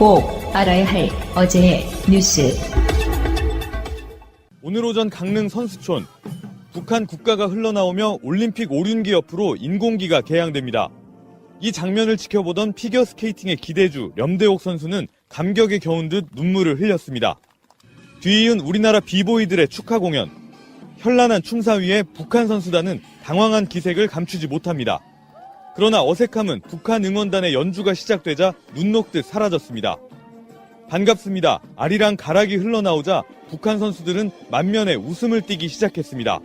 꼭 알아야 할 어제의 뉴스. 오늘 오전 강릉 선수촌, 북한 국가가 흘러나오며 올림픽 오륜기 옆으로 인공기가 개양됩니다. 이 장면을 지켜보던 피겨스케이팅의 기대주 염대옥 선수는 감격에 겨운 듯 눈물을 흘렸습니다. 뒤이은 우리나라 비보이들의 축하 공연. 현란한 춤사 위에 북한 선수단은 당황한 기색을 감추지 못합니다. 그러나 어색함은 북한 응원단의 연주가 시작되자 눈 녹듯 사라졌습니다. 반갑습니다. 아리랑 가락이 흘러나오자 북한 선수들은 만면에 웃음을 띠기 시작했습니다.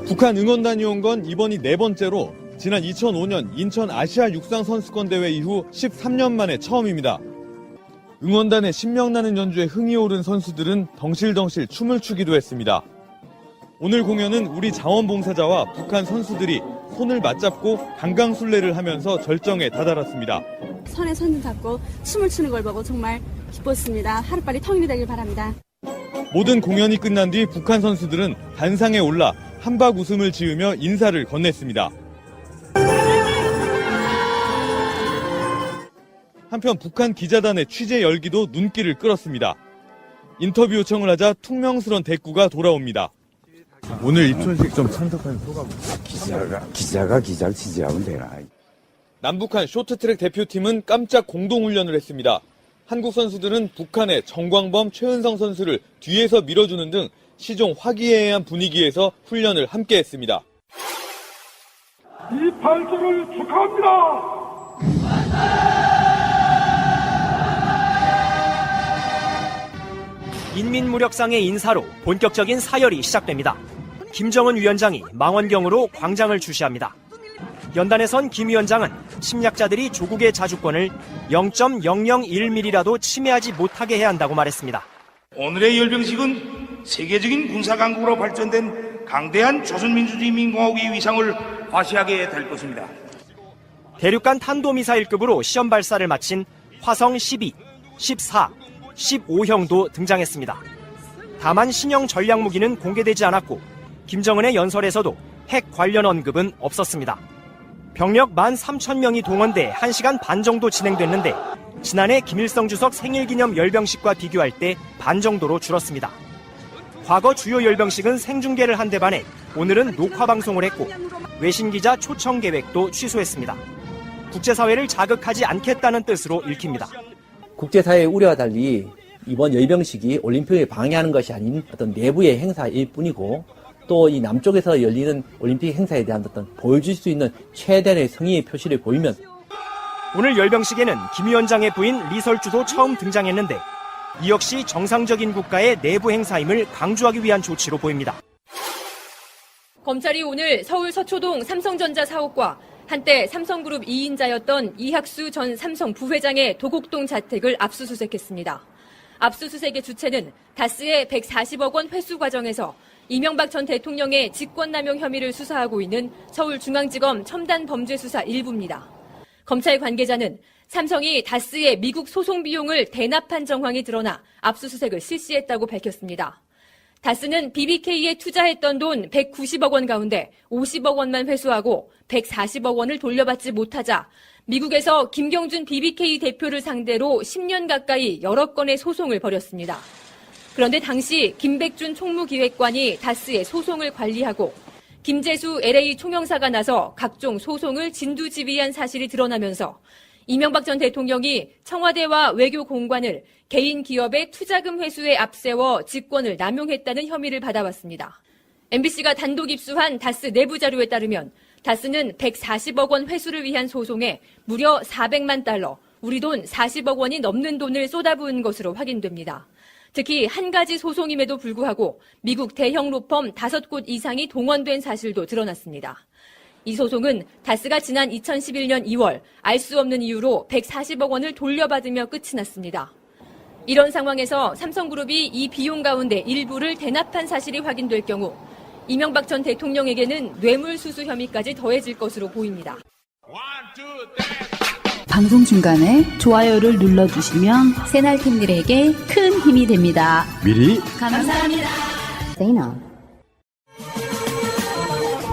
북한 응원단이 온 건 이번이 네 번째로 지난 2005년 인천 아시아 육상 선수권 대회 이후 13년 만에 처음입니다. 응원단의 신명나는 연주에 흥이 오른 선수들은 덩실덩실 춤을 추기도 했습니다. 오늘 공연은 우리 자원봉사자와 북한 선수들이 손을 맞잡고 강강술래를 하면서 절정에 다다랐습니다. 손에 손 잡고 춤을 추는 걸 보고 정말 기뻤습니다. 하루빨리 통일이 되길 바랍니다. 모든 공연이 끝난 뒤 북한 선수들은 단상에 올라 한박 웃음을 지으며 인사를 건넸습니다. 한편 북한 기자단의 취재 열기도 눈길을 끌었습니다. 인터뷰 요청을 하자 퉁명스런 대꾸가 돌아옵니다. 오늘 입촌식 좀 참석한 소감. 기자가 기자를 지지하면 되나. 남북한 쇼트트랙 대표팀은 깜짝 공동훈련을 했습니다. 한국 선수들은 북한의 정광범, 최은성 선수를 뒤에서 밀어주는 등 시종 화기애애한 분위기에서 훈련을 함께 했습니다. 이 발전을 축하합니다. 인민무력상의 인사로 본격적인 사열이 시작됩니다. 김정은 위원장이 망원경으로 광장을 주시합니다. 연단에선 김 위원장은 침략자들이 조국의 자주권을 0.001mm라도 침해하지 못하게 해야 한다고 말했습니다. 오늘의 열병식은 세계적인 군사강국으로 발전된 강대한 조선민주주의인민공화국의 위상을 과시하게 될 것입니다. 대륙간 탄도미사일급으로 시험 발사를 마친 화성 12, 14, 15형도 등장했습니다. 다만 신형 전략무기는 공개되지 않았고 김정은의 연설에서도 핵 관련 언급은 없었습니다. 병력 13,000명이 동원돼 1시간 반 정도 진행됐는데 지난해 김일성 주석 생일기념 열병식과 비교할 때 반 정도로 줄었습니다. 과거 주요 열병식은 생중계를 한 데 반해 오늘은 녹화방송을 했고 외신기자 초청 계획도 취소했습니다. 국제사회를 자극하지 않겠다는 뜻으로 읽힙니다. 국제사회의 우려와 달리 이번 열병식이 올림픽을 방해하는 것이 아닌 어떤 내부의 행사일 뿐이고 또 이 남쪽에서 열리는 올림픽 행사에 대한 어떤 보여줄 수 있는 최대한의 성의의 표시를 보이면 오늘 열병식에는 김 위원장의 부인 리설주도 처음 등장했는데 이 역시 정상적인 국가의 내부 행사임을 강조하기 위한 조치로 보입니다. 검찰이 오늘 서울 서초동 삼성전자 사옥과 한때 삼성그룹 2인자였던 이학수 전 삼성 부회장의 도곡동 자택을 압수수색했습니다. 압수수색의 주체는 다스의 140억 원 회수 과정에서 이명박 전 대통령의 직권남용 혐의를 수사하고 있는 서울중앙지검 첨단범죄수사 1부입니다. 검찰 관계자는 삼성이 다스의 미국 소송 비용을 대납한 정황이 드러나 압수수색을 실시했다고 밝혔습니다. 다스는 BBK에 투자했던 돈 190억 원 가운데 50억 원만 회수하고 140억 원을 돌려받지 못하자 미국에서 김경준 BBK 대표를 상대로 10년 가까이 여러 건의 소송을 벌였습니다. 그런데 당시 김백준 총무기획관이 다스의 소송을 관리하고 김재수 LA 총영사가 나서 각종 소송을 진두지휘한 사실이 드러나면서 이명박 전 대통령이 청와대와 외교공관을 개인 기업의 투자금 회수에 앞세워 직권을 남용했다는 혐의를 받아왔습니다. MBC가 단독 입수한 다스 내부 자료에 따르면 다스는 140억 원 회수를 위한 소송에 무려 400만 달러, 우리 돈 40억 원이 넘는 돈을 쏟아부은 것으로 확인됩니다. 특히 한 가지 소송임에도 불구하고 미국 대형 로펌 5곳 이상이 동원된 사실도 드러났습니다. 이 소송은 다스가 지난 2011년 2월 알 수 없는 이유로 140억 원을 돌려받으며 끝이 났습니다. 이런 상황에서 삼성그룹이 이 비용 가운데 일부를 대납한 사실이 확인될 경우 이명박 전 대통령에게는 뇌물수수 혐의까지 더해질 것으로 보입니다. 방송 중간에 좋아요를 눌러주시면 새날팀들에게 큰 힘이 됩니다. 미리 감사합니다.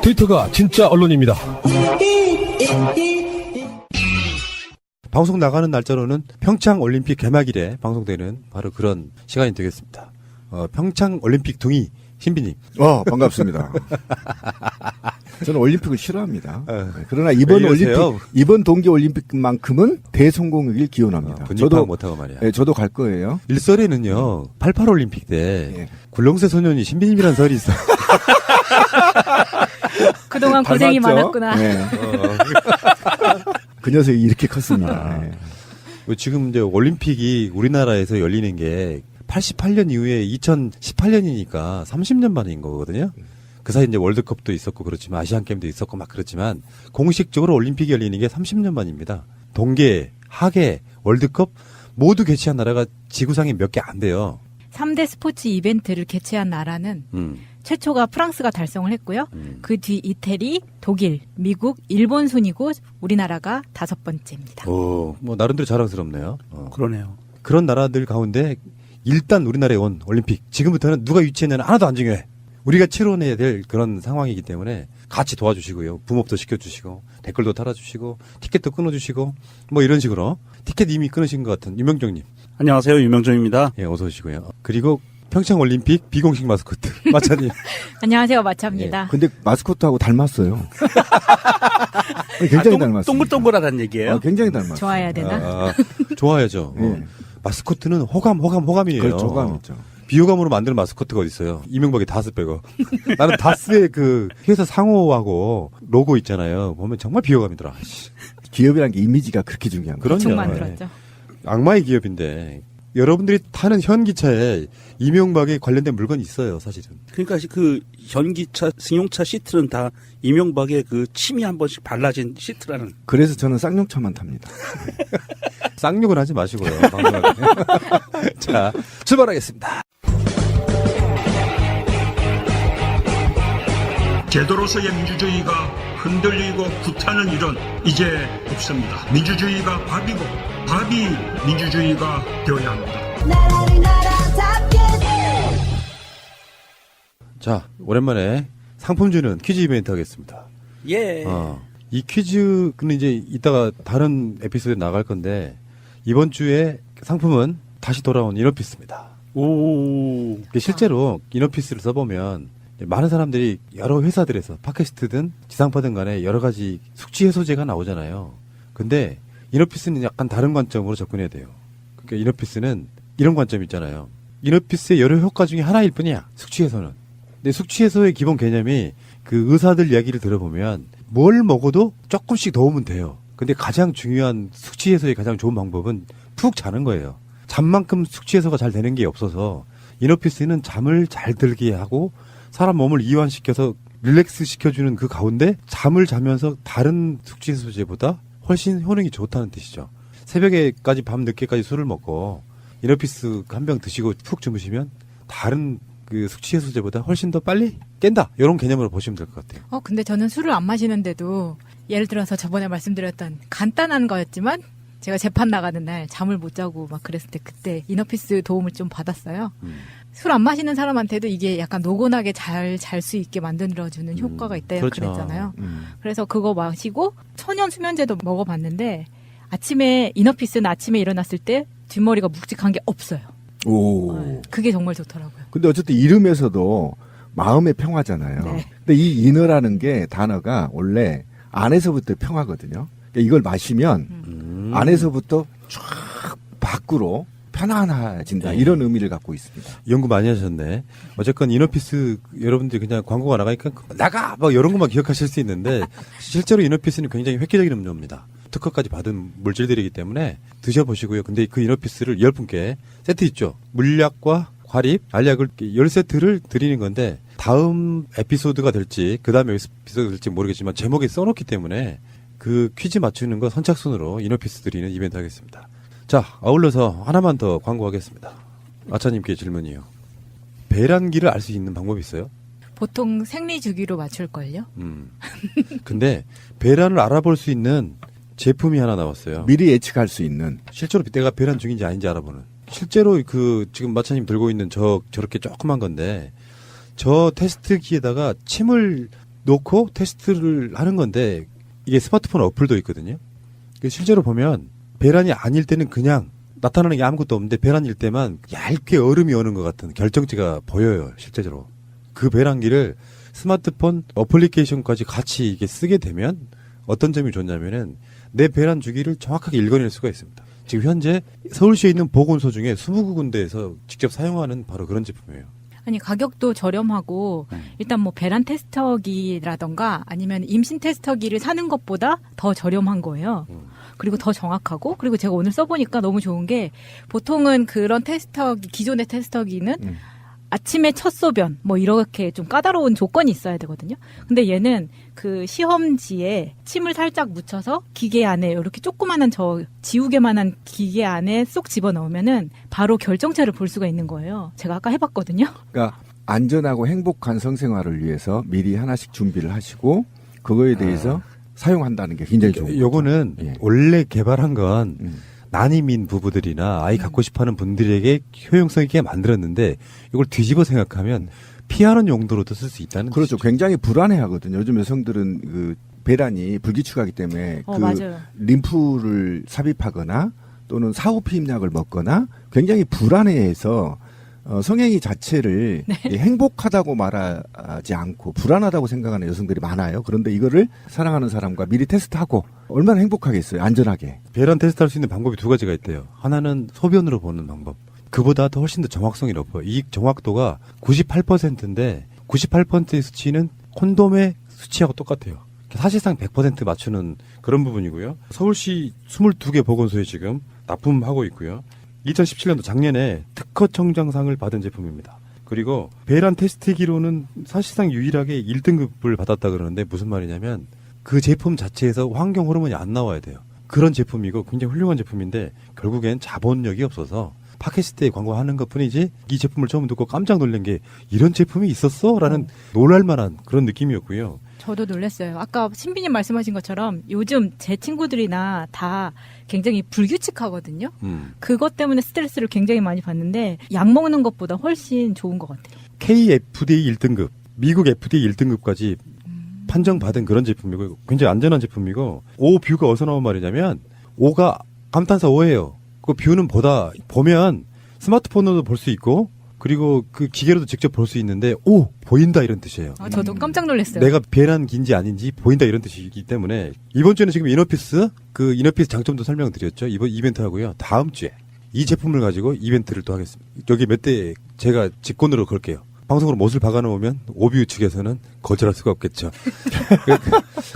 트위터가 진짜 언론입니다. 방송 나가는 날짜로는 평창 올림픽 개막일에 방송되는 바로 그런 시간이 되겠습니다. 평창 올림픽 둥이 신비님. 반갑습니다. 저는 올림픽을 싫어합니다. 그러나 이번 동계 올림픽만큼은 대성공이길 기원합니다. 저도 못하고 말이야. 네, 저도 갈 거예요. 일설에는요, 88 올림픽 때 굴렁쇠 소년이 신비님이라는 설이 있어. 그동안 고생이 많았구나. 네. 그 녀석이 이렇게 컸습니다. 네. 지금 이제 올림픽이 우리나라에서 열리는 게 88년 이후에 2018년이니까 30년 만인 거거든요. 그 사이 이제 월드컵도 있었고 그렇지만 아시안 게임도 있었고 막 그렇지만 공식적으로 올림픽이 열리는 게 30년 만입니다. 동계, 하계, 월드컵 모두 개최한 나라가 지구상에 몇 개 안 돼요. 3대 스포츠 이벤트를 개최한 나라는 최초가 프랑스가 달성을 했고요. 그 뒤 이태리, 독일, 미국, 일본 순이고 우리나라가 5번째입니다. 뭐 나름대로 자랑스럽네요. 그러네요. 그런 나라들 가운데 일단 우리나라에 온 올림픽 지금부터는 누가 유치했냐는 하나도 안 중요해. 우리가 치러내야 될 그런 상황이기 때문에 같이 도와주시고요. 붐업도 시켜주시고 댓글도 달아주시고 티켓도 끊어주시고 뭐 이런 식으로 티켓 이미 끊으신 것 같은 유명정님. 안녕하세요. 유명정입니다. 예, 어서 오시고요. 그리고 평창올림픽 비공식 마스코트 마차님. 안녕하세요. 마차입니다. 예, 근데 마스코트하고 닮았어요. 굉장히 닮았어요. 동글동글하다는 얘기예요? 굉장히 닮았어요. 좋아해야 되나? 좋아야죠. 예. 마스코트는 호감이에요. 그렇죠, 호감이죠. 비호감으로 만드는 마스코트가 어디 있어요? 이명박의 다스 빼고. 나는 다스의 그 회사 상호하고 로고 있잖아요. 보면 정말 비호감이더라. 기업이라는 게 이미지가 그렇게 중요한 거예요. 그럼요. 만들었죠. 악마의 기업인데 여러분들이 타는 현기차에 이명박에 관련된 물건이 있어요, 사실은. 그러니까 그 현기차, 승용차 시트는 다 이명박의 그 침이 한 번씩 발라진 시트라는. 그래서 저는 쌍용차만 탑니다. 쌍욕은 하지 마시고요. 자, 출발하겠습니다. 제도로서의 민주주의가 흔들리고 구타는 일은 이제 없습니다. 민주주의가 밥이고 밥이 민주주의가 되어야 합니다. 자, 오랜만에 상품 주는 퀴즈 이벤트 하겠습니다. 예. 이 퀴즈는 이제 이따가 다른 에피소드에 나갈 건데 이번 주에 상품은 다시 돌아온 이너피스입니다. 오. 실제로 이너피스를 써보면 많은 사람들이 여러 회사들에서 팟캐스트든 지상파든 간에 여러 가지 숙취 해소제가 나오잖아요. 근데 이너피스는 약간 다른 관점으로 접근해야 돼요. 그러니까 이너피스는 이런 관점이 있잖아요. 이너피스의 여러 효과 중에 하나일 뿐이야. 숙취 해소는. 근데 숙취 해소의 기본 개념이 그 의사들 이야기를 들어보면 뭘 먹어도 조금씩 도움은 돼요. 근데 가장 중요한 숙취 해소의 가장 좋은 방법은 푹 자는 거예요. 잠만큼 숙취 해소가 잘 되는 게 없어서 이너피스는 잠을 잘 들게 하고 사람 몸을 이완시켜서 릴렉스 시켜주는 그 가운데 잠을 자면서 다른 숙취 해소제보다 훨씬 효능이 좋다는 뜻이죠. 새벽에까지 밤 늦게까지 술을 먹고 이너피스 한 병 드시고 푹 주무시면 다른 그 숙취 해소제보다 훨씬 더 빨리 깬다. 이런 개념으로 보시면 될 것 같아요. 근데 저는 술을 안 마시는데도 예를 들어서 저번에 말씀드렸던 간단한 거였지만 제가 재판 나가는 날 잠을 못 자고 막 그랬을 때 그때 이너피스 도움을 좀 받았어요. 술 안 마시는 사람한테도 이게 약간 노곤하게 잘 잘 수 있게 만들어주는 효과가 있다 그렇죠. 그랬잖아요. 그래서 그거 마시고 천연 수면제도 먹어봤는데 아침에 이너피스는 아침에 일어났을 때 뒷머리가 묵직한 게 없어요. 오. 그게 정말 좋더라고요. 근데 어쨌든 이름에서도 마음의 평화잖아요. 네. 근데 이 이너라는 게 단어가 원래 안에서부터 평화거든요. 그러니까 이걸 마시면 안에서부터 쫙 밖으로 편안해진다. 이런 의미를 갖고 있습니다. 연구 많이 하셨네. 어쨌건 이너피스 여러분들이 그냥 광고가 나가니까 나가! 막 이런 것만 기억하실 수 있는데 실제로 이너피스는 굉장히 획기적인 음료입니다. 특허까지 받은 물질들이기 때문에 드셔보시고요. 근데 그 이너피스를 10분께 세트 있죠. 물약과 과립, 알약을 10세트를 드리는 건데 다음 에피소드가 될지 그 다음에 에피소드가 될지 모르겠지만 제목에 써놓기 때문에 그 퀴즈 맞추는 거 선착순으로 이너피스 드리는 이벤트 하겠습니다. 자, 아울러서 하나만 더 광고하겠습니다. 아차님께 질문이요. 배란기를 알 수 있는 방법이 있어요? 보통 생리 주기로 맞출걸요? 근데 배란을 알아볼 수 있는 제품이 하나 나왔어요. 미리 예측할 수 있는. 실제로 내가 배란 중인지 아닌지 알아보는. 실제로 그 지금 마차님 들고 있는 저렇게 조그만 건데 저 테스트기에다가 침을 놓고 테스트를 하는 건데 이게 스마트폰 어플도 있거든요. 실제로 보면 배란이 아닐 때는 그냥 나타나는 게 아무것도 없는데 배란일 때만 얇게 얼음이 오는 것 같은 결정체가 보여요, 실제로. 그 배란기를 스마트폰 어플리케이션까지 같이 이게 쓰게 되면 어떤 점이 좋냐면은 내 배란 주기를 정확하게 읽어낼 수가 있습니다. 지금 현재 서울시에 있는 보건소 중에 20군데에서 직접 사용하는 바로 그런 제품이에요. 아니 가격도 저렴하고 일단 뭐 배란 테스터기라던가 아니면 임신 테스터기를 사는 것보다 더 저렴한 거예요. 그리고 더 정확하고 그리고 제가 오늘 써보니까 너무 좋은 게 보통은 그런 테스터기 기존의 테스터기는 아침에 첫 소변 뭐 이렇게 좀 까다로운 조건이 있어야 되거든요. 근데 얘는 그 시험지에 침을 살짝 묻혀서 기계 안에 이렇게 조그마한 저 지우개만한 기계 안에 쏙 집어넣으면은 바로 결정체를 볼 수가 있는 거예요. 제가 아까 해봤거든요. 그러니까 안전하고 행복한 성생활을 위해서 미리 하나씩 준비를 하시고 그거에 대해서 사용한다는 게 굉장히 좋은 거죠. 요거는 원래 개발한 건 난임인 부부들이나 아이 갖고 싶어하는 분들에게 효용성 있게 만들었는데 이걸 뒤집어 생각하면 피하는 용도로도 쓸 수 있다는 그렇죠. 뜻이죠. 굉장히 불안해하거든요. 요즘 여성들은 그 배란이 불규칙하기 때문에 그 맞아요. 림프를 삽입하거나 또는 사후피임약을 먹거나 굉장히 불안해해서 성행위 자체를 행복하다고 말하지 않고 불안하다고 생각하는 여성들이 많아요. 그런데 이거를 사랑하는 사람과 미리 테스트하고 얼마나 행복하겠어요. 안전하게. 배란 테스트할 수 있는 방법이 두 가지가 있대요. 하나는 소변으로 보는 방법. 그보다 더 훨씬 더 정확성이 높아요. 이 정확도가 98%인데 98%의 수치는 콘돔의 수치하고 똑같아요. 사실상 100% 맞추는 그런 부분이고요. 서울시 22개 보건소에 지금 납품하고 있고요. 2017년도 작년에 특허청정상을 받은 제품입니다. 그리고 배란 테스트기로는 사실상 유일하게 1등급을 받았다 그러는데 무슨 말이냐면 그 제품 자체에서 환경 호르몬이 안 나와야 돼요. 그런 제품이고 굉장히 훌륭한 제품인데 결국엔 자본력이 없어서 팟캐스트에 광고하는 것뿐이지 이 제품을 처음 듣고 깜짝 놀란 게 이런 제품이 있었어? 라는 놀랄만한 그런 느낌이었고요. 저도 놀랐어요. 아까 신비님 말씀하신 것처럼 요즘 제 친구들이나 다 굉장히 불규칙하거든요. 그것 때문에 스트레스를 굉장히 많이 받는데 약 먹는 것보다 훨씬 좋은 것 같아요. KFDA 1등급, 미국 FDA 1등급까지 판정받은 그런 제품이고 굉장히 안전한 제품이고 오뷰가 어디서 나온 말이냐면 오가 감탄사 오예요. 그 뷰는 보면 스마트폰으로도 볼 수 있고 그리고 그 기계로도 직접 볼 수 있는데 오 보인다 이런 뜻이에요. 저도 깜짝 놀랐어요. 내가 배란기인지 아닌지 보인다 이런 뜻이기 때문에 이번 주에는 지금 이너피스 그 이너피스 장점도 설명드렸죠. 이번 이벤트 하고요. 다음 주에 이 제품을 가지고 이벤트를 또 하겠습니다. 여기 몇 대 제가 직권으로 걸게요. 방송으로 못을 박아놓으면 오뷰 측에서는 거절할 수가 없겠죠.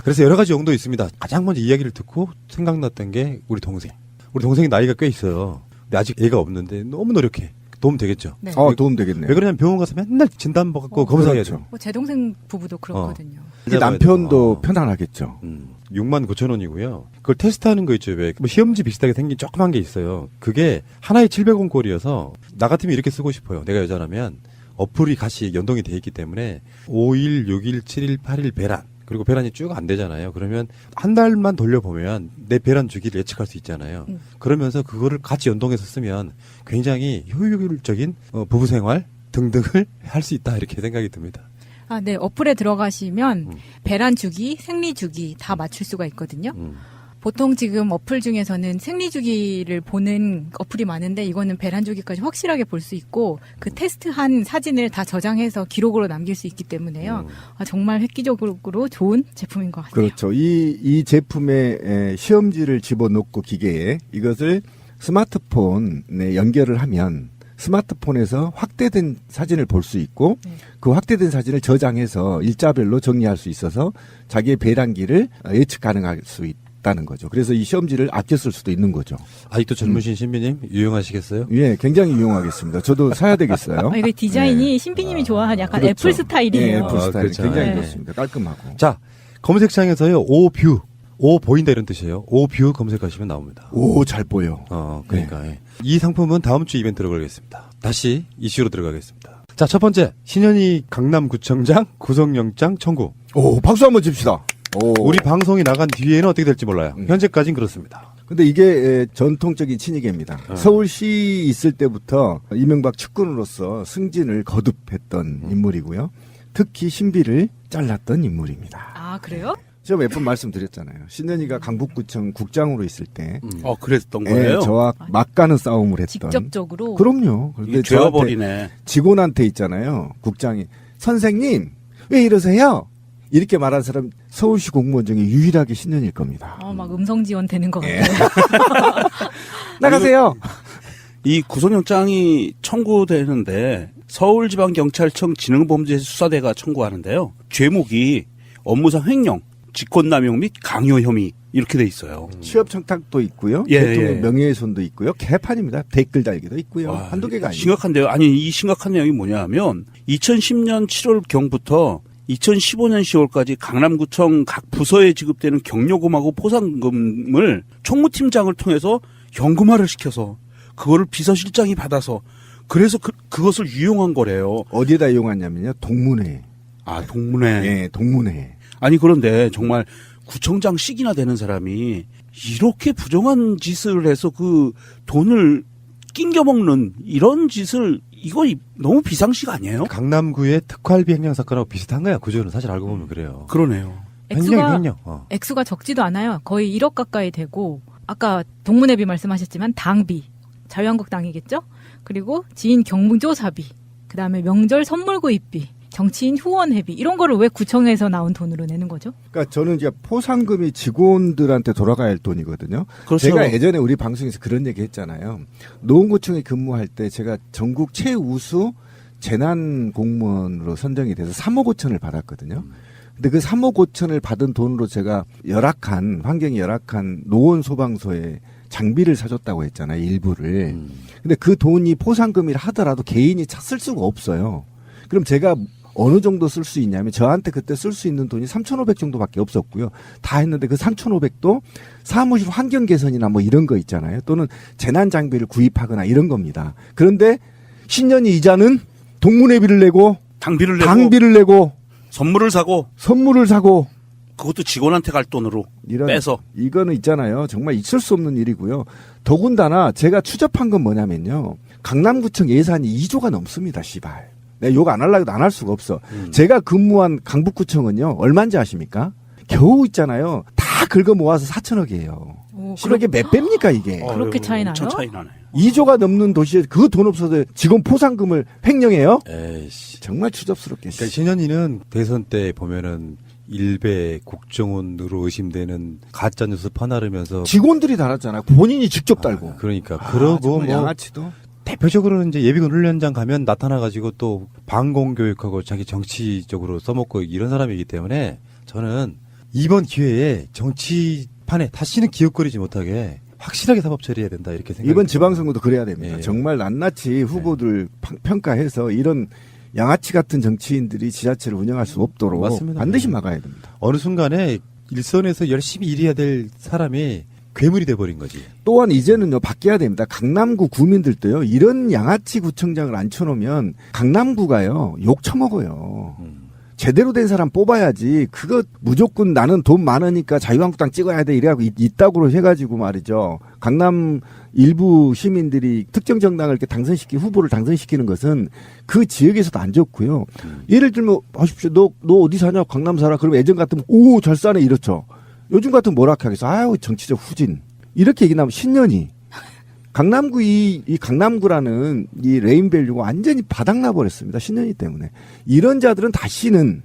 그래서 여러 가지 용도 있습니다. 가장 먼저 이야기를 듣고 생각났던 게 우리 동생. 우리 동생이 나이가 꽤 있어요. 근데 아직 애가 없는데 너무 노력해. 도움 되겠죠? 네. 도움 되겠네요. 왜 그러냐면 병원 가서 맨날 진단 받고 검사해야 돼요. 제 동생 부부도 그렇거든요. 남편도 편안하겠죠. 69,000원이고요. 그걸 테스트하는 거 있죠. 왜 뭐 시험지 비슷하게 생긴 조그만 게 있어요. 그게 하나에 700원 꼴이어서 나 같으면 이렇게 쓰고 싶어요. 내가 여자라면 어플이 같이 연동이 돼 있기 때문에 5일, 6일, 7일, 8일 배란 그리고 배란이 쭉 안 되잖아요. 그러면 한 달만 돌려보면 내 배란 주기를 예측할 수 있잖아요. 그러면서 그거를 같이 연동해서 쓰면 굉장히 효율적인 부부 생활 등등을 할 수 있다 이렇게 생각이 듭니다. 아, 네. 어플에 들어가시면 배란 주기, 생리 주기 다 맞출 수가 있거든요. 보통 지금 어플 중에서는 생리 주기를 보는 어플이 많은데 이거는 배란 주기까지 확실하게 볼 수 있고 그 테스트한 사진을 다 저장해서 기록으로 남길 수 있기 때문에요. 정말 획기적으로 좋은 제품인 것 같아요. 그렇죠. 이 제품에 시험지를 집어넣고 기계에 이것을 스마트폰에 연결을 하면 스마트폰에서 확대된 사진을 볼 수 있고 그 확대된 사진을 저장해서 일자별로 정리할 수 있어서 자기의 배란기를 예측 가능할 수 있다는 거죠. 그래서 이 시험지를 아껴 쓸 수도 있는 거죠. 아직도 젊으신 신비님 유용하시겠어요? 예, 굉장히 유용하겠습니다. 저도 사야 되겠어요. 이거 디자인이 신비님이 좋아하는 약간 그렇죠. 애플 스타일이에요. 예, 애플 스타일 그렇죠. 굉장히 네. 좋습니다. 깔끔하고. 자, 검색창에서요. 오뷰. 오 보인다 이런 뜻이에요. 오뷰 검색하시면 나옵니다. 오, 잘 보여. 그러니까 이 상품은 다음 주 이벤트로 걸겠습니다. 다시 이슈로 들어가겠습니다. 자, 첫 번째 신현희 강남구청장 구속영장 청구. 오, 박수 한번 칩시다. 오. 우리 방송이 나간 뒤에는 어떻게 될지 몰라요. 현재까지는 그렇습니다. 근데 이게 전통적인 친이계입니다. 서울시 있을 때부터 이명박 측근으로서 승진을 거듭했던 인물이고요. 특히 신비를 잘랐던 인물입니다. 아, 그래요? 제가 몇 번 말씀드렸잖아요. 신년이가 강북구청 국장으로 있을 때. 그랬던 거예요? 저와 막가는 싸움을 했던. 직접적으로. 그럼요. 그런데 죄어버리네. 직원한테 있잖아요. 국장이 선생님 왜 이러세요? 이렇게 말한 사람 서울시 공무원 중에 유일하게 신년일 겁니다. 막 음성 지원 되는 것 같아요. 나가세요. 이 구속영장이 청구되는데 서울지방경찰청 지능범죄수사대가 청구하는데요. 죄목이 업무상 횡령, 직권남용 및 강요 혐의 이렇게 돼 있어요. 취업 청탁도 있고요. 예, 대통령 예. 명예훼손도 있고요. 개판입니다. 댓글 달기도 있고요. 한두 개가 아니에요. 심각한데요. 아니 이 심각한 내용이 뭐냐면 2010년 7월경부터 2015년 10월까지 강남구청 각 부서에 지급되는 경료금하고 포상금을 총무팀장을 통해서 현금화를 시켜서 그거를 비서실장이 받아서 그래서 그것을 유용한 거래요. 어디에다 이용하냐면요. 동문회. 동문회. 예, 동문회. 아니 그런데 정말 구청장씩이나 되는 사람이 이렇게 부정한 짓을 해서 그 돈을 낑겨먹는 이런 짓을 이거 너무 비상식 아니에요? 강남구의 특활비 횡령 사건하고 비슷한 거야. 구조는 사실 알고 보면 그래요. 그러네요. 액수가 적지도 않아요. 거의 1억 가까이 되고 아까 동문회비 말씀하셨지만 당비, 자유한국당이겠죠? 그리고 지인 경조사비, 그다음에 명절 선물 구입비, 정치인 후원회비 이런 거를 왜 구청에서 나온 돈으로 내는 거죠? 그러니까 저는 이제 포상금이 직원들한테 돌아가야 할 돈이거든요. 그렇죠. 제가 예전에 우리 방송에서 그런 얘기 했잖아요. 노원구청에 근무할 때 제가 전국 최우수 재난 공무원으로 선정이 돼서 3억 5천을 받았거든요. 근데 그 3억 5천을 받은 돈으로 제가 환경이 열악한 노원 소방서에 장비를 사줬다고 했잖아요. 일부를. 근데 그 돈이 포상금이라 하더라도 개인이 쓸 수가 없어요. 그럼 제가 어느 정도 쓸 수 있냐면 저한테 그때 쓸 수 있는 돈이 3,500 정도밖에 없었고요. 다 했는데 그 3,500도 사무실 환경 개선이나 뭐 이런 거 있잖아요. 또는 재난 장비를 구입하거나 이런 겁니다. 그런데 신년이 이자는 동문회비를 내고 당비를 내고 선물을 사고 그것도 직원한테 갈 돈으로 빼서. 이거는 있잖아요. 정말 있을 수 없는 일이고요. 더군다나 제가 추적한 건 뭐냐면요. 강남구청 예산이 2조가 넘습니다. 씨발. 내가 욕 안 하려고 해도 안 할 수가 없어. 제가 근무한 강북구청은요. 얼마인지 아십니까? 겨우 있잖아요. 다 긁어 모아서 4천억이에요. 씨발 이게 몇 배입니까 이게. 그렇게 차이 나요? 차이 나네요. 2조가 넘는 도시에 그 돈 없어도 직원 포상금을 횡령해요? 에이씨. 정말 추접스럽게. 그러니까 신현이는 대선 때 보면은 일베 국정원으로 의심되는 가짜 뉴스 퍼나르면서 직원들이 달았잖아요. 본인이 직접 달고. 그러니까 그러고 뭐 양아치도. 대표적으로는 이제 예비군 훈련장 가면 나타나가지고 또 방공 교육하고 자기 정치적으로 써먹고 이런 사람이기 때문에 저는 이번 기회에 정치판에 다시는 기웃거리지 못하게 확실하게 사법 처리해야 된다 이렇게 생각합니다. 이번 지방선거도 그래야 됩니다. 예. 정말 낱낱이 후보들 평가해서 이런 양아치 같은 정치인들이 지자체를 운영할 수 없도록 맞습니다. 반드시 막아야 됩니다. 어느 순간에 일선에서 열심히 일해야 될 사람이 괴물이 돼버린 거지. 또한 이제는요 바뀌어야 됩니다. 강남구 구민들도요 이런 양아치 구청장을 앉혀놓으면 강남구가요 욕 처먹어요. 제대로 된 사람 뽑아야지. 그거 무조건 나는 돈 많으니까 자유한국당 찍어야 돼 이래갖고 이따구로 해가지고 말이죠. 강남 일부 시민들이 특정 정당을 이렇게 후보를 당선시키는 것은 그 지역에서도 안 좋고요. 예를 들면 하십시오. 너 어디 사냐? 강남 살아. 그러면 예전 같으면 오 잘 사네 이렇죠. 요즘 같은 뭐라 하겠어. 아유 정치적 후진. 이렇게 얘기하면 신년이 강남구 이 강남구라는 이 레인밸류가 완전히 바닥나 버렸습니다. 신년이 때문에. 이런 자들은 다시는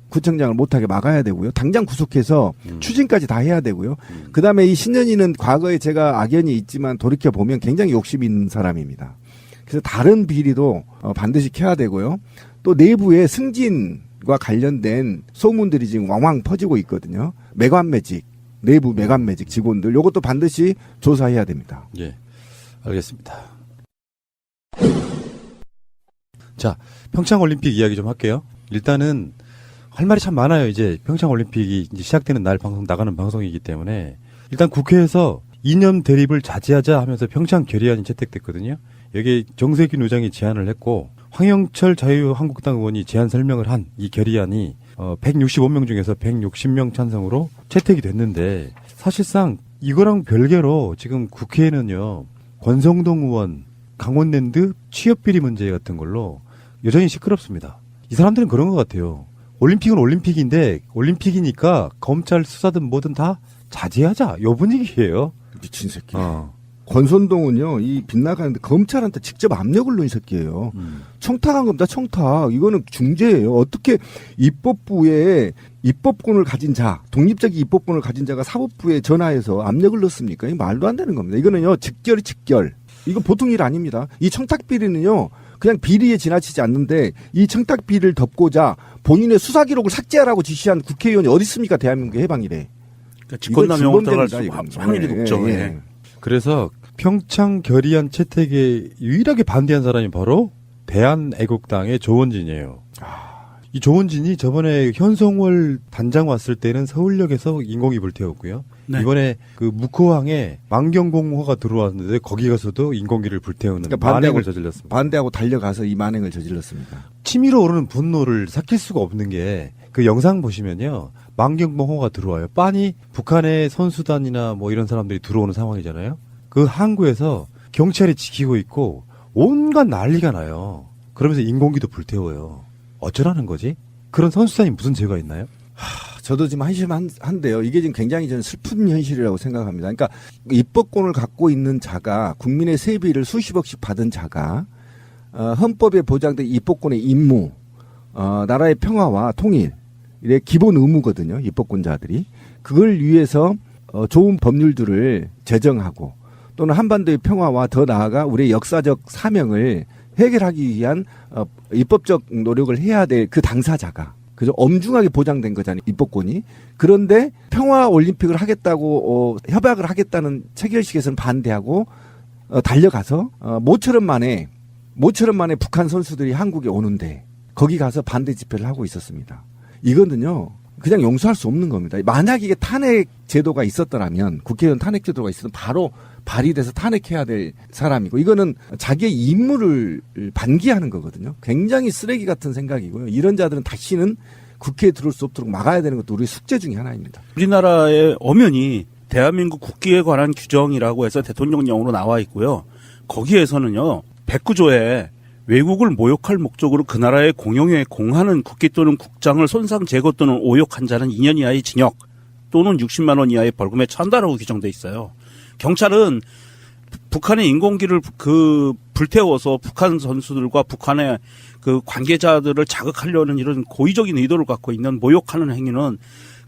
구청장을 못하게 막아야 되고요. 당장 구속해서 추징까지 다 해야 되고요. 그다음에 이 신년이는 과거에 제가 악연이 있지만 돌이켜 보면 굉장히 욕심 있는 사람입니다. 그래서 다른 비리도 반드시 켜야 되고요. 또 내부에 승진과 관련된 소문들이 지금 왕왕 퍼지고 있거든요. 내부 매관매직 직원들 요것도 반드시 조사해야 됩니다. 예, 알겠습니다. 자, 평창올림픽 이야기 좀 할게요. 일단은 할 말이 참 많아요. 이제 평창올림픽이 이제 시작되는 날 나가는 방송이기 때문에 일단 국회에서 이념 대립을 자제하자 하면서 평창 결의안이 채택됐거든요. 여기에 정세균 의장이 제안을 했고 황영철 자유한국당 의원이 제안 설명을 한 이 결의안이 165명 중에서 160명 찬성으로 채택이 됐는데 사실상 이거랑 별개로 지금 국회에는요 권성동 의원 강원랜드 취업비리 문제 같은 걸로 여전히 시끄럽습니다. 이 사람들은 그런 것 같아요. 올림픽은 올림픽인데 올림픽이니까 검찰 수사든 뭐든 다 자제하자. 요 분위기예요. 미친 새끼. 권선동은요, 이 빗나가는데 검찰한테 직접 압력을 놓은 새끼예요. 청탁한 겁니다, 청탁. 이거는 중재예요. 어떻게 입법부에 입법권을 가진 자, 독립적인 입법권을 가진 자가 사법부에 전화해서 압력을 넣습니까? 이 말도 안 되는 겁니다. 이거는요, 직결이 직결. 이거 보통 일 아닙니다. 이 청탁 비리는요, 그냥 비리에 지나치지 않는데 이 청탁 비리를 덮고자 본인의 수사 기록을 삭제하라고 지시한 국회의원이 어디 있습니까? 대한민국의 해방이래. 그러니까 직권남용으로 들어갈 수 확률이 높죠. 예. 그래서 평창 결의안 채택에 유일하게 반대한 사람이 바로 대한애국당의 조원진이에요. 이 조원진이 저번에 현송월 단장 왔을 때는 서울역에서 인공이 불태웠고요. 네. 이번에 그 묵호항에 만경공화가 들어왔는데 거기 가서도 인공기를 불태우는 그러니까 만행을 저질렀습니다. 반대하고 달려가서 이 만행을 저질렀습니다. 치밀어 오르는 분노를 삭힐 수가 없는 게 그 영상 보시면요. 만경공화가 들어와요. 빤히 북한의 선수단이나 뭐 이런 사람들이 들어오는 상황이잖아요. 그 항구에서 경찰이 지키고 있고 온갖 난리가 나요. 그러면서 인공기도 불태워요. 어쩌라는 거지? 그런 선수단이 무슨 죄가 있나요? 저도 지금 한심한데요. 이게 지금 굉장히 저는 슬픈 현실이라고 생각합니다. 그러니까 입법권을 갖고 있는 자가 국민의 세비를 수십억씩 받은 자가 헌법에 보장된 입법권의 임무, 나라의 평화와 통일, 이게 기본 의무거든요. 입법권자들이. 그걸 위해서 좋은 법률들을 제정하고 또는 한반도의 평화와 더 나아가 우리의 역사적 사명을 해결하기 위한 입법적 노력을 해야 될 그 당사자가 그죠? 엄중하게 보장된 거잖아요. 입법권이. 그런데 평화 올림픽을 하겠다고 협약을 하겠다는 체결식에서는 반대하고 달려가서 모처럼 만에 북한 선수들이 한국에 오는데 거기 가서 반대 집회를 하고 있었습니다. 이거는요. 그냥 용서할 수 없는 겁니다. 만약 이게 탄핵 제도가 있었더라면 국회의원 탄핵 제도가 있었던 바로 발의돼서 탄핵해야 될 사람이고 이거는 자기의 임무를 반기하는 거거든요. 굉장히 쓰레기 같은 생각이고요. 이런 자들은 다시는 국회에 들어올 수 없도록 막아야 되는 것도 우리의 숙제 중에 하나입니다. 우리나라의 엄연히 대한민국 국기에 관한 규정이라고 해서 대통령령으로 나와 있고요. 거기에서는요. 109조에 외국을 모욕할 목적으로 그 나라의 공용에 공하는 국기 또는 국장을 손상 제거 또는 오욕한 자는 2년 이하의 징역 또는 60만 원 이하의 벌금에 처한다라고 규정돼 있어요. 경찰은 북한의 인공기를 불태워서 북한 선수들과 북한의 그 관계자들을 자극하려는 이런 고의적인 의도를 갖고 있는 모욕하는 행위는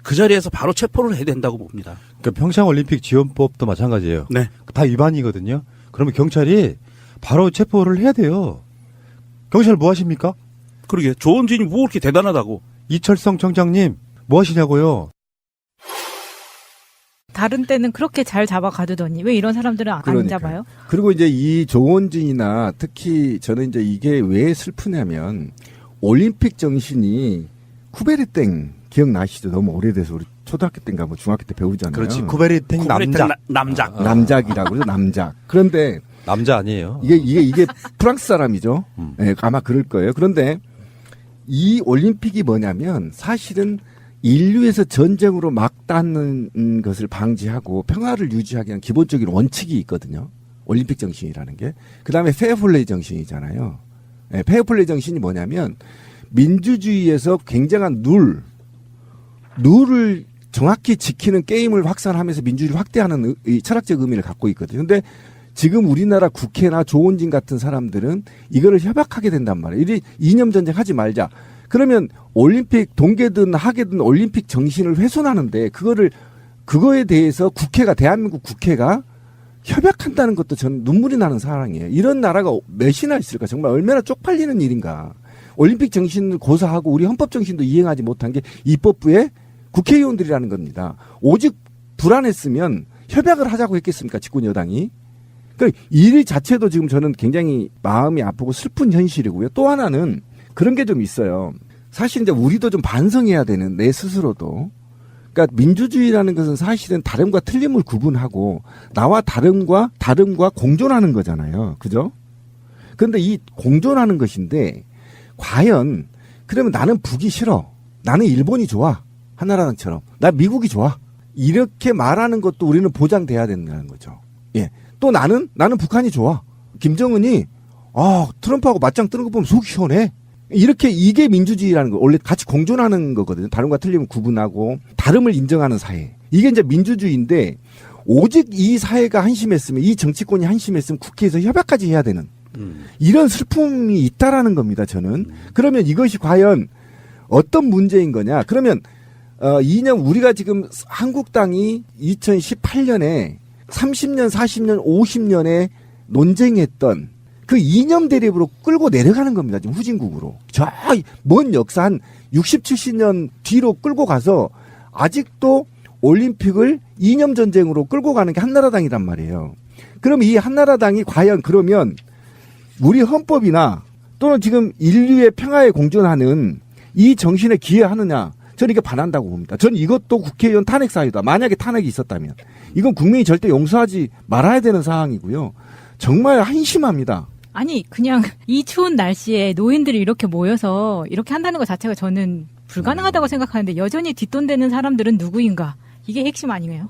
그 자리에서 바로 체포를 해야 된다고 봅니다. 그러니까 평창올림픽 지원법도 마찬가지예요. 네. 다 위반이거든요. 그러면 경찰이 바로 체포를 해야 돼요. 경찰 뭐 하십니까? 그러게 조원진이 뭐 그렇게 대단하다고. 이철성 청장님 뭐 하시냐고요. 다른 때는 그렇게 잘 잡아가두더니 왜 이런 사람들은 안 잡아요? 그리고 이제 이 조원진이나 특히 저는 이제 이게 왜 슬프냐면 올림픽 정신이 쿠베르땡 기억나시죠? 너무 오래돼서 우리 초등학교 때인가 뭐 중학교 때 배우잖아요. 그렇지. 쿠베르땡 남작. 남작이라고 그러죠. 남작. 그런데 남자 아니에요. 이게 프랑스 사람이죠. 네, 아마 그럴 거예요. 그런데 이 올림픽이 뭐냐면 사실은 인류에서 전쟁으로 막닿는 것을 방지하고 평화를 유지하기 위한 기본적인 원칙이 있거든요. 올림픽 정신이라는 게. 그다음에 페어플레이 정신이잖아요. 네, 페어플레이 정신이 뭐냐면 민주주의에서 굉장한 룰을 정확히 지키는 게임을 확산하면서 민주주의를 확대하는 이 철학적 의미를 갖고 있거든요. 근데 지금 우리나라 국회나 조원진 같은 사람들은 이거를 협약하게 된단 말이에요. 이리 이념 전쟁 하지 말자. 그러면 올림픽 동계든 하계든 올림픽 정신을 훼손하는데 그거에 대해서 대한민국 국회가 협약한다는 것도 저는 눈물이 나는 상황이에요. 이런 나라가 몇이나 있을까? 정말 얼마나 쪽팔리는 일인가. 올림픽 정신을 고사하고 우리 헌법 정신도 이행하지 못한 게 입법부의 국회의원들이라는 겁니다. 오직 불안했으면 협약을 하자고 했겠습니까? 집권 여당이. 그러니까 일 자체도 지금 저는 굉장히 마음이 아프고 슬픈 현실이고요. 또 하나는 그런 게 좀 있어요. 사실 이제 우리도 좀 반성해야 되는 내 스스로도. 그러니까 민주주의라는 것은 사실은 다름과 틀림을 구분하고 나와 다름과 공존하는 거잖아요. 그죠? 그런데 이 공존하는 것인데 과연 그러면 나는 북이 싫어. 나는 일본이 좋아. 한나라당처럼. 나 미국이 좋아. 이렇게 말하는 것도 우리는 보장돼야 된다는 거죠. 예. 또 나는 북한이 좋아. 김정은이 트럼프하고 맞짱 뜨는 거 보면 속이 시원해. 이렇게 이게 민주주의라는 거 원래 같이 공존하는 거거든요. 다른 것과 틀리면 구분하고 다름을 인정하는 사회. 이게 이제 민주주의인데 오직 이 사회가 한심했으면 이 정치권이 한심했으면 국회에서 협약까지 해야 되는 이런 슬픔이 있다라는 겁니다. 저는. 그러면 이것이 과연 어떤 문제인 거냐? 그러면 이념 우리가 지금 한국당이 2018년에 30년, 40년, 50년에 논쟁했던 그 이념 대립으로 끌고 내려가는 겁니다. 지금 후진국으로. 저 먼 역사 한 60, 70년 뒤로 끌고 가서 아직도 올림픽을 이념 전쟁으로 끌고 가는 게 한나라당이란 말이에요. 그럼 이 한나라당이 과연 그러면 우리 헌법이나 또는 지금 인류의 평화에 공존하는 이 정신에 기여하느냐? 저는 이게 반한다고 봅니다. 저는 이것도 국회의원 탄핵 사유다. 만약에 탄핵이 있었다면. 이건 국민이 절대 용서하지 말아야 되는 사항이고요. 정말 한심합니다. 아니 그냥 이 추운 날씨에 노인들이 이렇게 모여서 이렇게 한다는 것 자체가 저는 불가능하다고 생각하는데 여전히 뒷돈되는 사람들은 누구인가? 이게 핵심 아니에요?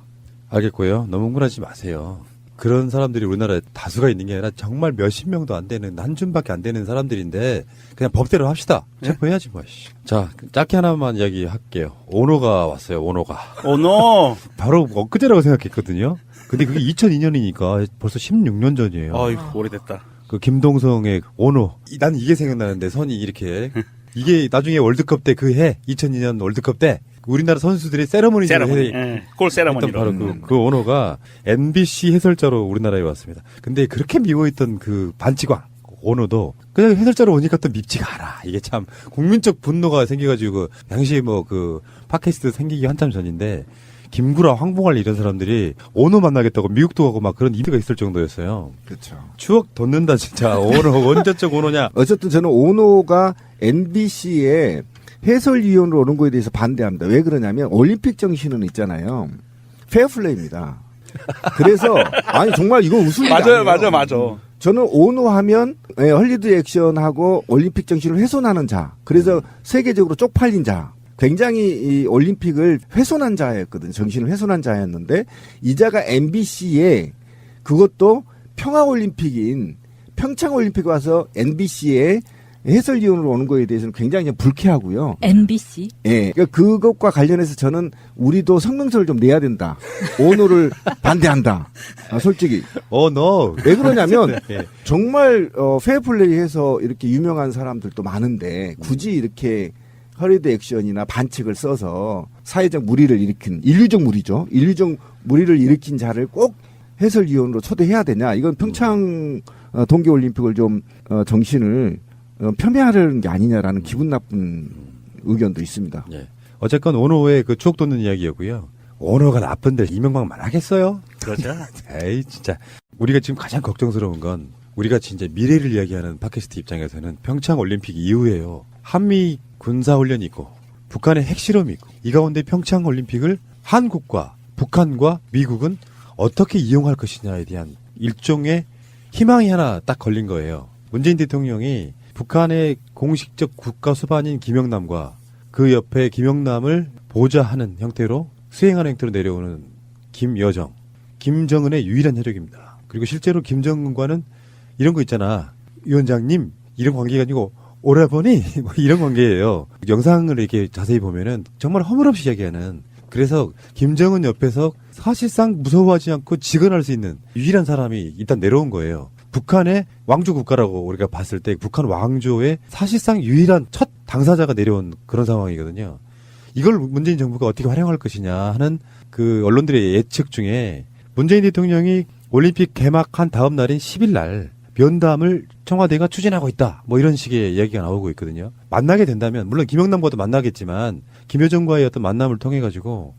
알겠고요. 너무 흥분하지 마세요. 그런 사람들이 우리나라에 다수가 있는 게 아니라 정말 몇십 명도 안 되는 한 줌밖에 안 되는 사람들인데 그냥 법대로 합시다. 체포해야지 뭐. 자, 짧게 하나만 이야기할게요. 오노가 왔어요. 오노가. 오노. 바로 엊그제라고 생각했거든요. 근데 그게 2002년이니까 벌써 16년 전이에요. 아이고 오래됐다. 그 김동성의 오노. 난 이게 생각나는데 선이 이렇게 이게 나중에 월드컵 때 그 해 2002년 월드컵 때 우리나라 선수들이 세레모니 골 세레모니로 바로 그 오노가 MBC 해설자로 우리나라에 왔습니다. 근데 그렇게 미워했던 그 반치광 오노도 그냥 해설자로 오니까 또 밉지가 않아. 이게 참 국민적 분노가 생겨가지고 당시 뭐 그 팟캐스트 생기기 한참 전인데 김구라, 황봉할 이런 사람들이 오노 만나겠다고 미국도 가고 막 그런 이벤트가 있을 정도였어요. 그렇죠. 추억 돋는다 진짜. 오노 언제적 오노냐. 어쨌든 저는 오노가 MBC에 해설위원으로 오는 거에 대해서 반대합니다. 왜 그러냐면 올림픽 정신은 있잖아요. 페어플레이입니다. 그래서 아니 정말 이거 웃을 게 아니에요. 맞아. 저는 오노 하면 헐리우드 액션하고 올림픽 정신을 훼손하는 자. 그래서 세계적으로 쪽팔린 자. 굉장히 이 올림픽을 훼손한 자였거든요. 정신을 훼손한 자였는데 이자가 MBC에 그것도 평화올림픽인 평창올림픽 와서 MBC에 해설위원으로 오는 거에 대해서는 굉장히 불쾌하고요. MBC? 예. 그러니까 그것과 관련해서 저는 우리도 성명서를 좀 내야 된다. 오노를 반대한다. 솔직히. 오노. 왜 그러냐면 정말 페어플레이해서 이렇게 유명한 사람들도 많은데 굳이 이렇게 헐리우드 액션이나 반칙을 써서 사회적 무리를 일으킨 인류적 무리죠. 인류적 무리를 일으킨 자를 꼭 해설위원으로 초대해야 되냐. 이건 평창 동계올림픽을 좀 정신을 폄훼하려는 게 아니냐라는 기분 나쁜 의견도 있습니다. 예. 어쨌건 오노의 그 추억 돋는 이야기였고요. 오노가 나쁜데 이명박만 하겠어요? 그렇죠. 에이 진짜 우리가 지금 가장 걱정스러운 건 우리가 진짜 미래를 이야기하는 팟캐스트 입장에서는 평창올림픽 이후에요. 한미 군사훈련이 있고 북한의 핵실험이 있고 이 가운데 평창올림픽을 한국과 북한과 미국은 어떻게 이용할 것이냐에 대한 일종의 희망이 하나 딱 걸린 거예요. 문재인 대통령이 북한의 공식적 국가 수반인 김영남과 그 옆에 김영남을 보좌하는 형태로 수행하는 형태로 내려오는 김여정, 김정은의 유일한 혈육입니다. 그리고 실제로 김정은과는 이런 거 있잖아. 위원장님 이런 관계가 아니고 오라버니 뭐 이런 관계예요. 영상을 이렇게 자세히 보면은 정말 허물없이 이야기하는. 그래서 김정은 옆에서 사실상 무서워하지 않고 직언할 수 있는 유일한 사람이 일단 내려온 거예요. 북한의 왕조 국가라고 우리가 봤을 때 북한 왕조의 사실상 유일한 첫 당사자가 내려온 그런 상황이거든요. 이걸 문재인 정부가 어떻게 활용할 것이냐 하는 그 언론들의 예측 중에 문재인 대통령이 올림픽 개막한 다음 날인 10일 날 면담을 청와대가 추진하고 있다. 뭐 이런 식의 이야기가 나오고 있거든요. 만나게 된다면 물론 김영남과도 만나겠지만 김여정과의 어떤 만남을 통해 가지고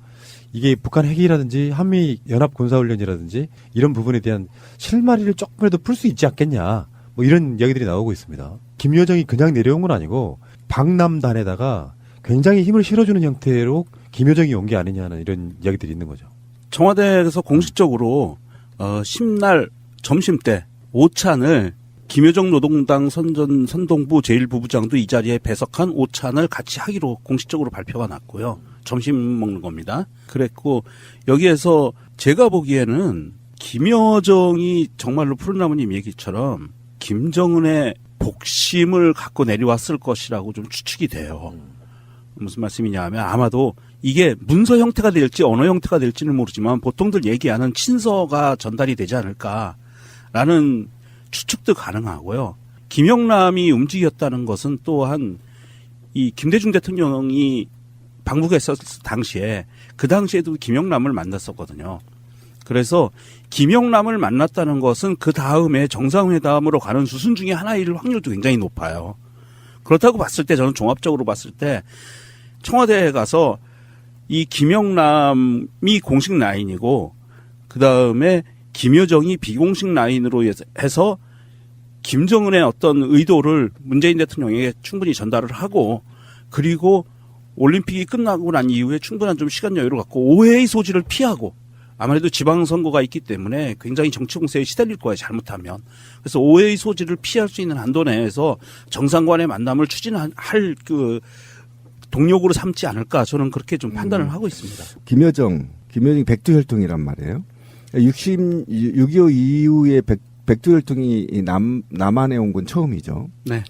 이게 북한 핵이라든지 한미 연합 군사훈련이라든지 이런 부분에 대한 실마리를 조금이라도 풀 수 있지 않겠냐. 뭐 이런 이야기들이 나오고 있습니다. 김여정이 그냥 내려온 건 아니고 방남단에다가 굉장히 힘을 실어주는 형태로 김여정이 온 게 아니냐는 이런 이야기들이 있는 거죠. 청와대에서 공식적으로 10날 점심 때 오찬을 김여정 노동당 선동부 제1부부장도 이 자리에 배석한 오찬을 같이 하기로 공식적으로 발표가 났고요. 점심 먹는 겁니다. 그랬고 여기에서 제가 보기에는 김여정이 정말로 푸른나무님 얘기처럼 김정은의 복심을 갖고 내려왔을 것이라고 좀 추측이 돼요. 무슨 말씀이냐 하면 아마도 이게 문서 형태가 될지 언어 형태가 될지는 모르지만 보통들 얘기하는 친서가 전달이 되지 않을까라는 추측도 가능하고요. 김영남이 움직였다는 것은 또한 이 김대중 대통령이 방북에 있었을 당시에 그 당시에도 김영남을 만났었거든요. 그래서 김영남을 만났다는 것은 그 다음에 정상회담으로 가는 수순 중에 하나일 확률도 굉장히 높아요. 그렇다고 봤을 때 저는 종합적으로 봤을 때 청와대에 가서 이 김영남이 공식 라인이고 그 다음에 김여정이 비공식 라인으로 해서 김정은의 어떤 의도를 문재인 대통령에게 충분히 전달을 하고 그리고 올림픽이 끝나고 난 이후에 충분한 좀 시간 여유를 갖고 오해의 소지를 피하고 아무래도 지방선거가 있기 때문에 굉장히 정치 공세에 시달릴 거예요, 잘못하면. 그래서 오해의 소지를 피할 수 있는 한도 내에서 정상 간의 만남을 추진할 그 동력으로 삼지 않을까 저는 그렇게 좀 판단을 하고 있습니다. 김여정이 백두혈통이란 말이에요. 6.25 이후에 백두혈통이 남한에 온 건 처음이죠. 네.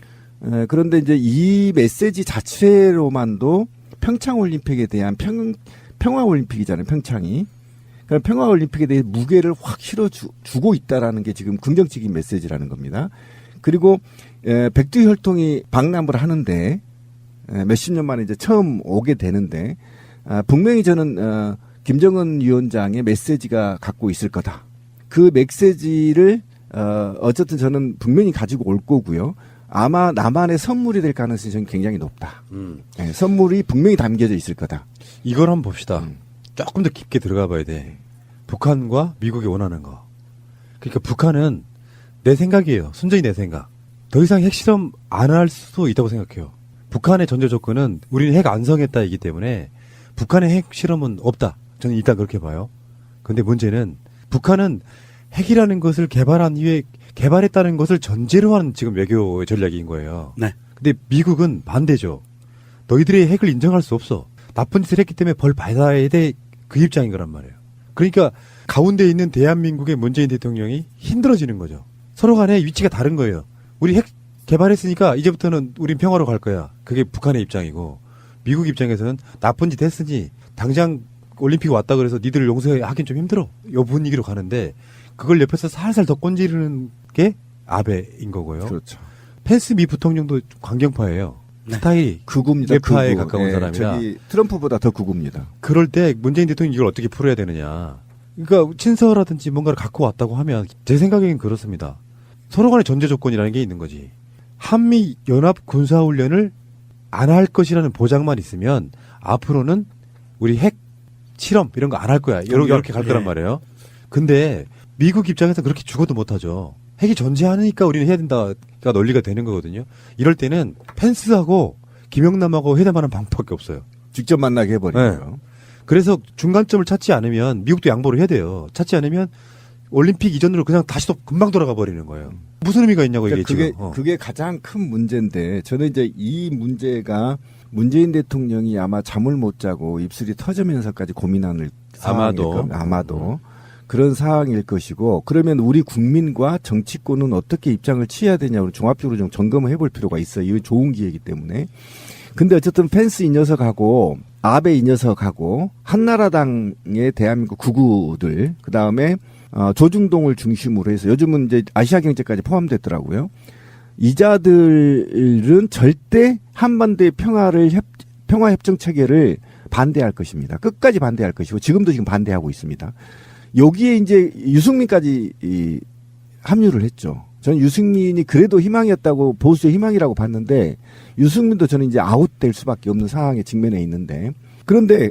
그런데 이제 이 메시지 자체로만도 평창올림픽에 대한 평화올림픽이잖아요, 평창이. 그러니까 평화올림픽에 대해 무게를 확 실어주고 있다라는 게 지금 긍정적인 메시지라는 겁니다. 그리고 백두혈통이 방남을 하는데 몇십 년 만에 이제 처음 오게 되는데 분명히 저는 김정은 위원장의 메시지가 갖고 있을 거다. 그 메시지를 어쨌든 저는 분명히 가지고 올 거고요. 아마 남한의 선물이 될 가능성이 저는 굉장히 높다. 네, 선물이 분명히 담겨져 있을 거다. 이걸 한번 봅시다. 조금 더 깊게 들어가 봐야 돼. 북한과 미국이 원하는 거. 그러니까 북한은 내 생각이에요. 순전히 내 생각. 더 이상 핵실험 안 할 수도 있다고 생각해요. 북한의 전제 조건은 우리는 핵 안성했다이기 때문에 북한의 핵실험은 없다. 저는 일단 그렇게 봐요. 근데 문제는 북한은 핵이라는 것을 개발한 이후에 개발했다는 것을 전제로 하는 지금 외교 전략인 거예요. 네. 근데 미국은 반대죠. 너희들의 핵을 인정할 수 없어. 나쁜 짓을 했기 때문에 벌 받아야 돼. 그 입장인 거란 말이에요. 그러니까 가운데 있는 대한민국의 문재인 대통령이 힘들어지는 거죠. 서로 간에 위치가 다른 거예요. 우리 핵 개발했으니까 이제부터는 우린 평화로 갈 거야. 그게 북한의 입장이고 미국 입장에서는 나쁜 짓 했으니 당장 올림픽 왔다 그래서 니들 용서하긴 좀 힘들어. 요 분위기로 가는데 그걸 옆에서 살살 더 꼰지르는 게 아베인 거고요. 그렇죠. 펜스 미 부통령도 강경파예요. 네. 스타일이 극우입니다. 랩파에 극우. 가까운 사람이라. 저기 트럼프보다 더 극우입니다. 그럴 때 문재인 대통령이 이걸 어떻게 풀어야 되느냐. 그러니까 친서라든지 뭔가를 갖고 왔다고 하면 제 생각에는 그렇습니다. 서로 간의 전제 조건이라는 게 있는 거지. 한미 연합 군사훈련을 안 할 것이라는 보장만 있으면 앞으로는 우리 핵 실험 이런 거 안 할 거야. 이렇게 갈 거란 말이에요. 근데 미국 입장에서 그렇게 죽어도 못하죠. 핵이 존재하니까 우리는 해야 된다가 논리가 되는 거거든요. 이럴 때는 펜스하고 김영남하고 회담하는 방법밖에 없어요. 직접 만나게 해버리고요. 네. 그래서 중간점을 찾지 않으면 미국도 양보를 해야 돼요. 찾지 않으면 올림픽 이전으로 그냥 다시 또 금방 돌아가 버리는 거예요. 무슨 의미가 있냐고 이게 그러니까 지금. 그게 가장 큰 문제인데 저는 이제 이 문제가 문재인 대통령이 아마 잠을 못 자고 입술이 터지면서까지 고민하는 아마도 그런 상황일 것이고 그러면 우리 국민과 정치권은 어떻게 입장을 취해야 되냐고 종합적으로 좀 점검을 해볼 필요가 있어요. 이건 좋은 기회이기 때문에. 근데 어쨌든 펜스 이 녀석하고 아베 이 녀석하고 한나라당의 대한민국 극우들 그다음에 조중동을 중심으로 해서 요즘은 이제 아시아 경제까지 포함됐더라고요. 이자들은 절대 한반도의 평화 협정 체계를 반대할 것입니다. 끝까지 반대할 것이고 지금도 지금 반대하고 있습니다. 여기에 이제 유승민까지 합류를 했죠. 저는 유승민이 그래도 희망이었다고 보수의 희망이라고 봤는데 유승민도 저는 이제 아웃될 수밖에 없는 상황에 직면해 있는데 그런데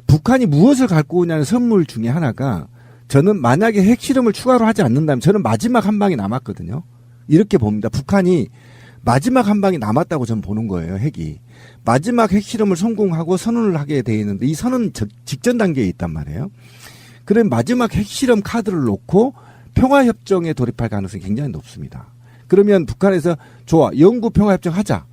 북한이 무엇을 갖고 오냐는 선물 중에 하나가 저는 만약에 핵실험을 추가로 하지 않는다면 저는 마지막 한 방이 남았거든요. 이렇게 봅니다. 북한이 마지막 한 방이 남았다고 저는 보는 거예요. 핵이. 마지막 핵실험을 성공하고 선언을 하게 돼 있는데 이 선언 직전 단계에 있단 말이에요. 그럼 마지막 핵실험 카드를 놓고 평화협정에 돌입할 가능성이 굉장히 높습니다. 그러면 북한에서 좋아. 영구 평화협정 하자.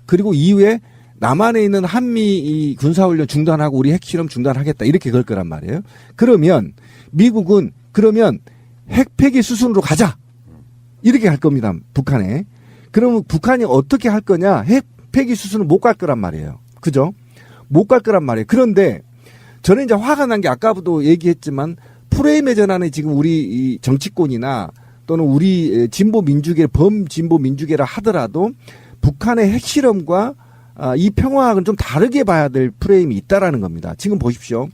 그리고 이후에 남한에 있는 한미 군사훈련 중단하고 우리 핵실험 중단하겠다. 이렇게 걸 거란 말이에요. 그러면 미국은 그러면 핵폐기 수순으로 가자. 이렇게 갈 겁니다. 북한에. 그러면 북한이 어떻게 할 거냐? 핵 폐기 수순은 못 갈 거란 말이에요. 그죠? 못 갈 거란 말이에요. 그런데 저는 이제 화가 난 게 아까도 얘기했지만 프레임의 전환에 지금 우리 이 정치권이나 또는 우리 진보 민주계, 범진보 민주계라 하더라도 북한의 핵실험과 이 평화학은 좀 다르게 봐야 될 프레임이 있다라는 겁니다. 지금 보십시오.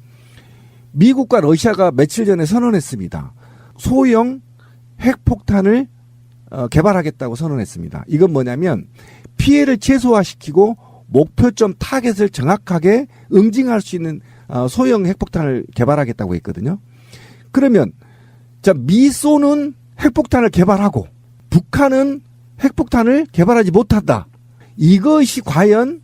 미국과 러시아가 며칠 전에 선언했습니다. 소형 핵폭탄을 개발하겠다고 선언했습니다. 이건 뭐냐면 피해를 최소화시키고 목표점 타겟을 정확하게 응징할 수 있는 소형 핵폭탄을 개발하겠다고 했거든요. 그러면 자, 미소는 핵폭탄을 개발하고 북한은 핵폭탄을 개발하지 못한다. 이것이 과연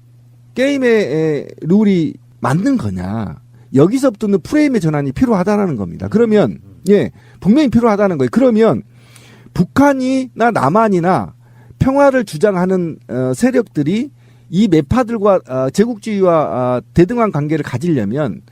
게임의 룰이 맞는 거냐. 여기서부터는 프레임의 전환이 필요하다는 겁니다. 그러면 예, 분명히 필요하다는 거예요. 그러면 북한이나 남한이나 평화를 주장하는 세력들이 이 매파들과 제국주의와 대등한 관계를 가지려면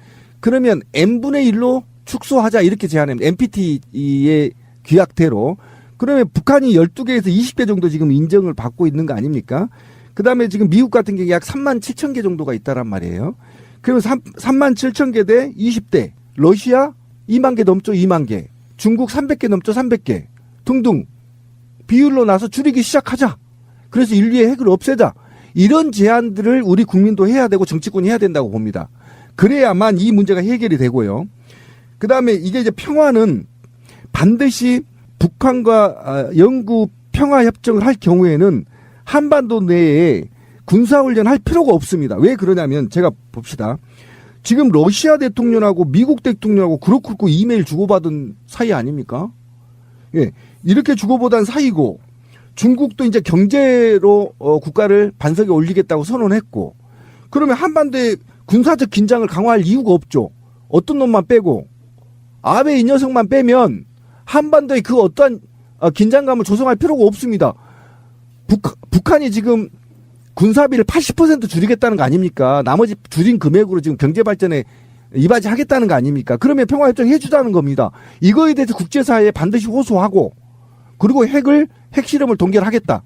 그러면 n분의 1로 축소하자 이렇게 제안합니다. NPT의 규약대로. 그러면 북한이 12개에서 20개 정도 지금 인정을 받고 있는 거 아닙니까? 그 다음에 지금 미국 같은 경우에 약 3만 7천 개 정도가 있다란 말이에요. 그러면 3만 7천 개 대 20대. 러시아 2만 개 넘죠, 2만 개. 중국 300개 넘죠, 300개. 등등. 비율로 나서 줄이기 시작하자. 그래서 인류의 핵을 없애자. 이런 제안들을 우리 국민도 해야 되고 정치권이 해야 된다고 봅니다. 그래야만 이 문제가 해결이 되고요. 그 다음에 이게 이제 평화는 반드시 북한과 영구 평화협정을 할 경우에는 한반도 내에 군사훈련 할 필요가 없습니다. 왜 그러냐면 제가 봅시다. 지금 러시아 대통령하고 미국 대통령하고 그렇고 이메일 주고받은 사이 아닙니까? 예, 이렇게 주고받은 사이고 중국도 이제 경제로 국가를 반석에 올리겠다고 선언했고 그러면 한반도에 군사적 긴장을 강화할 이유가 없죠. 어떤 놈만 빼고 아베 이 녀석만 빼면 한반도에 그 어떠한 긴장감을 조성할 필요가 없습니다. 북한이 지금 군사비를 80% 줄이겠다는 거 아닙니까? 나머지 줄인 금액으로 지금 경제 발전에 이바지하겠다는 거 아닙니까? 그러면 평화협정 해주자는 겁니다. 이거에 대해서 국제사회에 반드시 호소하고 그리고 핵실험을 동결하겠다.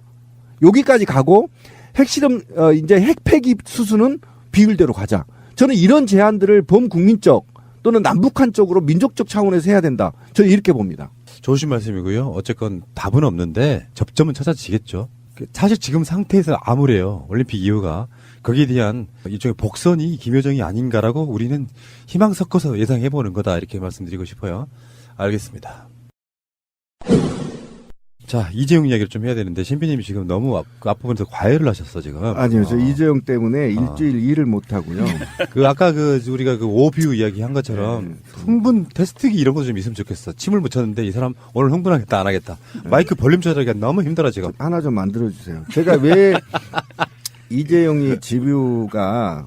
여기까지 가고 핵실험 이제 핵폐기 수순은 비율대로 가자. 저는 이런 제안들을 범국민적 또는 남북한 쪽으로 민족적 차원에서 해야 된다. 저는 이렇게 봅니다. 좋으신 말씀이고요. 어쨌건 답은 없는데 접점은 찾아지겠죠. 사실 지금 상태에서 암울해요. 올림픽 이후가. 거기에 대한 일종의 복선이 김여정이 아닌가라고 우리는 희망 섞어서 예상해보는 거다. 이렇게 말씀드리고 싶어요. 알겠습니다. 자, 이재용 이야기를 좀 해야 되는데 신비님이 지금 너무 앞부분에서 과외를 하셨어 지금. 아니요, 저 이재용 때문에 일주일 일을 못 하고요. 아까 우리가 오뷰 이야기 한 것처럼 흥분 테스트기 이런 것도 좀 있으면 좋겠어. 침을 묻혔는데 이 사람 오늘 흥분하겠다 안 하겠다. 마이크 볼륨 조절하기가 너무 힘들어 지금. 하나 좀 만들어 주세요. 제가 왜 이재용이 집유가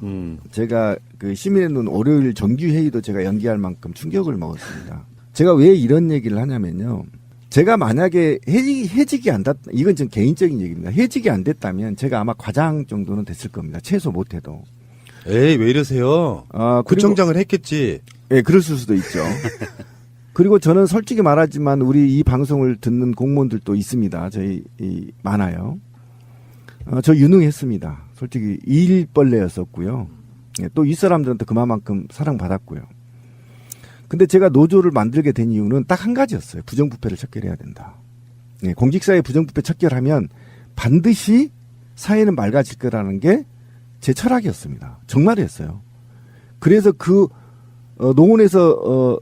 제가 그 시민의 눈 월요일 정규 회의도 제가 연기할 만큼 충격을 먹었습니다. 제가 왜 이런 얘기를 하냐면요. 제가 만약에 해직이 안 됐다, 이건 좀 개인적인 얘기입니다. 해직이 안 됐다면 제가 아마 과장 정도는 됐을 겁니다. 최소 못해도. 에이, 왜 이러세요? 구청장을 했겠지. 예, 그랬을 수도 있죠. 그리고 저는 솔직히 말하지만 우리 이 방송을 듣는 공무원들도 있습니다. 저희 많아요. 저 유능했습니다. 솔직히 일벌레였었고요. 예, 또 이 사람들한테 그만큼 사랑받았고요. 근데 제가 노조를 만들게 된 이유는 딱 한 가지였어요. 부정부패를 척결해야 된다. 네, 공직사회 부정부패 척결하면 반드시 사회는 맑아질 거라는 게 제 철학이었습니다. 정말이었어요. 그래서 농원에서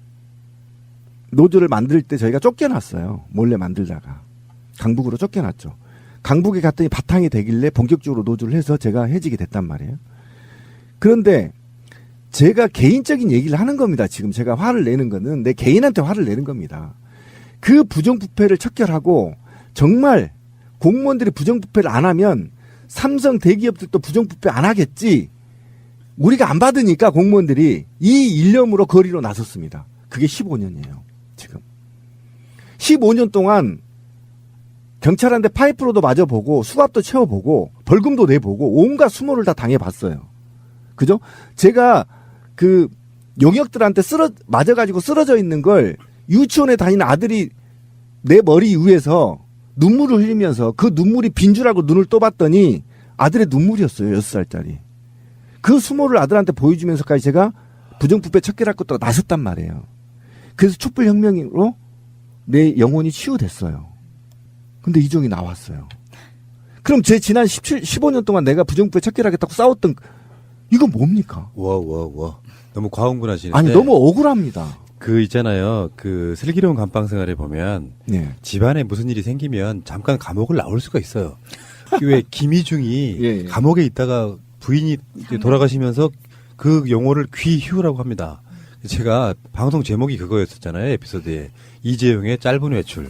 노조를 만들 때 저희가 쫓겨났어요. 몰래 만들다가. 강북으로 쫓겨났죠. 강북에 갔더니 바탕이 되길래 본격적으로 노조를 해서 제가 해직이 됐단 말이에요. 그런데 제가 개인적인 얘기를 하는 겁니다. 지금 제가 화를 내는 거는 내 개인한테 화를 내는 겁니다. 그 부정부패를 척결하고 정말 공무원들이 부정부패를 안 하면 삼성 대기업들도 부정부패 안 하겠지. 우리가 안 받으니까 공무원들이 이 일념으로 거리로 나섰습니다. 그게 15년이에요. 지금. 15년 동안 경찰한테 파이프로도 맞아보고 수갑도 채워보고 벌금도 내보고 온갖 수모를 다 당해봤어요. 그죠? 제가 그 용역들한테 맞아가지고 쓰러져 있는 걸 유치원에 다니는 아들이 내 머리 위에서 눈물을 흘리면서 그 눈물이 빈 줄 알고 눈을 떠봤더니 아들의 눈물이었어요. 6살짜리. 그 수모를 아들한테 보여주면서까지 제가 부정부패 척결할 것도 나섰단 말이에요. 그래서 촛불혁명으로 내 영혼이 치유됐어요. 근데 이종이 나왔어요. 그럼 제 지난 15년 동안 내가 부정부패 척결하겠다고 싸웠던 이건 뭡니까? 와. 너무 과언군하시는데. 아니 너무 억울합니다. 그 있잖아요. 그 슬기로운 감방 생활에 보면 네. 집안에 무슨 일이 생기면 잠깐 감옥을 나올 수가 있어요. 왜 김희중이 예. 감옥에 있다가 부인이 이제 돌아가시면서 그 용어를 귀휴라고 합니다. 제가 방송 제목이 그거였었잖아요. 에피소드에. 이재용의 짧은 외출.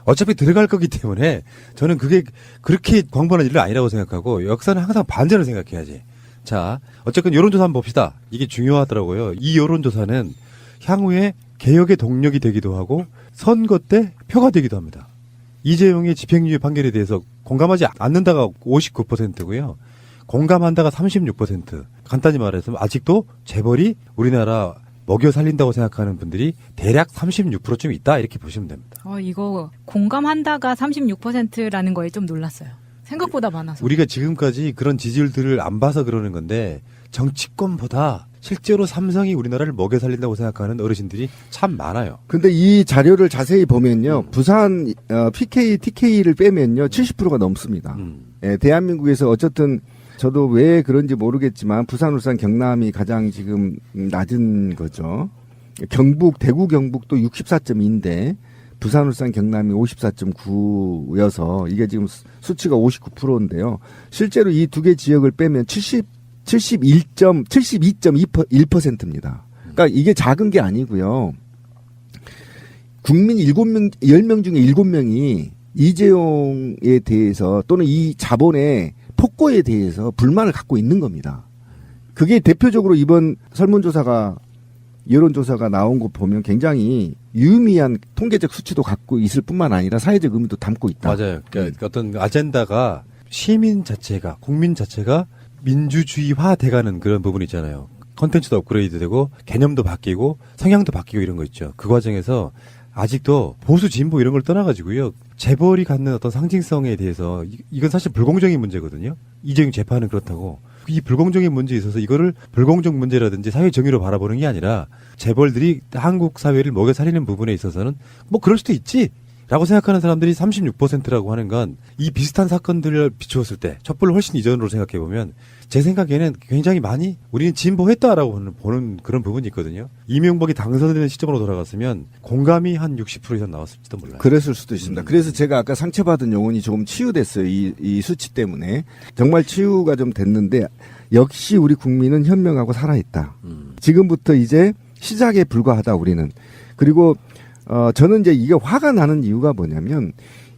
어차피 들어갈 거기 때문에 저는 그게 그렇게 광범위한 일은 아니라고 생각하고 역사는 항상 반전을 생각해야지. 자, 어쨌든 여론조사 한번 봅시다. 이게 중요하더라고요. 이 여론조사는 향후에 개혁의 동력이 되기도 하고 선거 때 표가 되기도 합니다. 이재용의 집행유예 판결에 대해서 공감하지 않는다가 59%고요. 공감한다가 36%. 간단히 말해서 아직도 재벌이 우리나라 먹여 살린다고 생각하는 분들이 대략 36%쯤 있다 이렇게 보시면 됩니다. 이거 공감한다가 36%라는 거에 좀 놀랐어요. 생각보다 많아서. 우리가 지금까지 그런 지지율들을 안 봐서 그러는 건데 정치권보다 실제로 삼성이 우리나라를 먹여 살린다고 생각하는 어르신들이 참 많아요. 근데 이 자료를 자세히 보면요. 부산 PK, TK를 빼면요. 70%가 넘습니다. 예, 대한민국에서 어쨌든 저도 왜 그런지 모르겠지만 부산, 울산, 경남이 가장 지금 낮은 거죠. 경북, 대구 경북도 64.2인데 부산, 울산, 경남이 54.9여서 이게 지금 수치가 59%인데요. 실제로 이 두 개 지역을 빼면 72.1%입니다. 그러니까 이게 작은 게 아니고요. 국민 10명 중에 7명이 이재용에 대해서 또는 이 자본의 폭거에 대해서 불만을 갖고 있는 겁니다. 그게 대표적으로 이번 설문조사가 여론조사가 나온 거 보면 굉장히 유의미한 통계적 수치도 갖고 있을 뿐만 아니라 사회적 의미도 담고 있다. 맞아요. 그러니까 어떤 아젠다가 시민 자체가 국민 자체가 민주주의화 돼가는 그런 부분이 있잖아요. 컨텐츠도 업그레이드되고 개념도 바뀌고 성향도 바뀌고 이런 거 있죠. 그 과정에서 아직도 보수 진보 이런 걸 떠나가지고요. 재벌이 갖는 어떤 상징성에 대해서 이건 사실 불공정의 문제거든요. 이재용 재판은 그렇다고. 이 불공정의 문제에 있어서 이거를 불공정 문제라든지 사회 정의로 바라보는 게 아니라 재벌들이 한국 사회를 먹여 살리는 부분에 있어서는 뭐 그럴 수도 있지. 라고 생각하는 사람들이 36%라고 하는 건 이 비슷한 사건들을 비추었을 때 촛불을 훨씬 이전으로 생각해보면 제 생각에는 굉장히 많이 우리는 진보했다라고 보는 그런 부분이 있거든요. 이명박이 당선되는 시점으로 돌아갔으면 공감이 한 60% 이상 나왔을지도 몰라요. 그랬을 수도 있습니다. 그래서 제가 아까 상처받은 영혼이 조금 치유됐어요. 이 수치 때문에. 정말 치유가 좀 됐는데 역시 우리 국민은 현명하고 살아있다. 지금부터 이제 시작에 불과하다 우리는. 그리고 저는 이제 이게 화가 나는 이유가 뭐냐면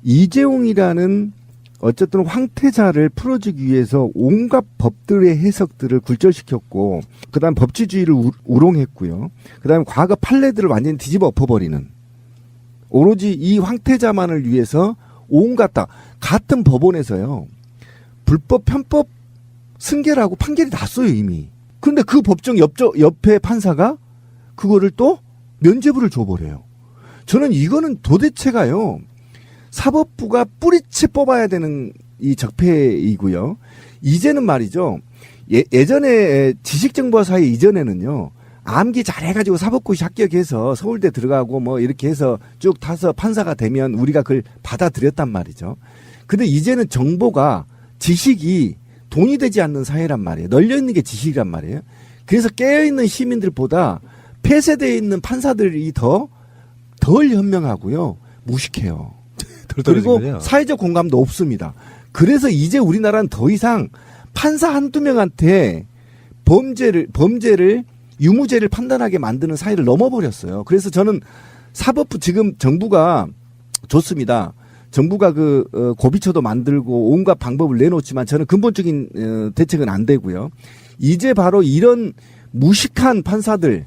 이재용이라는 어쨌든 황태자를 풀어주기 위해서 온갖 법들의 해석들을 굴절시켰고 그다음 법치주의를 우롱했고요. 그다음에 과거 판례들을 완전히 뒤집어 엎어버리는 오로지 이 황태자만을 위해서 온갖 다 같은 법원에서요. 불법 편법 승계라고 판결이 났어요 이미. 그런데 그 법정 옆에 판사가 그거를 또 면죄부를 줘버려요. 저는 이거는 도대체가요. 사법부가 뿌리채 뽑아야 되는 이 적폐이고요. 이제는 말이죠. 예전에 지식정보화 사회 이전에는요. 암기 잘해가지고 사법고시 합격해서 서울대 들어가고 뭐 이렇게 해서 쭉 타서 판사가 되면 우리가 그걸 받아들였단 말이죠. 근데 이제는 정보가 지식이 돈이 되지 않는 사회란 말이에요. 널려있는 게 지식이란 말이에요. 그래서 깨어있는 시민들보다 폐쇄되어 있는 판사들이 덜 현명하고요. 무식해요. 그리고 사회적 공감도 없습니다. 그래서 이제 우리나라는 더 이상 판사 한두 명한테 범죄를 유무죄를 판단하게 만드는 사회를 넘어버렸어요. 그래서 저는 사법부 지금 정부가 좋습니다. 정부가 고비처도 만들고 온갖 방법을 내놓지만 저는 근본적인 대책은 안 되고요. 이제 바로 이런 무식한 판사들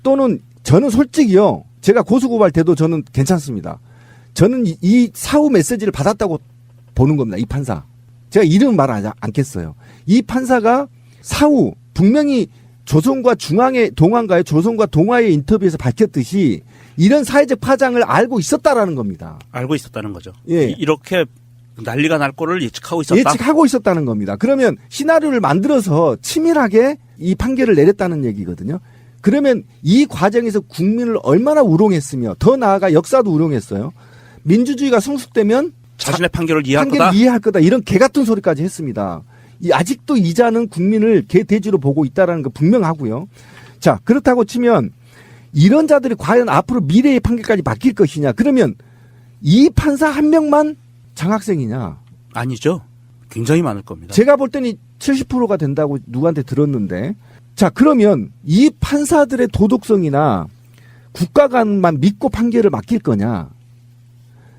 또는 저는 솔직히요. 제가 고소고발 돼도 저는 괜찮습니다. 저는 이 사후 메시지를 받았다고 보는 겁니다. 이 판사. 제가 이름은 말 않겠어요. 이 판사가 사후 분명히 조선과 동아의 인터뷰에서 밝혔듯이 이런 사회적 파장을 알고 있었다라는 겁니다. 알고 있었다는 거죠. 예. 이렇게 난리가 날 거를 예측하고 있었다. 예측하고 있었다는 겁니다. 그러면 시나리오를 만들어서 치밀하게 이 판결을 내렸다는 얘기거든요. 그러면 이 과정에서 국민을 얼마나 우롱했으며 더 나아가 역사도 우롱했어요. 민주주의가 성숙되면 자신의 판결을 이해할 판결을 거다. 이해할 거다. 이런 개 같은 소리까지 했습니다. 아직도 이자는 국민을 개 돼지로 보고 있다는 거 분명하고요. 자, 그렇다고 치면 이런 자들이 과연 앞으로 미래의 판결까지 맡길 것이냐. 그러면 이 판사 한 명만 장학생이냐. 아니죠. 굉장히 많을 겁니다. 제가 볼 때는 70%가 된다고 누구한테 들었는데, 자, 그러면 이 판사들의 도덕성이나 국가관만 믿고 판결을 맡길 거냐.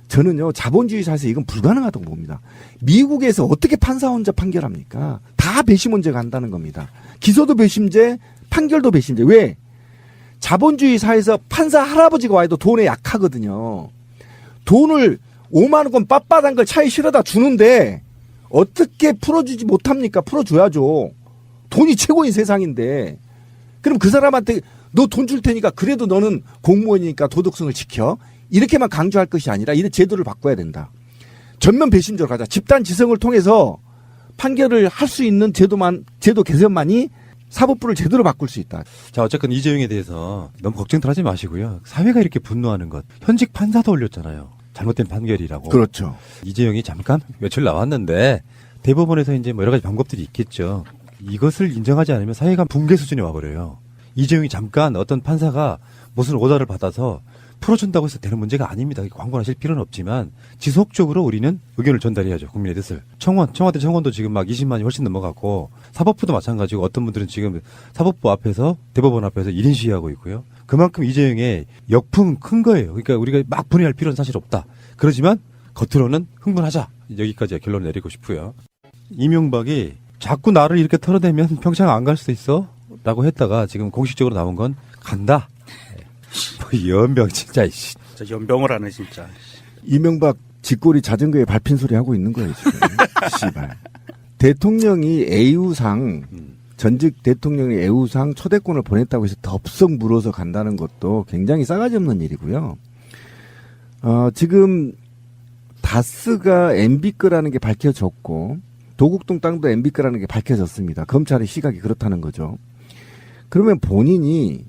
저는요, 자본주의 사회에서 이건 불가능하다고 봅니다. 미국에서 어떻게 판사 혼자 판결합니까? 다 배심원제가 한다는 겁니다. 기소도 배심제, 판결도 배심제. 왜? 자본주의 사회에서 판사 할아버지가 와도 돈에 약하거든요. 돈을 5만 원권 빳빳한 걸 차에 실어다 주는데 어떻게 풀어주지 못합니까? 풀어줘야죠. 돈이 최고인 세상인데. 그럼 그 사람한테 너 돈 줄 테니까 그래도 너는 공무원이니까 도덕성을 지켜. 이렇게만 강조할 것이 아니라 이런 제도를 바꿔야 된다. 전면 배심제로 가자. 집단 지성을 통해서 판결을 할 수 있는 제도 개선만이 사법부를 제대로 바꿀 수 있다. 자, 어쨌건 이재용에 대해서 너무 걱정들 하지 마시고요. 사회가 이렇게 분노하는 것. 현직 판사도 올렸잖아요. 잘못된 판결이라고. 그렇죠. 이재용이 잠깐 며칠 나왔는데 대법원에서 이제 뭐 여러 가지 방법들이 있겠죠. 이것을 인정하지 않으면 사회가 붕괴 수준에 와버려요. 이재용이 잠깐 어떤 판사가 무슨 오더를 받아서 풀어준다고 해서 되는 문제가 아닙니다. 광고하실 필요는 없지만 지속적으로 우리는 의견을 전달해야죠. 국민의 뜻을. 청와대 청원도 지금 막 20만이 훨씬 넘어갔고 사법부도 마찬가지고 어떤 분들은 지금 사법부 앞에서 대법원 앞에서 1인 시위하고 있고요. 그만큼 이재용의 역풍 큰 거예요. 그러니까 우리가 막 분해할 필요는 사실 없다. 그렇지만 겉으로는 흥분하자. 여기까지 결론을 내리고 싶고요. 이명박이 자꾸 나를 이렇게 털어대면 평창 안 갈 수 있어? 라고 했다가 지금 공식적으로 나온 건 간다. 연병 진짜. 진짜 연병을 하네 진짜. 이명박 쥐꼬리 자전거에 밟힌 소리 하고 있는 거예요 지금. 씨발. 대통령이 애우상 전직 대통령이 애우상 초대권을 보냈다고 해서 덥석 물어서 간다는 것도 굉장히 싸가지 없는 일이고요. 지금 다스가 MB 거라는 게 밝혀졌고 도곡동 땅도 MB 거라는 게 밝혀졌습니다. 검찰의 시각이 그렇다는 거죠. 그러면 본인이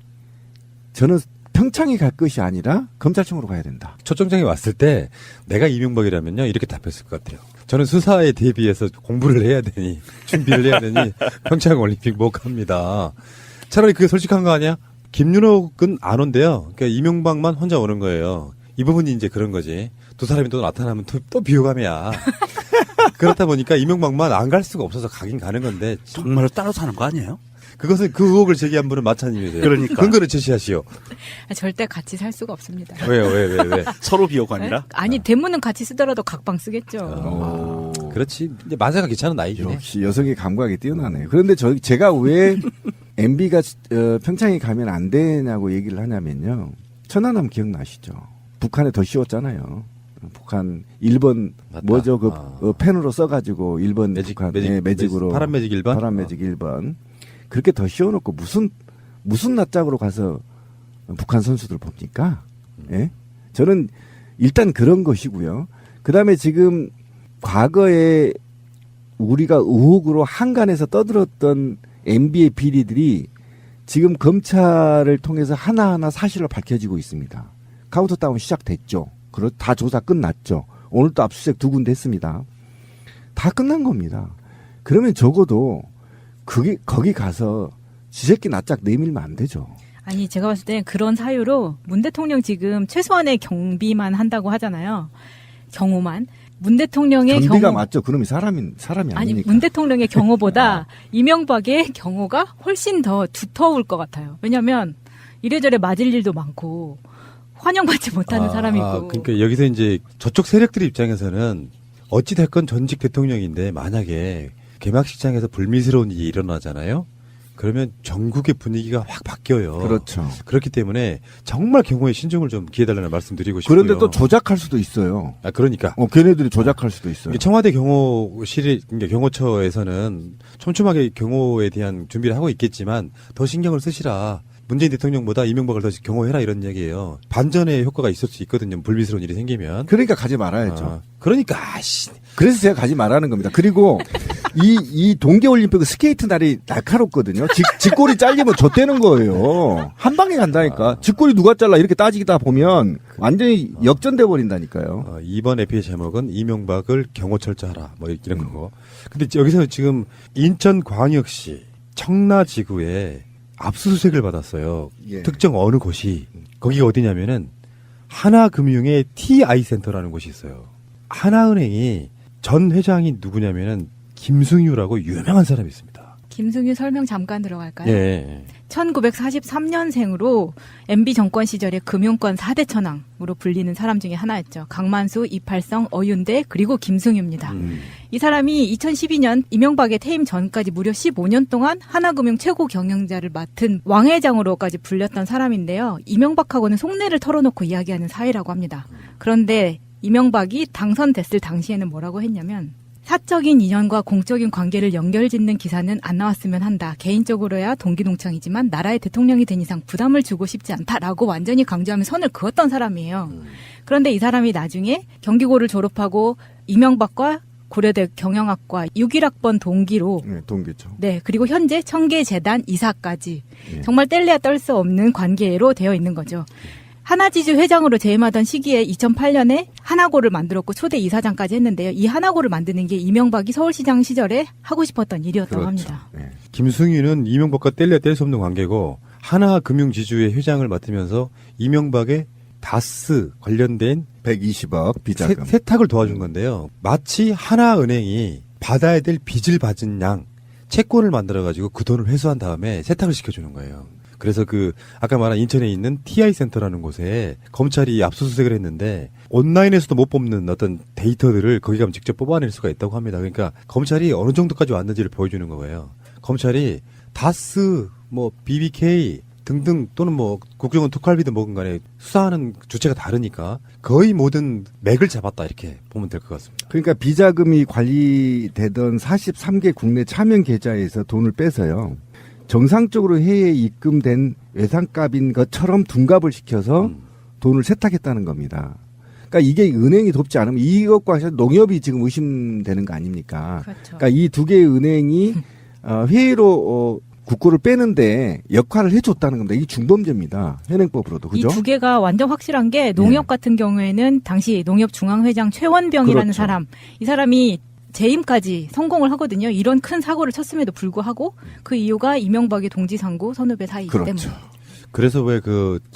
저는 평창에 갈 것이 아니라 검찰청으로 가야 된다. 초청장이 왔을 때 내가 이명박이라면요 이렇게 답했을 것 같아요. 저는 수사에 대비해서 공부를 해야 되니 준비를 해야 되니 평창 올림픽 못 갑니다. 차라리 그게 솔직한 거 아니야? 김윤옥은 안 온대요. 그러니까 이명박만 혼자 오는 거예요. 이 부분이 이제 그런 거지. 두 사람이 또 나타나면 또 비호감이야. 그렇다 보니까 이명박만 안 갈 수가 없어서 가긴 가는 건데 정말로 따라서 하는 거 아니에요? 그것은 그 의혹을 제기한 분은 마찬가지예요. 그러니까. 근거를 제시하시오. 절대 같이 살 수가 없습니다. 왜요? 왜? 서로 비호감이라? 아니 대문은 같이 쓰더라도 각방 쓰겠죠. 그렇지. 이제 만세가 귀찮은 나이긴 해. 역시 여성의 감각이 뛰어나네요. 그런데 제가 왜 MB가 평창에 가면 안 되냐고 얘기를 하냐면요. 천안함 기억나시죠? 북한에 더 씌웠잖아요. 북한 1번 맞다. 뭐죠? 펜으로 써가지고 1번 북한 매직으로 파란 매직 1번? 파란 매직 1번 그렇게 더 씌워놓고 무슨 낯짝으로 가서 북한 선수들 봅니까? 예? 저는 일단 그런 것이고요. 그 다음에 지금 과거에 우리가 의혹으로 한간에서 떠들었던 MB의 비리들이 지금 검찰을 통해서 하나하나 사실로 밝혀지고 있습니다. 카운트다운 시작됐죠. 다 조사 끝났죠. 오늘도 압수수색 2군데 했습니다. 다 끝난 겁니다. 그러면 적어도 거기 가서 지새끼 낯짝 내밀면 안 되죠. 아니 제가 봤을 때 그런 사유로 문 대통령 지금 최소한의 경비만 한다고 하잖아요. 경호만. 문 대통령의 경비가 맞죠. 그놈이 사람이 아니니까. 아니 문 대통령의 경호보다 이명박의 경호가 훨씬 더 두터울 것 같아요. 왜냐하면 이래저래 맞을 일도 많고 환영받지 못하는 사람이고. 그러니까 여기서 이제 저쪽 세력들 입장에서는 어찌 됐건 전직 대통령인데 만약에 개막식장에서 불미스러운 일이 일어나잖아요. 그러면 전국의 분위기가 확 바뀌어요. 그렇죠. 그렇기 때문에 정말 경호에 신중을 좀 기해달라는 말씀드리고 싶고요. 그런데 또 조작할 수도 있어요. 그러니까. 걔네들이 조작할 수도 있어요. 청와대 경호실이, 그러니까 경호처에서는 촘촘하게 경호에 대한 준비를 하고 있겠지만 더 신경을 쓰시라. 문재인 대통령보다 이명박을 더 경호해라 이런 얘기예요. 반전의 효과가 있을 수 있거든요. 불미스러운 일이 생기면. 그러니까 가지 말아야죠. 그러니까 그래서 제가 가지 말라는 겁니다. 그리고 이 동계올림픽 스케이트 날이 날카롭거든요. 직골이 잘리면 좆되는 거예요. 한 방에 간다니까. 직골이 누가 잘라 이렇게 따지다 보면 완전히 역전돼 버린다니까요. 이번 에피의 제목은 이명박을 경호철저하라 뭐 이런 거고. 근데 여기서 지금 인천광역시 청라지구에 압수수색을 받았어요. 예. 특정 어느 곳이. 거기가 어디냐면은 하나금융의 TI센터라는 곳이 있어요. 하나은행이 전 회장이 누구냐면은 김승유라고 유명한 사람이 있습니다. 김승유 설명 잠깐 들어갈까요? 예. 1943년생으로 MB 정권 시절에 금융권 4대 천왕으로 불리는 사람 중에 하나였죠. 강만수, 이팔성, 어윤대 그리고 김승유입니다. 이 사람이 2012년 이명박의 퇴임 전까지 무려 15년 동안 하나금융 최고 경영자를 맡은 왕 회장으로까지 불렸던 사람인데요. 이명박하고는 속내를 털어놓고 이야기하는 사이라고 합니다. 그런데 이명박이 당선됐을 당시에는 뭐라고 했냐면 사적인 인연과 공적인 관계를 연결짓는 기사는 안 나왔으면 한다. 개인적으로야 동기동창이지만 나라의 대통령이 된 이상 부담을 주고 싶지 않다라고 완전히 강조하며 선을 그었던 사람이에요. 그런데 이 사람이 나중에 경기고를 졸업하고 이명박과 고려대 경영학과 61학번 동기로 네, 동기죠. 네, 그리고 현재 청계재단 이사까지 예. 정말 뗄래야 뗄 수 없는 관계로 되어 있는 거죠. 하나지주 회장으로 재임하던 시기에 2008년에 하나고를 만들었고 초대 이사장까지 했는데요. 이 하나고를 만드는 게 이명박이 서울시장 시절에 하고 싶었던 일이었다고 합니다. 네. 김승유는 이명박과 뗄래야 뗄 수 없는 관계고 하나금융지주의 회장을 맡으면서 이명박의 다스 관련된 120억 비자금. 세탁을 도와준 건데요. 마치 하나은행이 받아야 될 빚을 받은 양 채권을 만들어가지고 그 돈을 회수한 다음에 세탁을 시켜주는 거예요. 그래서 아까 말한 인천에 있는 TI센터라는 곳에 검찰이 압수수색을 했는데 온라인에서도 못 뽑는 어떤 데이터들을 거기 가면 직접 뽑아낼 수가 있다고 합니다. 그러니까 검찰이 어느 정도까지 왔는지를 보여주는 거예요. 검찰이 다스, BBK 등등 또는 국정원 특활비든 뭐든 간에 수사하는 주체가 다르니까 거의 모든 맥을 잡았다 이렇게 보면 될 것 같습니다. 그러니까 비자금이 관리되던 43개 국내 차명 계좌에서 돈을 빼서요. 정상적으로 해외에 입금된 외상값인 것처럼 둔갑을 시켜서 돈을 세탁했다는 겁니다. 그러니까 이게 은행이 돕지 않으면 이것과 농협이 지금 의심되는 거 아닙니까? 그렇죠. 그러니까 이 두 개의 은행이 회의로 국고를 빼는데 역할을 해줬다는 겁니다. 이게 중범죄입니다. 현행법으로도. 그죠? 이 두 개가 완전 확실한 게 농협 같은 경우에는 당시 농협 중앙회장 최원병이라는 그렇죠. 사람, 이 사람이 재임까지 성공을 하거든요. 이런 큰 사고를 쳤음에도 불구하고 그 이유가 이명박의 동지상고 선후배 사이이기 그렇죠. 때문에. 그래서 왜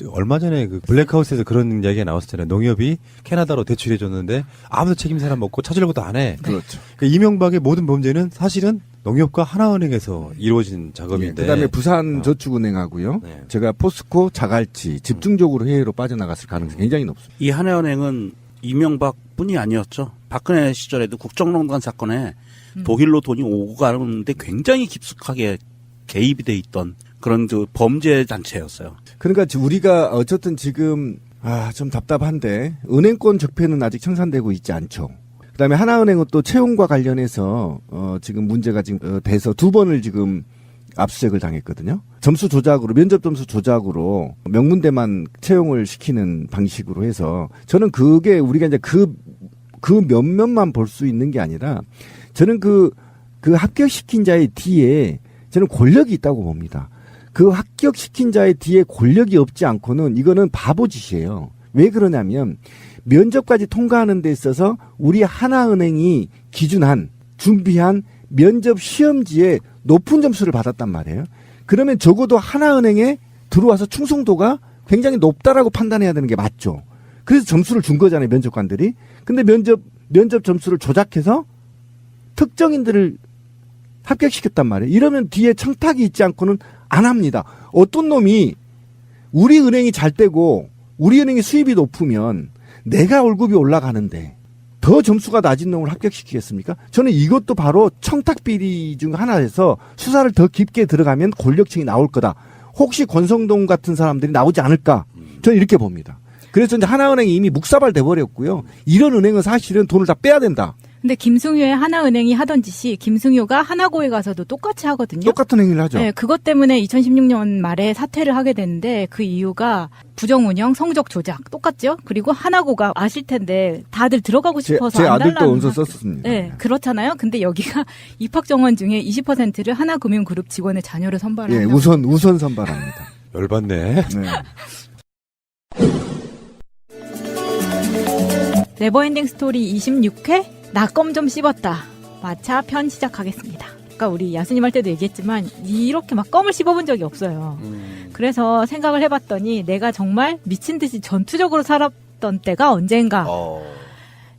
얼마 전에 블랙하우스에서 그런 이야기가 나왔었잖아요. 농협이 캐나다로 대출해줬는데 아무도 책임 사람 없고 찾으려고도 안 해. 그렇죠. 이명박의 모든 범죄는 사실은 농협과 하나은행에서 이루어진 작업인데. 그다음에 부산저축은행하고요. 네. 제가 포스코, 자갈치 집중적으로 해외로 빠져나갔을 가능성이 굉장히 높습니다. 이 하나은행은 이명박뿐이 아니었죠. 박근혜 시절에도 국정농단 사건에 독일로 돈이 오고 가는데 굉장히 깊숙하게 개입이 돼 있던 그런 범죄 단체였어요. 그러니까 우리가 어쨌든 지금 좀 답답한데 은행권 적폐는 아직 청산되고 있지 않죠. 그다음에 하나은행은 또 채용과 관련해서 지금 문제가 지금 돼서 2번을 지금 압수수색을 당했거든요. 점수 조작으로 면접 점수 조작으로 명문대만 채용을 시키는 방식으로 해서 저는 그게 우리가 이제 그 몇몇만 볼 수 있는 게 아니라 저는 그 합격시킨 자의 뒤에 저는 권력이 있다고 봅니다. 그 합격시킨 자의 뒤에 권력이 없지 않고는 이거는 바보짓이에요. 왜 그러냐면 면접까지 통과하는 데 있어서 우리 하나은행이 준비한 면접 시험지에 높은 점수를 받았단 말이에요. 그러면 적어도 하나은행에 들어와서 충성도가 굉장히 높다라고 판단해야 되는 게 맞죠. 그래서 점수를 준 거잖아요, 면접관들이. 근데 면접 점수를 조작해서 특정인들을 합격시켰단 말이에요. 이러면 뒤에 청탁이 있지 않고는 안 합니다. 어떤 놈이 우리 은행이 잘 되고 우리 은행이 수입이 높으면 내가 월급이 올라가는데 더 점수가 낮은 놈을 합격시키겠습니까? 저는 이것도 바로 청탁 비리 중 하나에서 수사를 더 깊게 들어가면 권력층이 나올 거다. 혹시 권성동 같은 사람들이 나오지 않을까? 저는 이렇게 봅니다. 그래서 이제 하나은행이 이미 묵사발 돼버렸고요. 이런 은행은 사실은 돈을 다 빼야 된다. 근데 김승효의 하나은행이 하던 짓이 김승효가 하나고에 가서도 똑같이 하거든요. 똑같은 행위를 하죠. 네, 그것 때문에 2016년 말에 사퇴를 하게 됐는데 그 이유가 부정운영, 성적 조작 똑같죠. 그리고 하나고가 아실 텐데 다들 들어가고 싶어서 제 안 아들도 달라는 원서 학교- 썼습니다. 네, 그렇잖아요. 근데 여기가 입학 정원 중에 20%를 하나금융그룹 직원의 자녀를 예, 선발한다고. 우선 선발합니다. 열받네. 네. 네버엔딩 스토리 26회 나 껌 좀 씹었다. 마차 편 시작하겠습니다. 아까 우리 야수님 할 때도 얘기했지만 이렇게 막 껌을 씹어본 적이 없어요. 그래서 생각을 해봤더니 내가 정말 미친 듯이 전투적으로 살았던 때가 언젠가.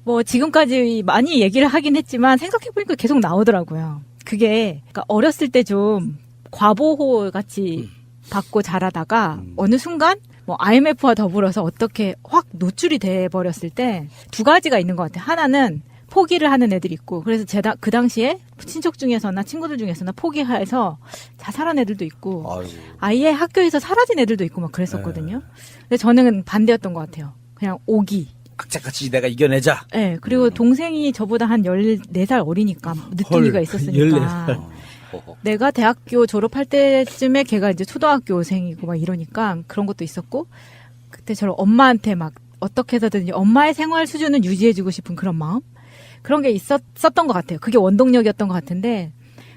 뭐 지금까지 많이 얘기를 하긴 했지만 생각해보니까 계속 나오더라고요. 그게 그러니까 어렸을 때 좀 과보호 같이 받고 자라다가 어느 순간 뭐 IMF와 더불어서 어떻게 확 노출이 돼 버렸을 때 두 가지가 있는 것 같아요. 하나는 포기를 하는 애들이 있고 그래서 그 당시에 친척 중에서나 친구들 중에서나 포기해서 자살한 애들도 있고 아예 학교에서 사라진 애들도 있고 막 그랬었거든요. 근데 저는 반대였던 것 같아요. 그냥 오기. 악착같이 내가 이겨내자. 네, 그리고 동생이 저보다 한 14살 어리니까 늦둥이가 있었으니까. 14살. 내가 대학교 졸업할 때쯤에 걔가 이제 초등학교생이고 막 이러니까 그런 것도 있었고 그때 저를 엄마한테 막 어떻게 해서든지 엄마의 생활 수준은 유지해주고 싶은 그런 마음? 그런 게 있었던 것 같아요. 그게 원동력이었던 것 같은데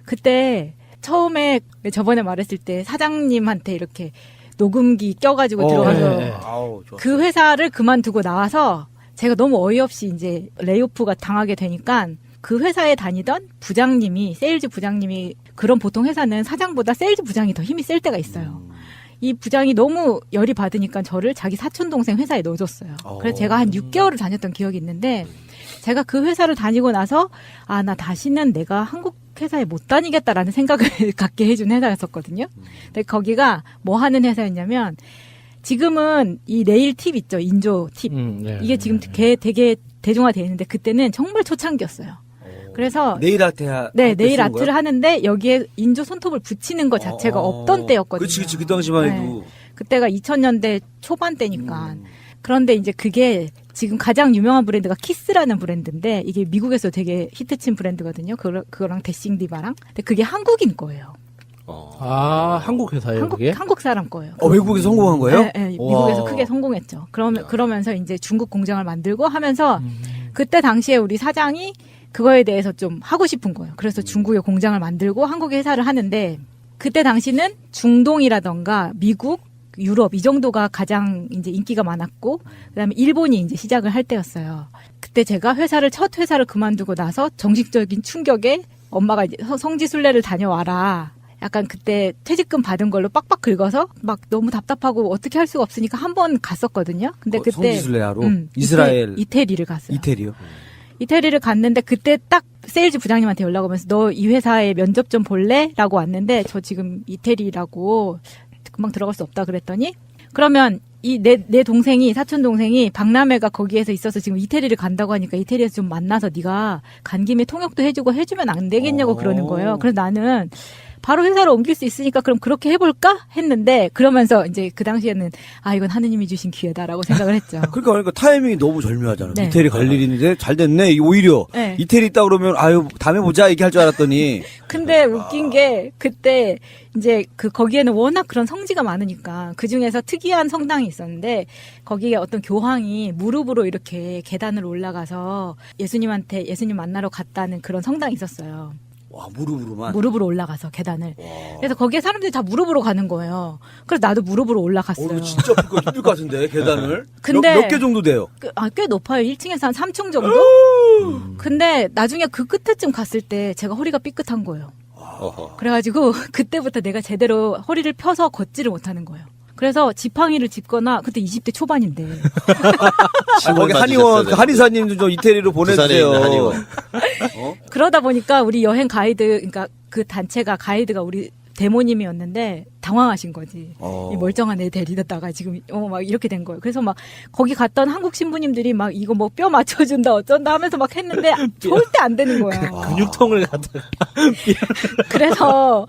그때 처음에 저번에 말했을 때 사장님한테 이렇게 녹음기 껴가지고 들어가서 그 회사를 그만두고 나와서 제가 너무 어이없이 이제 레이오프가 당하게 되니까 그 회사에 다니던 부장님이 세일즈 부장님이 그런 보통 회사는 사장보다 세일즈 부장이 더 힘이 셀 때가 있어요. 이 부장이 너무 열이 받으니까 저를 자기 사촌 동생 회사에 넣어줬어요. 그래서 제가 한 6개월을 다녔던 기억이 있는데 제가 그 회사를 다니고 나서 아, 나 다시는 내가 한국 회사에 못 다니겠다라는 생각을 갖게 해준 회사였었거든요. 근데 거기가 뭐 하는 회사였냐면 지금은 이 네일 팁 있죠. 인조 팁. 이게 지금 되게 대중화되어 있는데 그때는 정말 초창기였어요. 그래서 네일 아트 네, 네일 아트를 하는데 여기에 인조 손톱을 붙이는 것 자체가 없던 때였거든요. 그치 그 당시만 해도. 네. 그때가 2000년대 초반 때니까. 그런데 이제 그게 지금 가장 유명한 브랜드가 키스라는 브랜드인데 이게 미국에서 되게 히트친 브랜드거든요. 그거랑 데싱디바랑. 근데 그게 한국인 거예요. 아, 한국 회사예요, 그게? 한국 사람 거예요. 외국에서 성공한 거예요? 네, 네, 미국에서 크게 성공했죠. 그러면서 이제 중국 공장을 만들고 하면서 그때 당시에 우리 사장이 그거에 대해서 좀 하고 싶은 거예요. 그래서 중국에 공장을 만들고 한국에 회사를 하는데 그때 당시는 중동이라던가 미국, 유럽 이 정도가 가장 이제 인기가 많았고 그다음에 일본이 이제 시작을 할 때였어요. 그때 제가 첫 회사를 그만두고 나서 정식적인 충격에 엄마가 이제 성지순례를 다녀와라. 약간 그때 퇴직금 받은 걸로 빡빡 긁어서 막 너무 답답하고 어떻게 할 수가 없으니까 한 번 갔었거든요. 근데 그때 성지순례하러 이스라엘 이태리를 갔어요. 이태리요? 이태리를 갔는데 그때 딱 세일즈 부장님한테 연락 오면서 너 이 회사에 면접 좀 볼래? 라고 왔는데 저 지금 이태리라고 금방 들어갈 수 없다 그랬더니 그러면 내 동생이 사촌 동생이 박람회가 거기에서 있어서 지금 이태리를 간다고 하니까 이태리에서 좀 만나서 네가 간 김에 통역도 해주고 해주면 안 되겠냐고 그러는 거예요. 그래서 나는 바로 회사로 옮길 수 있으니까 그럼 그렇게 해볼까 했는데 그러면서 이제 그 당시에는 아 이건 하느님이 주신 기회다라고 생각을 했죠. 그러니까 타이밍이 너무 절묘하잖아. 네. 이태리 갈 일인데 잘 됐네. 오히려 네. 이태리 있다 그러면 아유 다음에 보자 얘기할 줄 알았더니 근데 웃긴 게 그때 이제 거기에는 워낙 그런 성지가 많으니까 그 중에서 특이한 성당이 있었는데 거기에 어떤 교황이 무릎으로 이렇게 계단을 올라가서 예수님 만나러 갔다는 그런 성당이 있었어요. 와 무릎으로만 무릎으로 올라가서 계단을. 그래서 거기에 사람들이 다 무릎으로 가는 거예요. 그래서 나도 무릎으로 올라갔어요. 진짜 힘들 것 같은데 계단을. 근데 몇 개 정도 돼요? 꽤 높아요. 1층에서 한 3층 정도? 근데 나중에 그 끝에쯤 갔을 때 제가 허리가 삐끗한 거예요. 그래가지고 그때부터 내가 제대로 허리를 펴서 걷지를 못하는 거예요. 그래서 지팡이를 짚거나 그때 20대 초반인데. 거기 한의원 한의사님도 좀 이태리로 보내주세요. 한의원. 그러다 보니까 우리 여행 가이드, 그러니까 그 단체가 가이드가 우리 대모님이었는데 당황하신 거지. 이 멀쩡한 애 데리다가 지금 막 이렇게 된 거예요. 그래서 막 거기 갔던 한국 신부님들이 막 이거 뭐 뼈 맞춰준다 어쩐다 하면서 막 했는데 절대 안 되는 거야. 근육통을 갖다가. 그래서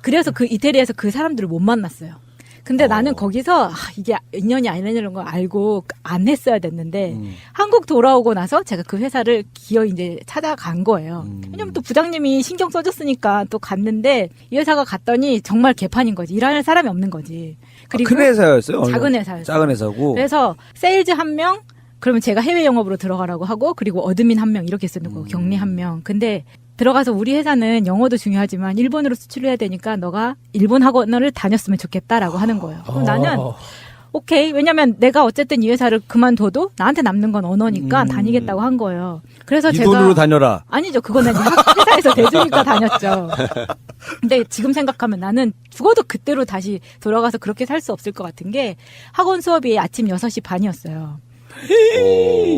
그래서 그 이태리에서 그 사람들을 못 만났어요. 근데 나는 거기서 이게 인연이 아니라는 걸 알고 안 했어야 됐는데 한국 돌아오고 나서 제가 그 회사를 기어이 이제 찾아간 거예요. 왜냐면 또 부장님이 신경 써줬으니까 또 갔는데 이 회사가 갔더니 정말 개판인 거지. 일하는 사람이 없는 거지. 그리고 큰 회사였어요? 작은 회사였어요. 작은 회사고. 그래서 세일즈 1명, 그러면 제가 해외 영업으로 들어가라고 하고 그리고 어드민 1명 이렇게 쓰는 거고 경리 1명. 근데 들어가서 우리 회사는 영어도 중요하지만 일본으로 수출을 해야 되니까 너가 일본 학원을 다녔으면 좋겠다라고 하는 거예요. 그럼 나는 오케이. 왜냐면 내가 어쨌든 이 회사를 그만둬도 나한테 남는 건 언어니까 다니겠다고 한 거예요. 그래서 이 제가 돈으로 다녀라. 아니죠. 그거는 회사에서 대주니까 다녔죠. 근데 지금 생각하면 나는 죽어도 그때로 다시 돌아가서 그렇게 살 수 없을 것 같은 게 학원 수업이 아침 6시 반이었어요.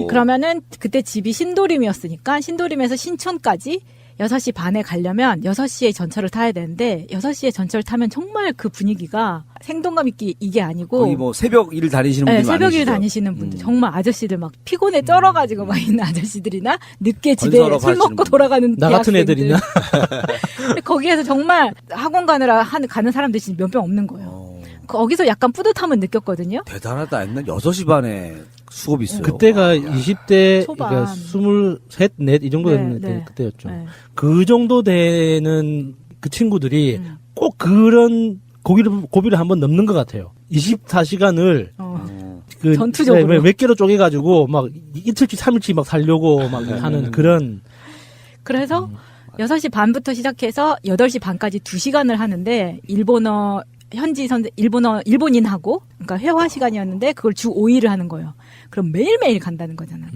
그러면은 그때 집이 신도림이었으니까 신도림에서 신촌까지 6시 반에 가려면 6시에 전철을 타야 되는데 6시에 전철을 타면 정말 그 분위기가 생동감 있게 이게 아니고 거의 뭐 새벽 일 다니시는 분들 네, 새벽 일 많으시죠? 다니시는 분들 정말 아저씨들 막 피곤에 쩔어가지고 막 있는 아저씨들이나 늦게 집에 건설업 술 하시는 먹고 분들. 돌아가는 나 같은 대학생들. 애들이나? 근데 거기에서 정말 학원 가느라 가는 사람들이 진짜 몇 명 없는 거예요. 거기서 약간 뿌듯함은 느꼈거든요. 대단하다. 옛날 6시 반에 수업이 있어요. 그때가 20대, 초반. 그러니까 23, 4, 이 정도 네, 되는 네. 그때였죠. 네. 그 정도 되는 그 친구들이 꼭 그런 고비를 한번 넘는 것 같아요. 24시간을 그 전투적으로. 네, 몇 개로 쪼개가지고 막 이틀치 3일치 막 살려고 막 하는 그런. 그래서 6시 반부터 시작해서 8시 반까지 2시간을 하는데 일본어 현지 일본인하고 그러니까 회화 시간이었는데 그걸 주 5일을 하는 거예요. 그럼 매일매일 간다는 거잖아.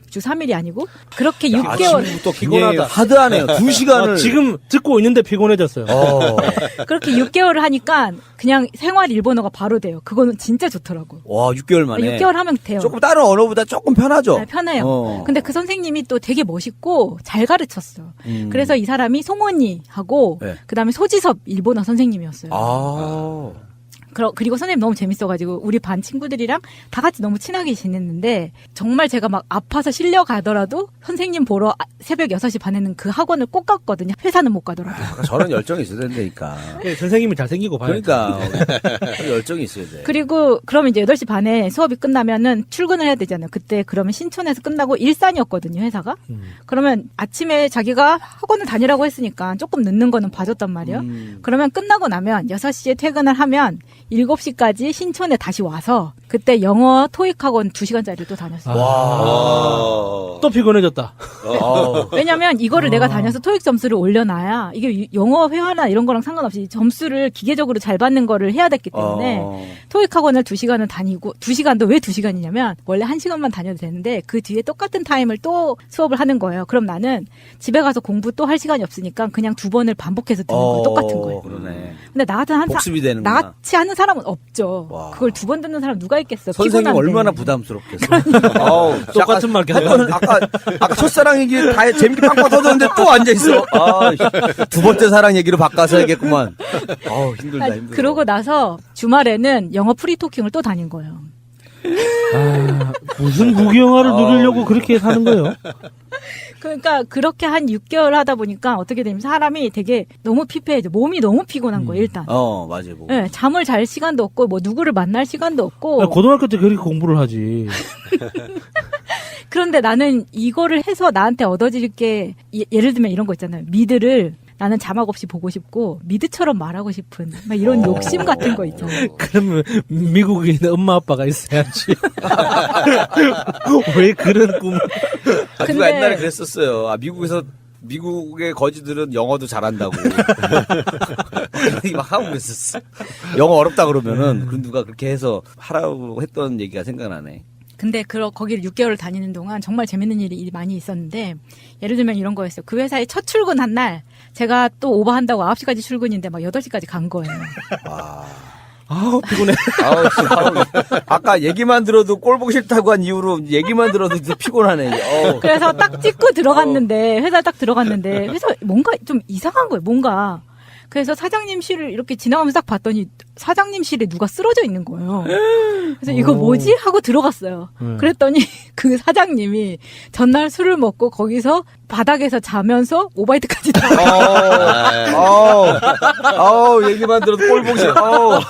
주 3일이 아니고 그렇게 6개월 아침부터 피곤하다. 하드하네요. 2시간을. 지금 듣고 있는데 피곤해졌어요. 그렇게 6개월을 하니까 그냥 생활 일본어가 바로 돼요. 그거는 진짜 좋더라고. 와, 6개월 만에. 6개월 하면 돼요. 조금 다른 언어보다 조금 편하죠? 네, 편해요. 근데 그 선생님이 또 되게 멋있고 잘 가르쳤어. 그래서 이 사람이 송원이하고 네. 그다음에 소지섭 일본어 선생님이었어요. 아. 그리고 선생님 너무 재밌어가지고 우리 반 친구들이랑 다 같이 너무 친하게 지냈는데 정말 제가 막 아파서 실려 가더라도 선생님 보러 새벽 6시 반에는 그 학원을 꼭 갔거든요. 회사는 못 가더라도. 저런 열정이 있어야 된다니까. 선생님이 잘생기고 봐요. 그러니까. 그런 열정이 있어야 돼. 그리고 그러면 이제 8시 반에 수업이 끝나면은 출근을 해야 되잖아요. 그때 그러면 신촌에서 끝나고 일산이었거든요, 회사가. 그러면 아침에 자기가 학원을 다니라고 했으니까 조금 늦는 거는 봐줬단 말이에요. 그러면 끝나고 나면 6시에 퇴근을 하면 7시까지 신촌에 다시 와서 그때 영어 토익 학원 2시간짜리를 또 다녔어요. 와. 또 피곤해졌다. 왜냐면 이거를 내가 다녀서 토익 점수를 올려놔야 이게 영어 회화나 이런 거랑 상관없이 점수를 기계적으로 잘 받는 거를 해야 됐기 때문에 토익 학원을 2시간을 다니고 2시간도 왜 2시간이냐면 원래 1시간만 다녀도 되는데 그 뒤에 똑같은 타임을 또 수업을 하는 거예요. 그럼 나는 집에 가서 공부 또 할 시간이 없으니까 그냥 2번을 반복해서 듣는 거 똑같은 거예요. 그러네. 근데 나 같은 복습이 되는구나. 나같이 하는 사람은 없죠. 그걸 2번 듣는 사람 누가 있겠어. 선생님 피곤한데. 얼마나 부담스럽겠어. 똑같은 말 계속 아까 첫사랑 얘기 다 재밌게 빵빵 터졌는데 또 앉아있어. 두 번째 사랑 얘기로 바꿔서야겠구만. 힘들다. 그러고 나서 주말에는 영어 프리토킹을 또 다닌 거예요. 무슨 국영화를 누리려고 그렇게 사는 거예요? 그러니까 그렇게 한 6개월 하다 보니까 어떻게 되냐면 사람이 되게 너무 피폐해져. 몸이 너무 피곤한 거예요, 일단. 맞아요. 뭐. 네, 잠을 잘 시간도 없고 뭐 누구를 만날 시간도 없고. 고등학교 때 그렇게 공부를 하지. 그런데 나는 이거를 해서 나한테 얻어질 게 예를 들면 이런 거 있잖아요. 미드를 나는 자막 없이 보고 싶고 미드처럼 말하고 싶은 막 이런 욕심 같은 거 있잖아요. 그러면 미국에 있는 엄마 아빠가 있어야지. 왜 그런 꿈을? 누가 옛날에 그랬었어요. 미국의 거지들은 영어도 잘한다고. 막 하고 그랬었어. 영어 어렵다 그러면은 누가 그렇게 해서 하라고 했던 얘기가 생각나네. 근데 거기를 6개월을 다니는 동안 정말 재밌는 일이 많이 있었는데 예를 들면 이런 거였어요. 그 회사에 첫 출근한 날 제가 또 오버한다고 9시까지 출근인데 막 8시까지 간 거예요. 피곤해. 아까 얘기만 들어도 꼴 보기 싫다고 한 이후로 얘기만 들어도 피곤하네. 그래서 딱 찍고 들어갔는데 회사 딱 들어갔는데 회사 뭔가 좀 이상한 거예요. 뭔가 그래서 사장님실을 이렇게 지나가면서 딱 봤더니 사장님실에 누가 쓰러져 있는 거예요. 그래서 이거 뭐지? 하고 들어갔어요. 그랬더니 그 사장님이 전날 술을 먹고 거기서 바닥에서 자면서 오바이트까지 얘기만 들어도 꼴 보기 싫어.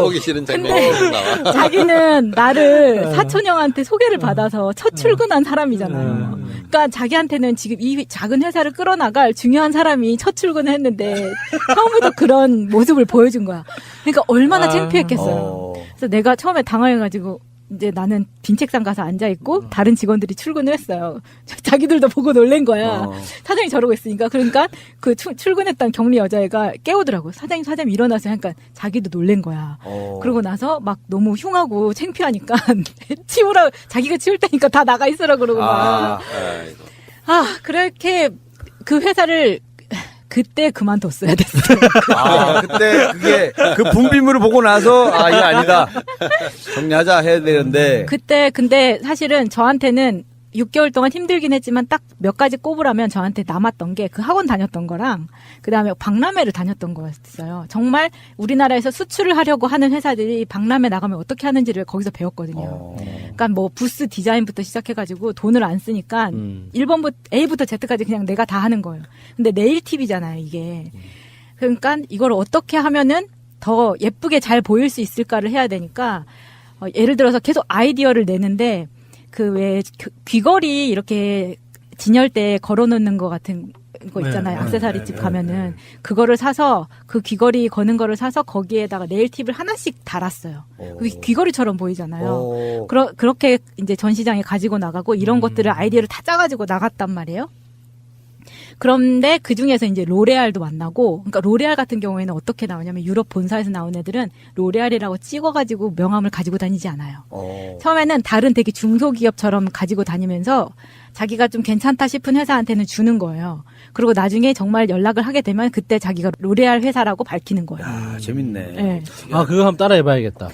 보기 싫은 장면이 나와. 자기는 나를 사촌형한테 소개를 받아서 첫 출근한 사람이잖아요. 그러니까 자기한테는 지금 이 작은 회사를 끌어나갈 중요한 사람이 첫 출근을 했는데 처음부터 그런 모습을 보여준 거야. 그러니까 얼마나 창피했겠어요. 그래서 내가 처음에 당황해가지고 이제 나는 빈 책상 가서 앉아있고 다른 직원들이 출근을 했어요. 자기들도 보고 놀란 거야. 사장이 저러고 있으니까. 그러니까 그 출근했던 격리 여자애가 깨우더라고. 사장님 일어나세요. 하니까 자기도 놀란 거야. 그러고 나서 막 너무 흉하고 창피하니까 치우라, 자기가 치울 테니까 다 나가 있으라 그러고 막. 그렇게 그 회사를 그때 그만뒀어야 됐어요. 그때 그게 그 분비물을 보고 나서 이거 아니다. 정리하자 해야 되는데. 그때 근데 사실은 저한테는 6개월 동안 힘들긴 했지만 딱 몇 가지 꼽으라면 저한테 남았던 게 그 학원 다녔던 거랑 그다음에 박람회를 다녔던 거였어요. 정말 우리나라에서 수출을 하려고 하는 회사들이 박람회 나가면 어떻게 하는지를 거기서 배웠거든요. 그러니까 뭐 부스 디자인부터 시작해가지고 돈을 안 쓰니까 1번부터 A부터 Z까지 그냥 내가 다 하는 거예요. 근데 네일팁이잖아요, 이게. 그러니까 이걸 어떻게 하면은 더 예쁘게 잘 보일 수 있을까를 해야 되니까 예를 들어서 계속 아이디어를 내는데 그 왜 귀걸이 이렇게 진열대에 걸어놓는 거 같은 거 있잖아요. 액세서리 집 가면은 그거를 사서 그 귀걸이 거는 거를 사서 거기에다가 네일팁을 하나씩 달았어요. 그게 귀걸이처럼 보이잖아요. 그렇게 이제 전시장에 가지고 나가고 이런 것들을 아이디어를 다 짜가지고 나갔단 말이에요. 그런데 그 중에서 이제 로레알도 만나고, 그러니까 로레알 같은 경우에는 어떻게 나오냐면 유럽 본사에서 나온 애들은 로레알이라고 찍어가지고 명함을 가지고 다니지 않아요. 처음에는 다른 되게 중소기업처럼 가지고 다니면서 자기가 좀 괜찮다 싶은 회사한테는 주는 거예요. 그리고 나중에 정말 연락을 하게 되면 그때 자기가 로레알 회사라고 밝히는 거예요. 재밌네. 네. 그거 한번 따라해봐야겠다.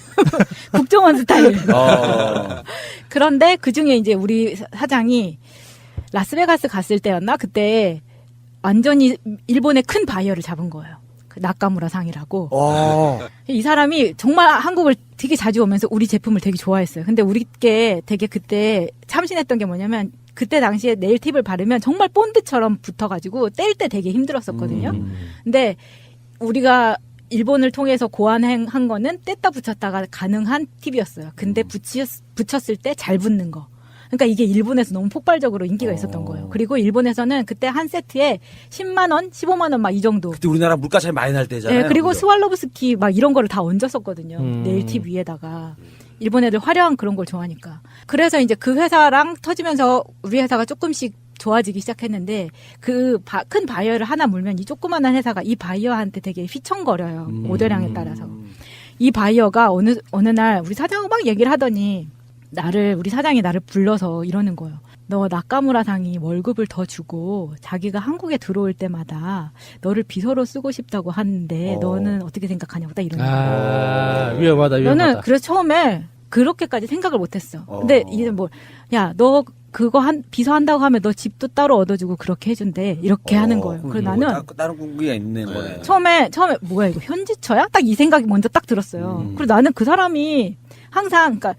국정원 스타일. 그런데 그 중에 이제 우리 사장이 라스베가스 갔을 때였나? 그때 완전히 일본의 큰 바이어를 잡은 거예요. 그 나카무라 상이라고. 이 사람이 정말 한국을 되게 자주 오면서 우리 제품을 되게 좋아했어요. 근데 우리께 되게 그때 참신했던 게 뭐냐면 그때 당시에 네일팁을 바르면 정말 본드처럼 붙어가지고 뗄 때 되게 힘들었었거든요. 근데 우리가 일본을 통해서 고안한 거는 뗐다 붙였다가 가능한 팁이었어요. 근데 붙였을 때 잘 붙는 거. 그러니까 이게 일본에서 너무 폭발적으로 인기가 있었던 거예요. 그리고 일본에서는 그때 한 세트에 10만 원, 15만 원 막 이 정도. 그때 우리나라 물가 차이 많이 날 때잖아요. 네, 그리고 그죠? 스왈로브스키 막 이런 거를 다 얹었었거든요. 네일팁 위에다가. 일본 애들 화려한 그런 걸 좋아하니까. 그래서 이제 그 회사랑 터지면서 우리 회사가 조금씩 좋아지기 시작했는데 그 큰 바이어를 하나 물면 이 조그만한 회사가 이 바이어한테 되게 휘청거려요. 오더량에 따라서. 이 바이어가 어느 날 우리 사장하고 막 얘기를 하더니 우리 사장이 나를 불러서 이러는 거예요. 너 나카무라 상이 월급을 더 주고 자기가 한국에 들어올 때마다 너를 비서로 쓰고 싶다고 하는데 너는 어떻게 생각하냐고 딱 이러는 거예요. 위험하다. 너는 그래서 처음에 그렇게까지 생각을 못했어. 근데 이제 너 그거 비서 한다고 하면 너 집도 따로 얻어주고 그렇게 해준대. 이렇게 하는 거예요. 그래서 나는 다른 궁극기가 있는 거네. 처음에 뭐야 이거 현지처야? 딱 이 생각이 먼저 딱 들었어요. 그리고 나는 그 사람이 항상 그러니까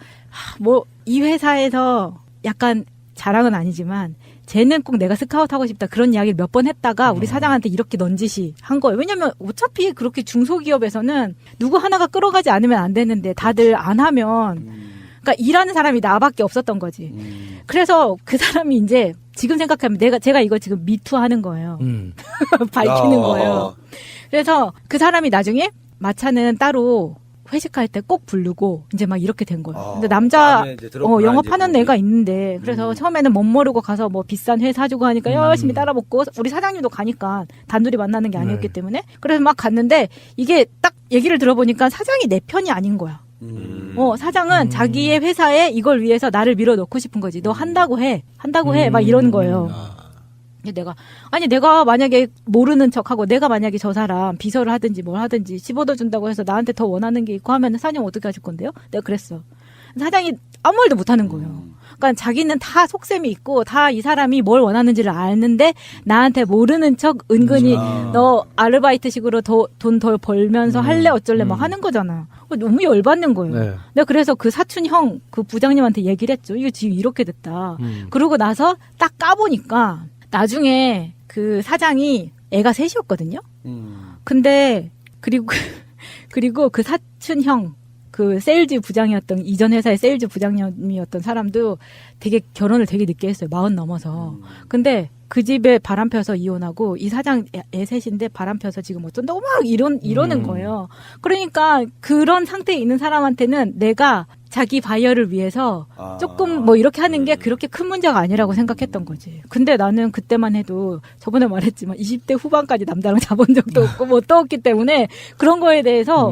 이 회사에서 약간 자랑은 아니지만 쟤는 꼭 내가 스카우트하고 싶다 그런 이야기를 몇 번 했다가 우리 사장한테 이렇게 넌지시 한 거예요. 왜냐면 어차피 그렇게 중소기업에서는 누구 하나가 끌어가지 않으면 안 되는데 다들 안 하면 그러니까 일하는 사람이 나밖에 없었던 거지. 그래서 그 사람이 이제 지금 생각하면 제가 이거 지금 미투 하는 거예요. 밝히는 거예요. 그래서 그 사람이 나중에 마차는 따로 회식할 때 꼭 부르고 이제 막 이렇게 된 거예요. 근데 남자 영업하는 애가 있는데 그래서 처음에는 못 모르고 가서 뭐 비싼 회 사주고 하니까 열심히 따라 먹고 우리 사장님도 가니까 단둘이 만나는 게 아니었기 때문에 그래서 막 갔는데 이게 딱 얘기를 들어보니까 사장이 내 편이 아닌 거야. 사장은 자기의 회사에 이걸 위해서 나를 밀어넣고 싶은 거지. 너 한다고 해 막 이런 거예요. 내가 만약에 모르는 척하고 내가 만약에 저 사람 비서를 하든지 뭘 하든지 집어넣어 준다고 해서 나한테 더 원하는 게 있고 하면 사장님 어떻게 하실 건데요? 내가 그랬어. 사장이 아무 말도 못 하는 거예요. 그러니까 자기는 다 속셈이 있고 다 이 사람이 뭘 원하는지를 아는데 나한테 모르는 척 은근히 너 아르바이트식으로 돈 덜 벌면서 할래 어쩔래 막 하는 거잖아. 너무 열받는 거예요. 네. 내가 그래서 그 사촌 형 그 부장님한테 얘기를 했죠. 이거 지금 이렇게 됐다. 그러고 나서 딱 까보니까 나중에 그 사장이 애가 셋이었거든요. 근데 그리고 그 사촌 형 그 세일즈 부장이었던 이전 회사의 세일즈 부장님이었던 사람도 되게 결혼을 되게 늦게 했어요. 40 넘어서. 근데 그 집에 바람 펴서 이혼하고 이 사장 애 셋인데 바람 펴서 지금 어쩐다고 막 이러는 거예요. 그러니까 그런 상태에 있는 사람한테는 내가 자기 바이어를 위해서 조금 뭐 이렇게 하는 게 그렇게 큰 문제가 아니라고 생각했던 거지. 근데 나는 그때만 해도 저번에 말했지만 20대 후반까지 남자랑 자본 적도 없고 뭐 떠왔기 때문에 그런 거에 대해서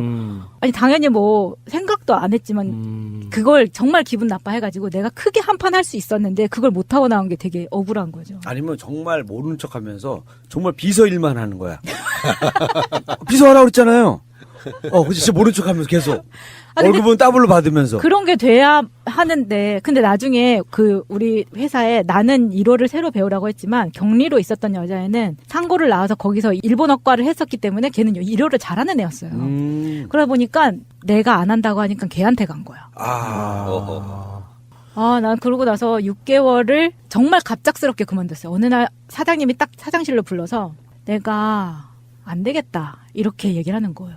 아니 당연히 뭐 생각도 안 했지만 그걸 정말 기분 나빠해가지고 내가 크게 한판 할 수 있었는데 그걸 못하고 나온 게 되게 억울한 거죠. 아니면 정말 모르는 척하면서 정말 비서 일만 하는 거야. 비서 하라고 그랬잖아요. 그치, 진짜 모르는 척하면서 계속 월급은 더블로 받으면서. 그런 게 돼야 하는데 근데 나중에 그 우리 회사에 나는 일어를 새로 배우라고 했지만 격리로 있었던 여자애는 상고를 나와서 거기서 일본어과를 했었기 때문에 걔는 일어를 잘하는 애였어요. 그러다 보니까 내가 안 한다고 하니까 걔한테 간 거야. 난 그러고 나서 6개월을 정말 갑작스럽게 그만뒀어요. 어느 날 사장님이 딱 사장실로 불러서 내가 안 되겠다 이렇게 얘기를 하는 거예요.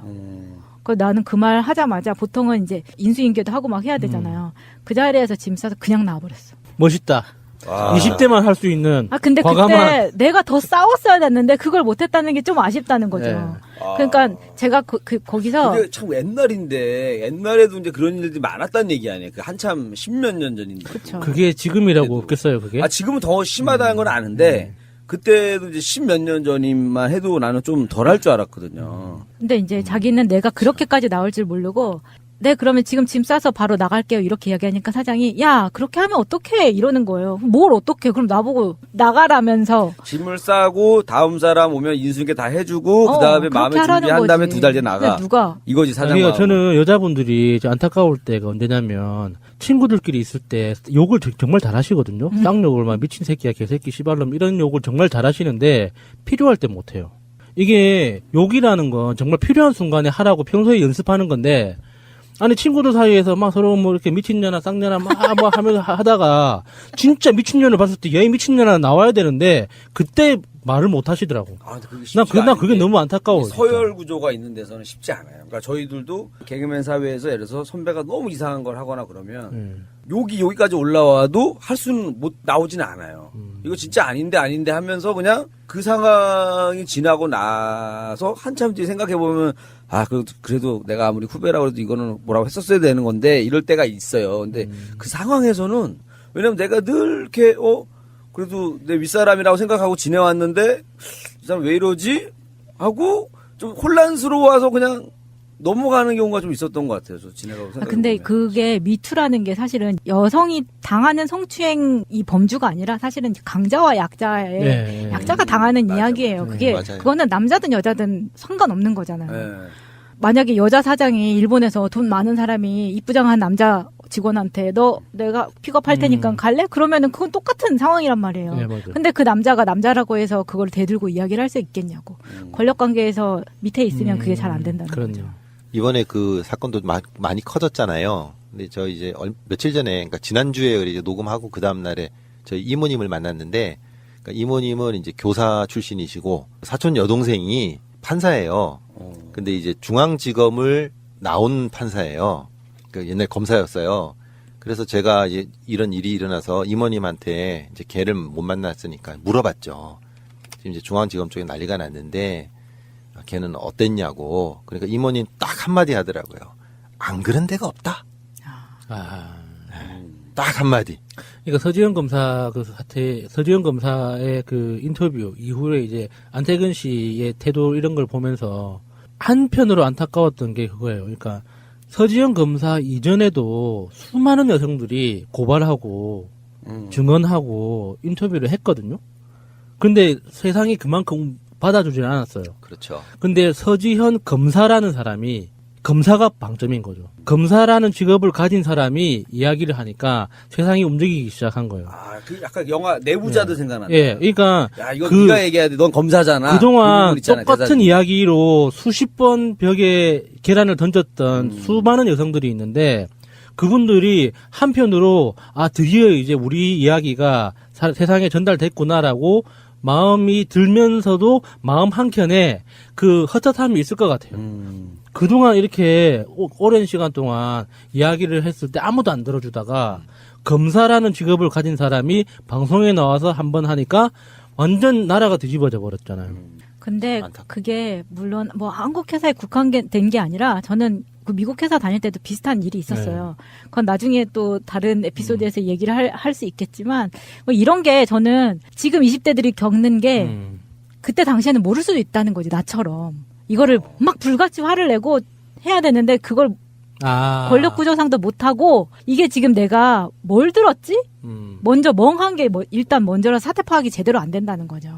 나는 그 말 하자마자 보통은 이제 인수인계도 하고 막 해야 되잖아요. 그 자리에서 짐 싸서 그냥 나와버렸어. 멋있다. 20대만 할 수 있는. 근데 과감한. 그때 내가 더 싸웠어야 됐는데 그걸 못했다는 게 좀 아쉽다는 거죠. 그러니까 제가 거기서. 그게 참 옛날에도 이제 그런 일들이 많았다는 얘기 아니에요. 그 한참 10몇 년 전인데. 그쵸. 그게 지금이라고 없겠어요, 그게? 지금은 더 심하다는 건 아는데. 그때도 이제 10몇 년 전이만 해도 나는 좀 덜 할 줄 알았거든요. 근데 이제 자기는 내가 그렇게까지 나올 줄 모르고 네 그러면 지금 짐 싸서 바로 나갈게요 이렇게 이야기하니까 사장이 야 그렇게 하면 어떡해 이러는 거예요. 뭘 어떡해 그럼 나보고 나가라면서. 짐을 싸고 다음 사람 오면 인수인계 다 해주고 그다음에 마음의 준비한 다음에 2달 뒤에 나가. 누가? 이거지 사장. 그러니까 저는 여자분들이 안타까울 때가 언제냐면 친구들끼리 있을 때 욕을 정말 잘하시거든요. 쌍욕을 막 미친 새끼야 개새끼 씨발놈 이런 욕을 정말 잘하시는데 필요할 때 못해요. 이게 욕이라는 건 정말 필요한 순간에 하라고 평소에 연습하는 건데 아니 친구들 사이에서 막 서로 뭐 이렇게 미친년아 쌍년아 막 뭐 하면서 하다가 진짜 미친년을 봤을 때 얘 미친년아 나와야 되는데 그때 말을 못 하시더라고. 난 그게 너무 안타까워. 서열 구조가 있는 데서는 쉽지 않아요. 그러니까 저희들도 개그맨 사회에서 예를 들어서 선배가 너무 이상한 걸 하거나 그러면 욕이 여기까지 올라와도 할 수는 못 나오지는 않아요. 이거 진짜 아닌데 하면서 그냥 그 상황이 지나고 나서 한참 뒤에 생각해 보면 그래도 내가 아무리 후배라고 해도 이거는 뭐라고 했었어야 되는 건데 이럴 때가 있어요. 근데 그 상황에서는 왜냐면 내가 늘 이렇게 그래도 내 윗사람이라고 생각하고 지내왔는데 이 사람 왜 이러지? 하고 좀 혼란스러워서 그냥 넘어가는 경우가 좀 있었던 것 같아요. 저 지내가고 생각해보면. 근데 그게 미투라는 게 사실은 여성이 당하는 성추행 이 범주가 아니라 사실은 강자와 약자의 약자가 당하는 이야기예요. 그거는 남자든 여자든 상관없는 거잖아요. 만약에 여자 사장이 일본에서 돈 많은 사람이 이쁘장한 남자 직원한테 너 내가 픽업할 테니까 갈래? 그러면은 그건 똑같은 상황이란 말이에요. 근데 그 남자가 남자라고 해서 그걸 대들고 이야기를 할 수 있겠냐고. 권력 관계에서 밑에 있으면 그게 잘 안 된다는 거죠. 이번에 그 사건도 많이 커졌잖아요. 근데 저 이제 며칠 전에, 그러니까 지난주에 이제 녹음하고 그 다음날에 저희 이모님을 만났는데, 그러니까 이모님은 이제 교사 출신이시고, 사촌 여동생이 판사예요. 근데 이제 중앙지검을 나온 판사예요. 그 옛날 검사였어요. 그래서 제가 이제 이런 일이 일어나서 이모님한테 이제 걔를 못 만났으니까 물어봤죠. 지금 이제 중앙지검 쪽에 난리가 났는데, 걔는 어땠냐고. 그러니까 이모님 딱 한마디 하더라고요. 안 그런 데가 없다. 딱 한마디. 그러니까 서지현 검사 그 사태, 서지현 검사의 그 인터뷰 이후에 이제 안태근 씨의 태도 이런 걸 보면서 한편으로 안타까웠던 게 그거예요. 그러니까 서지현 검사 이전에도 수많은 여성들이 고발하고 증언하고 인터뷰를 했거든요. 근데 세상이 그만큼 받아주지는 않았어요. 그렇죠. 근데 서지현 검사라는 사람이 검사가 방점인 거죠. 검사라는 직업을 가진 사람이 이야기를 하니까 세상이 움직이기 시작한 거예요. 아, 그 약간 영화 내부자들 생각난다. 예, 그러니까 야, 이거 네가 얘기해야 돼. 넌 검사잖아. 그동안 그 있잖아, 똑같은 대사님. 이야기로 수십 번 벽에 계란을 던졌던 수많은 여성들이 있는데 그분들이 한편으로 드디어 이제 우리 이야기가 세상에 전달됐구나라고 마음이 들면서도 마음 한켠에 그 헛헛함이 있을 것 같아요. 그동안 이렇게 오랜 시간 동안 이야기를 했을 때 아무도 안 들어주다가 검사라는 직업을 가진 사람이 방송에 나와서 한번 하니까 완전 나라가 뒤집어져 버렸잖아요. 근데 그게 물론 뭐 한국 회사에 국한된 게 아니라 저는 그 미국 회사 다닐 때도 비슷한 일이 있었어요. 그건 나중에 또 다른 에피소드에서 얘기를 할 수 있겠지만 뭐 이런 게 저는 지금 20대들이 겪는 게 그때 당시에는 모를 수도 있다는 거지. 나처럼 이거를 막 불같이 화를 내고 해야 되는데 그걸 권력 구조상도 못하고 이게 지금 내가 뭘 들었지? 먼저 멍한 게 일단 먼저라 사태 파악이 제대로 안 된다는 거죠.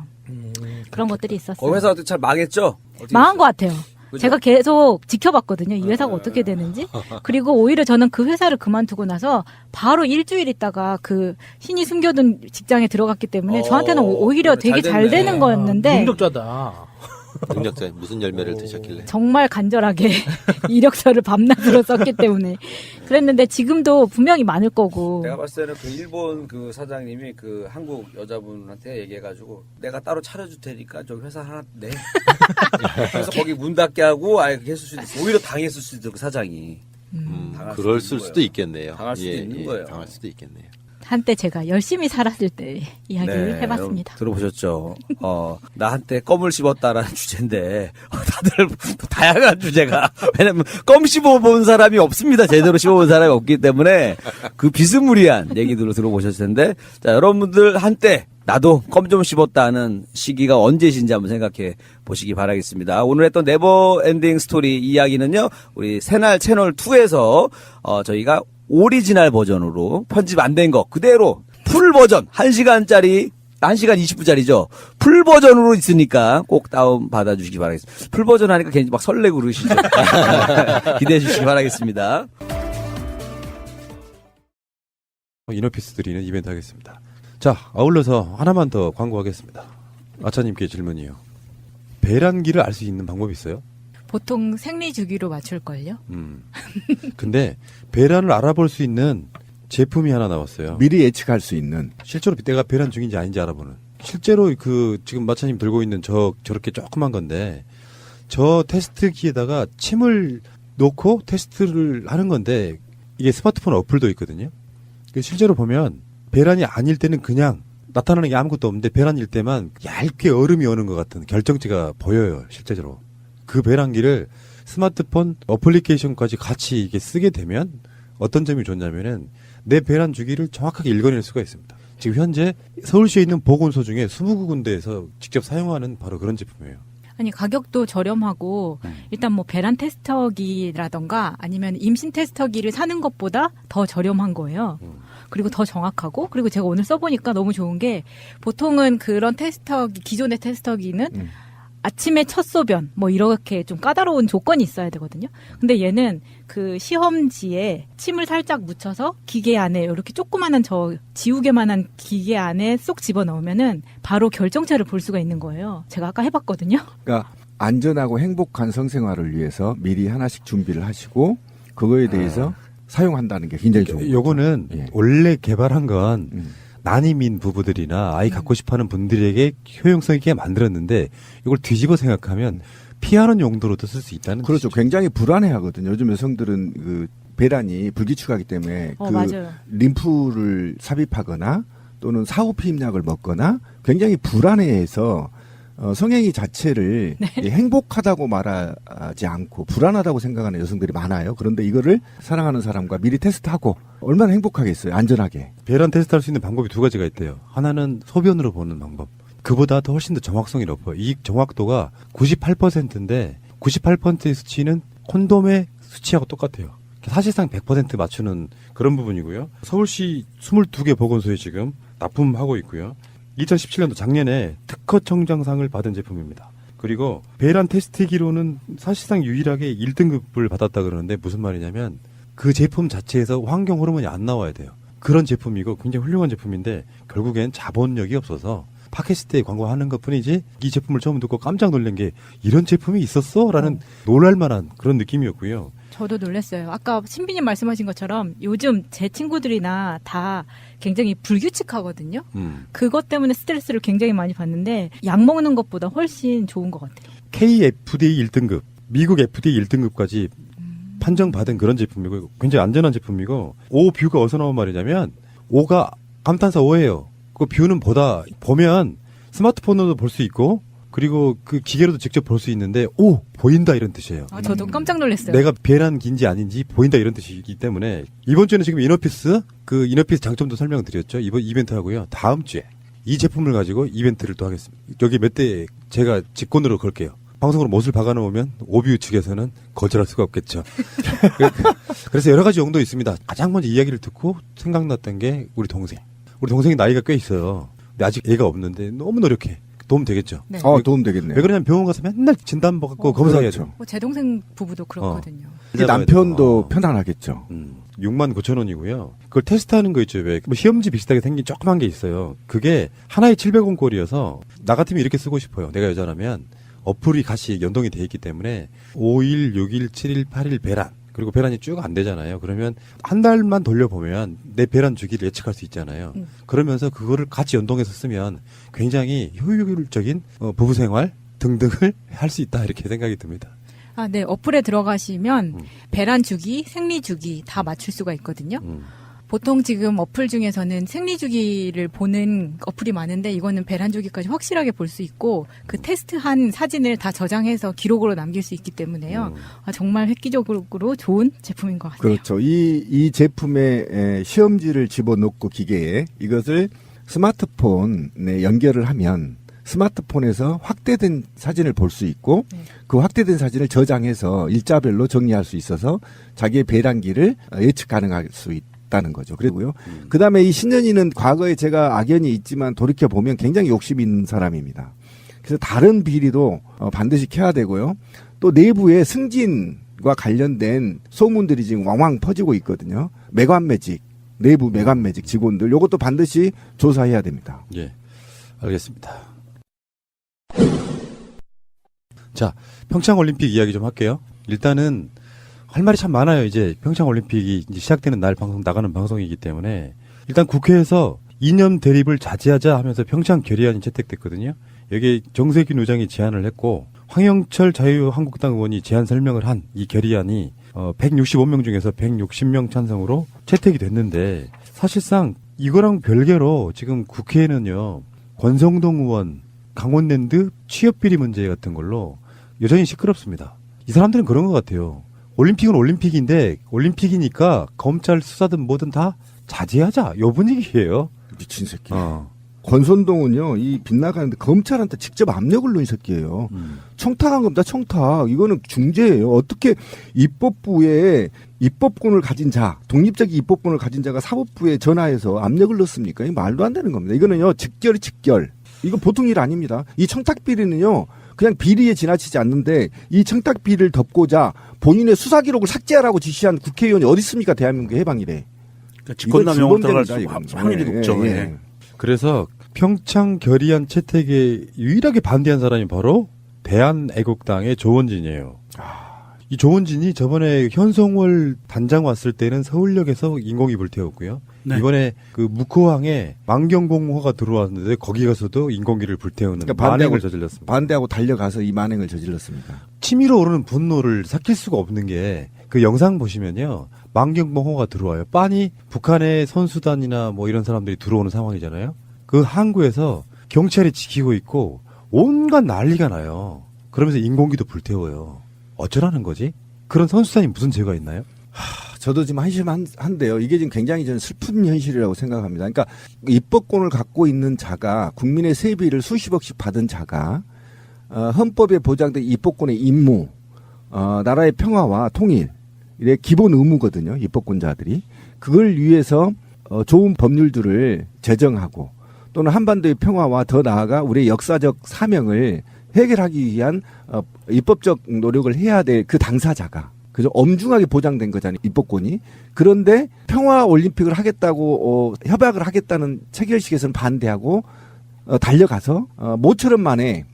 그런 것들이 있었어요. 회사 어떻게 잘 망했죠? 망한 것 같아요. 그죠? 제가 계속 지켜봤거든요. 이 회사가 어떻게 되는지. 그리고 오히려 저는 그 회사를 그만두고 나서 바로 일주일 있다가 그 신이 숨겨둔 직장에 들어갔기 때문에 저한테는 오히려 되게 잘 되는 거였는데. 능력자다. 능력자 무슨 열매를 드셨길래? 정말 간절하게 이력서를 밤낮으로 썼기 때문에 그랬는데 지금도 분명히 많을 거고. 내가 봤을 때는 그 일본 그 사장님이 그 한국 여자분한테 얘기해가지고 내가 따로 차려줄 테니까 저 회사 하나 내. 그래서 거기 문 닫게 하고 아예 했을 수도 있어. 오히려 당했을 수도 있어 그 사장이. 그럴 수도 있겠네요. 당할 수도 있는 거예요. 당할 수도 있겠네요. 한때 제가 열심히 살았을 때 이야기를 해봤습니다. 들어보셨죠? 나 한때 껌을 씹었다라는 주제인데 다들 다양한 주제가 왜냐면 껌 씹어본 사람이 없습니다. 제대로 씹어본 사람이 없기 때문에 그 비스무리한 얘기들을 들어보셨을 텐데 자 여러분들 한때 나도 껌 좀 씹었다는 시기가 언제신지 한번 생각해 보시기 바라겠습니다. 오늘 했던 네버엔딩 스토리 이야기는요. 우리 새날 채널2에서 저희가 오리지널 버전으로 편집 안 된 거 그대로 풀 버전 1시간짜리 1시간 20분짜리죠. 풀 버전으로 있으니까 꼭 다운 받아주시기 바라겠습니다. 풀 버전 하니까 괜히 막 설레고 그러시죠. 기대해 주시기 바라겠습니다. 이너피스 드리는 이벤트 하겠습니다. 자, 아울러서 하나만 더 광고하겠습니다. 아차님께 질문이요. 배란기를 알 수 있는 방법이 있어요? 보통 생리 주기로 맞출걸요? 근데 배란을 알아볼 수 있는 제품이 하나 나왔어요. 미리 예측할 수 있는. 실제로 내가 배란 중인지 아닌지 알아보는. 실제로 그 지금 마차님 들고 있는 저렇게 조그만 건데 저 테스트기에다가 침을 놓고 테스트를 하는 건데 이게 스마트폰 어플도 있거든요. 실제로 보면 배란이 아닐 때는 그냥 나타나는 게 아무것도 없는데 배란일 때만 얇게 얼음이 오는 것 같은 결정체가 보여요. 실제로. 그 배란기를 스마트폰 어플리케이션까지 같이 이게 쓰게 되면 어떤 점이 좋냐면은 내 배란 주기를 정확하게 읽어낼 수가 있습니다. 지금 현재 서울시에 있는 보건소 중에 20군데에서 직접 사용하는 바로 그런 제품이에요. 아니 가격도 저렴하고 일단 뭐 배란 테스터기라던가 아니면 임신 테스터기를 사는 것보다 더 저렴한 거예요. 그리고 더 정확하고 그리고 제가 오늘 써보니까 너무 좋은 게 보통은 그런 테스터기 기존의 테스터기는 아침에 첫 소변 뭐 이렇게 좀 까다로운 조건이 있어야 되거든요. 근데 얘는 그 시험지에 침을 살짝 묻혀서 기계 안에 이렇게 조그만한 지우개만한 기계 안에 쏙 집어넣으면은 바로 결정체를 볼 수가 있는 거예요. 제가 아까 해봤거든요. 그러니까 안전하고 행복한 성생활을 위해서 미리 하나씩 준비를 하시고 그거에 대해서 사용한다는 게 굉장히 좋은 거죠. 요거는 원래 개발한 건 난임인 부부들이나 아이 갖고 싶어하는 분들에게 효용성 있게 만들었는데 이걸 뒤집어 생각하면 피하는 용도로도 쓸 수 있다는 그렇죠. 뜻이죠. 굉장히 불안해하거든요. 요즘 여성들은 그 배란이 불규칙하기 때문에 그 맞아요. 림프를 삽입하거나 또는 사후피임약을 먹거나 굉장히 불안해해서 성행위 자체를 행복하다고 말하지 않고 불안하다고 생각하는 여성들이 많아요. 그런데 이거를 사랑하는 사람과 미리 테스트하고 얼마나 행복하겠어요. 안전하게. 배란 테스트할 수 있는 방법이 두 가지가 있대요. 하나는 소변으로 보는 방법. 그보다 더 훨씬 더 정확성이 높아요. 이 정확도가 98%인데 98%의 수치는 콘돔의 수치하고 똑같아요. 사실상 100% 맞추는 그런 부분이고요. 서울시 22개 보건소에 지금 납품하고 있고요. 2017년도 작년에 특허청정상을 받은 제품입니다. 그리고 배란 테스트기로는 사실상 유일하게 1등급을 받았다 그러는데 무슨 말이냐면 그 제품 자체에서 환경 호르몬이 안 나와야 돼요. 그런 제품이고 굉장히 훌륭한 제품인데 결국엔 자본력이 없어서 팟캐스트에 광고하는 것뿐이지 이 제품을 처음 듣고 깜짝 놀란 게 이런 제품이 있었어? 라는 놀랄만한 그런 느낌이었고요. 저도 놀랐어요. 아까 신비님 말씀하신 것처럼 요즘 제 친구들이나 다 굉장히 불규칙하거든요. 그것 때문에 스트레스를 굉장히 많이 받는데 약 먹는 것보다 훨씬 좋은 것 같아요. KFDA 1등급, 미국 FDA 1등급까지 판정받은 그런 제품이고 굉장히 안전한 제품이고 O 뷰가 어디서 나온 말이냐면 O가 감탄사 O예요. 그 뷰는 보면 스마트폰으로도 볼 수 있고 그리고 그 기계로도 직접 볼 수 있는데 오 보인다 이런 뜻이에요. 저도 깜짝 놀랐어요. 내가 배란 긴지 아닌지 보인다 이런 뜻이기 때문에 이번 주에는 지금 이너피스 장점도 설명드렸죠. 이번 이벤트 하고요. 다음 주에 이 제품을 가지고 이벤트를 또 하겠습니다. 여기 몇 대 제가 직권으로 걸게요. 방송으로 못을 박아놓으면 오뷰 측에서는 거절할 수가 없겠죠. 그래서 여러 가지 용도 있습니다. 가장 먼저 이야기를 듣고 생각났던 게 우리 동생이 나이가 꽤 있어요. 근데 아직 애가 없는데 너무 노력해. 도움 되겠죠. 네. 도움 되겠네요. 왜 그러냐면 병원 가서 맨날 진단 받고 검사해야죠. 그렇죠. 제 동생 부부도 그렇거든요. 남편도 편안하겠죠. 69,000원이고요. 그걸 테스트하는 거 있죠. 왜? 뭐 시험지 비슷하게 생긴 조그만 게 있어요. 그게 하나에 700원 꼴이어서 나 같으면 이렇게 쓰고 싶어요. 내가 여자라면 어플이 같이 연동이 돼 있기 때문에 5일, 6일, 7일, 8일 배란. 그리고 배란이 쭉 안 되잖아요. 그러면 한 달만 돌려보면 내 배란 주기를 예측할 수 있잖아요. 그러면서 그거를 같이 연동해서 쓰면 굉장히 효율적인 부부 생활 등등을 할 수 있다 이렇게 생각이 듭니다. 네. 어플에 들어가시면 배란 주기, 생리 주기 다 맞출 수가 있거든요. 보통 지금 어플 중에서는 생리 주기를 보는 어플이 많은데 이거는 배란 주기까지 확실하게 볼 수 있고 그 테스트한 사진을 다 저장해서 기록으로 남길 수 있기 때문에요. 정말 획기적으로 좋은 제품인 것 같아요. 그렇죠. 이 제품에 시험지를 집어넣고 기계에 이것을 스마트폰에 연결을 하면 스마트폰에서 확대된 사진을 볼 수 있고 그 확대된 사진을 저장해서 일자별로 정리할 수 있어서 자기의 배란기를 예측 가능할 수 있다는 거죠. 그리고요. 그다음에 이 신년이는 과거에 제가 악연이 있지만 돌이켜 보면 굉장히 욕심 있는 사람입니다. 그래서 다른 비리도 반드시 켜야 되고요. 또 내부에 승진과 관련된 소문들이 지금 왕왕 퍼지고 있거든요. 매관매직, 내부 매관매직 직원들 이것도 반드시 조사해야 됩니다. 예, 알겠습니다. 자, 평창올림픽 이야기 좀 할게요. 일단은 할 말이 참 많아요. 이제 평창올림픽이 이제 시작되는 날 나가는 방송이기 때문에 일단 국회에서 이념 대립을 자제하자 하면서 평창 결의안이 채택됐거든요. 여기에 정세균 의장이 제안을 했고 황영철 자유한국당 의원이 제안 설명을 한 이 결의안이 165명 중에서 160명 찬성으로 채택이 됐는데 사실상 이거랑 별개로 지금 국회에는요 권성동 의원 강원랜드 취업비리 문제 같은 걸로 여전히 시끄럽습니다. 이 사람들은 그런 것 같아요. 올림픽은 올림픽인데 올림픽이니까 검찰 수사든 뭐든 다 자제하자 요 분위기예요. 미친 새끼. 권선동은요 이 빗나가는데 검찰한테 직접 압력을 넣은 새끼예요. 청탁한 겁니다. 청탁. 이거는 중재예요. 어떻게 입법부에 입법권을 가진 자, 독립적인 입법권을 가진 자가 사법부에 전화해서 압력을 넣습니까? 이 말도 안 되는 겁니다. 이거는요 직결이 직결. 이거 보통 일 아닙니다. 이 청탁 비리는요 그냥 비리에 지나치지 않는데 이 청탁 비리를 덮고자 본인의 수사 기록을 삭제하라고 지시한 국회의원이 어디 있습니까? 대한민국의 해방일에. 그러니까 직권남용으로 들어갈 확률이 높죠. 예. 그래서 평창 결의안 채택에 유일하게 반대한 사람이 바로 대한애국당의 조원진이에요. 이 조원진이 저번에 현송월 단장 왔을 때는 서울역에서 인공이 불태웠고요. 네. 이번에 그 묵호항에 만경공호가 들어왔는데 거기 가서도 인공기를 불태우는 그러니까 만행을 저질렀습니다. 반대하고 달려가서 이 만행을 저질렀습니다. 치밀어 오르는 분노를 삭힐 수가 없는 게 그 영상 보시면요. 만경공호가 들어와요. 빤히 북한의 선수단이나 뭐 이런 사람들이 들어오는 상황이잖아요. 그 항구에서 경찰이 지키고 있고 온갖 난리가 나요. 그러면서 인공기도 불태워요. 어쩌라는 거지? 그런 선수단이 무슨 죄가 있나요? 저도 지금 한심한데요. 이게 지금 굉장히 저는 슬픈 현실이라고 생각합니다. 그러니까 입법권을 갖고 있는 자가 국민의 세비를 수십억씩 받은 자가 헌법에 보장된 입법권의 임무, 나라의 평화와 통일, 이게 기본 의무거든요. 입법권자들이. 그걸 위해서 좋은 법률들을 제정하고 또는 한반도의 평화와 더 나아가 우리의 역사적 사명을 해결하기 위한 입법적 노력을 해야 될 그 당사자가 그죠? 엄중하게 보장된 거잖아요, 입법권이. 그런데 평화 올림픽을 하겠다고 협약을 하겠다는 체결식에서는 반대하고 달려가서 모처럼 만에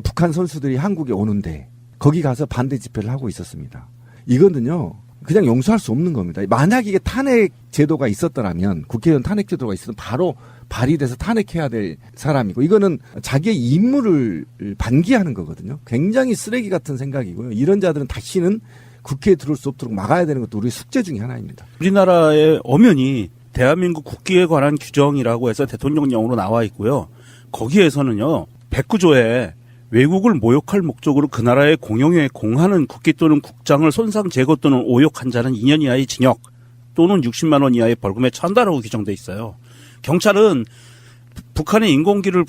북한 선수들이 한국에 오는데 거기 가서 반대 집회를 하고 있었습니다. 이거는요, 그냥 용서할 수 없는 겁니다. 만약 이게 탄핵 제도가 있었더라면, 국회의원 탄핵 제도가 있었으면 바로 발의돼서 탄핵해야 될 사람이고, 이거는 자기의 임무를 반기하는 거거든요. 굉장히 쓰레기 같은 생각이고요. 이런 자들은 다시는 국회에 들어올 수 없도록 막아야 되는 것도 우리의 숙제 중에 하나입니다. 우리나라의 엄연히 대한민국 국기에 관한 규정이라고 해서 대통령령으로 나와 있고요. 거기에서는요, 109조에 외국을 모욕할 목적으로 그 나라의 공용에 공하는 국기 또는 국장을 손상, 제거 또는 오욕한 자는 2년 이하의 징역 또는 60만 원 이하의 벌금에 처한다라고 규정돼 있어요. 경찰은 북한의 인공기를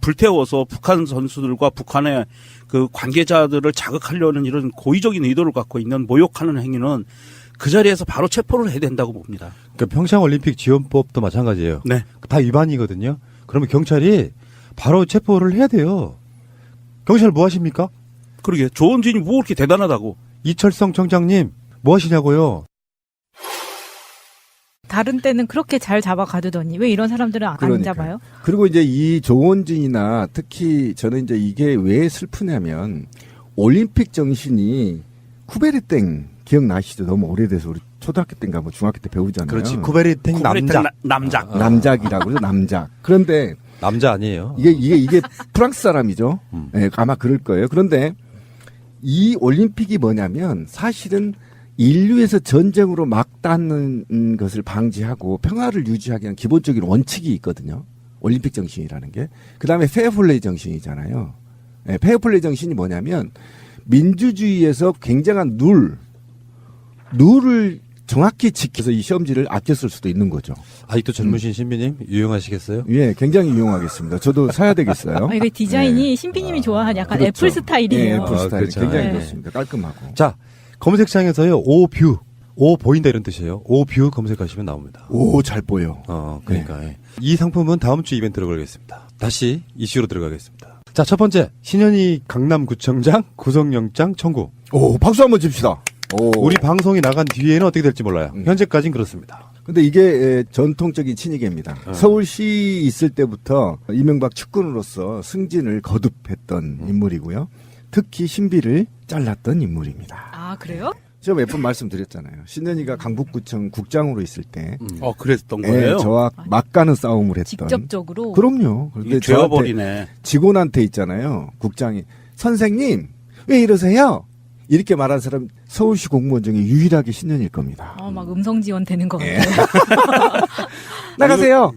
불태워서 북한 선수들과 북한의 그 관계자들을 자극하려는 이런 고의적인 의도를 갖고 있는 모욕하는 행위는 그 자리에서 바로 체포를 해야 된다고 봅니다. 그러니까 평창올림픽 지원법도 마찬가지예요. 네. 다 위반이거든요. 그러면 경찰이 바로 체포를 해야 돼요. 경찰 뭐 하십니까? 그러게, 조원진이 뭐 그렇게 대단하다고. 이철성 청장님 뭐 하시냐고요. 다른 때는 그렇게 잘 잡아 가두더니 왜 이런 사람들은 안 잡아요? 그리고 이제 이 조원진이나 특히 저는 이제 이게 왜 슬프냐면 올림픽 정신이 쿠베르땡 기억나시죠? 너무 오래돼서 우리 초등학교 때인가 뭐 중학교 때 배우잖아요. 그렇지. 쿠베르땡 남작. 남작이라고 그러죠. 남작. 그런데 남자 아니에요. 이게 프랑스 사람이죠. 네, 아마 그럴 거예요. 그런데 이 올림픽이 뭐냐면 사실은 인류에서 전쟁으로 막닿는 것을 방지하고 평화를 유지하기 위한 기본적인 원칙이 있거든요. 올림픽 정신이라는 게. 그 다음에 페어플레이 정신이잖아요. 네, 페어플레이 정신이 뭐냐면 민주주의에서 굉장한 룰을 정확히 지켜서 이 시험지를 아꼈을 수도 있는 거죠. 아직도 젊으신 신비님 유용하시겠어요? 예, 굉장히 유용하겠습니다. 저도 사야 되겠어요. 이게 디자인이 신비님이 좋아하는 약간 그렇죠. 애플 스타일이에요. 예, 애플 스타일. 그렇죠. 굉장히 네. 좋습니다. 깔끔하고. 자, 검색창에서요. 오 보인다 이런 뜻이에요. 오뷰 검색하시면 나옵니다. 오, 잘 보여. 그러니까 이 상품은 다음 주 이벤트로 걸겠습니다. 다시 이슈로 들어가겠습니다. 자, 첫 번째 신현희 강남구청장 구속영장 청구. 오, 박수 한번 칩시다. 오. 우리 방송이 나간 뒤에는 어떻게 될지 몰라요. 현재까지는 그렇습니다. 근데 이게 전통적인 친이계입니다. 서울시 있을 때부터 이명박 측근으로서 승진을 거듭했던 인물이고요. 특히 신비를 잘랐던 인물입니다. 아, 그래요? 제가 몇 번 말씀드렸잖아요. 신현희가 강북구청 국장으로 있을 때, 그랬던 거예요? 저와 막가는 싸움을 했던. 직접적으로. 그럼요. 이게 죄어버리네. 직원한테 있잖아요. 국장이 선생님 왜 이러세요? 이렇게 말한 사람 서울시 공무원 중에 유일하게 신현일 겁니다. 막 음성 지원 되는 것 같아요. 나가세요.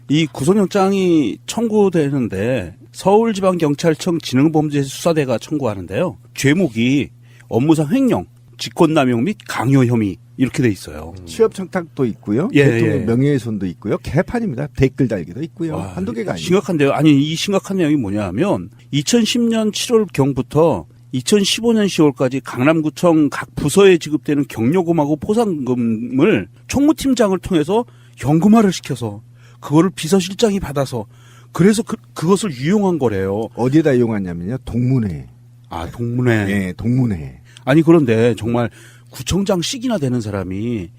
이 구속영장이 청구되는데 서울지방경찰청 지능범죄수사대가 청구하는데요. 죄목이 업무상 횡령, 직권남용 및 강요 혐의 이렇게 돼 있어요. 취업 청탁도 있고요. 예, 대통령 예. 명예훼손도 있고요. 개판입니다. 댓글 달기도 있고요. 한두 개가 아니에요. 심각한데요. 아니, 이 심각한 내용이 뭐냐면 2010년 7월경부터 2015년 10월까지 강남구청 각 부서에 지급되는 경료금하고 포상금을 총무팀장을 통해서 현금화를 시켜서 그거를 비서실장이 받아서 그래서 그것을 유용한 거래요. 어디에다 이용하냐면요. 동문회. 아, 동문회. 네, 동문회. 아니, 그런데 정말 구청장씩이나 되는 사람이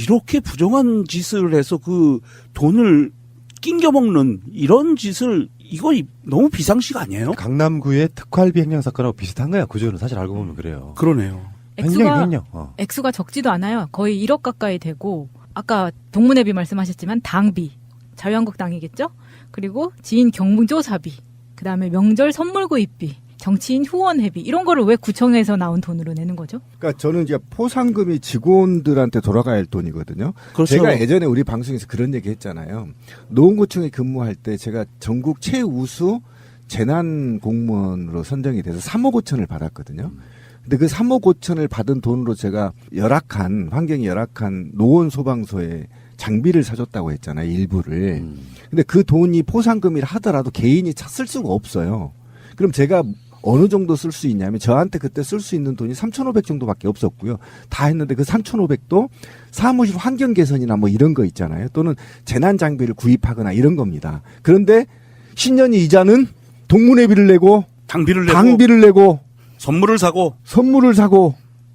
이렇게 부정한 짓을 해서 그 돈을 낑겨먹는 이런 짓을 이거 너무 비상식 아니에요? 강남구의 특활비 횡령 사건하고 비슷한 거야. 구조는 사실 알고 보면 그래요. 그러네요. 액수가 적지도 않아요. 거의 1억 가까이 되고 아까 동문회비 말씀하셨지만 당비, 자유한국당이겠죠? 그리고 지인 경조사비, 그다음에 명절 선물 구입비, 정치인 후원회비 이런 거를 왜 구청에서 나온 돈으로 내는 거죠? 그러니까 저는 이제 포상금이 직원들한테 돌아가야 할 돈이거든요. 그렇죠. 제가 예전에 우리 방송에서 그런 얘기 했잖아요. 노원구청에 근무할 때 제가 전국 최우수 재난 공무원으로 선정이 돼서 3억 5천을 받았거든요. 근데 그 3억 5천을 받은 돈으로 제가 환경이 열악한 노원 소방서에 장비를 사줬다고 했잖아요. 일부를. 근데 그 돈이 포상금이라 하더라도 개인이 쓸 수가 없어요. 그럼 제가 어느 정도 쓸 수 있냐면 저한테 그때 쓸 수 있는 돈이 3,500 정도밖에 없었고요. 다 했는데 그 3,500도 사무실 환경 개선이나 뭐 이런 거 있잖아요. 또는 재난 장비를 구입하거나 이런 겁니다. 그런데 신년이 이자는 동문회비를 내고 당비를 내고 선물을 사고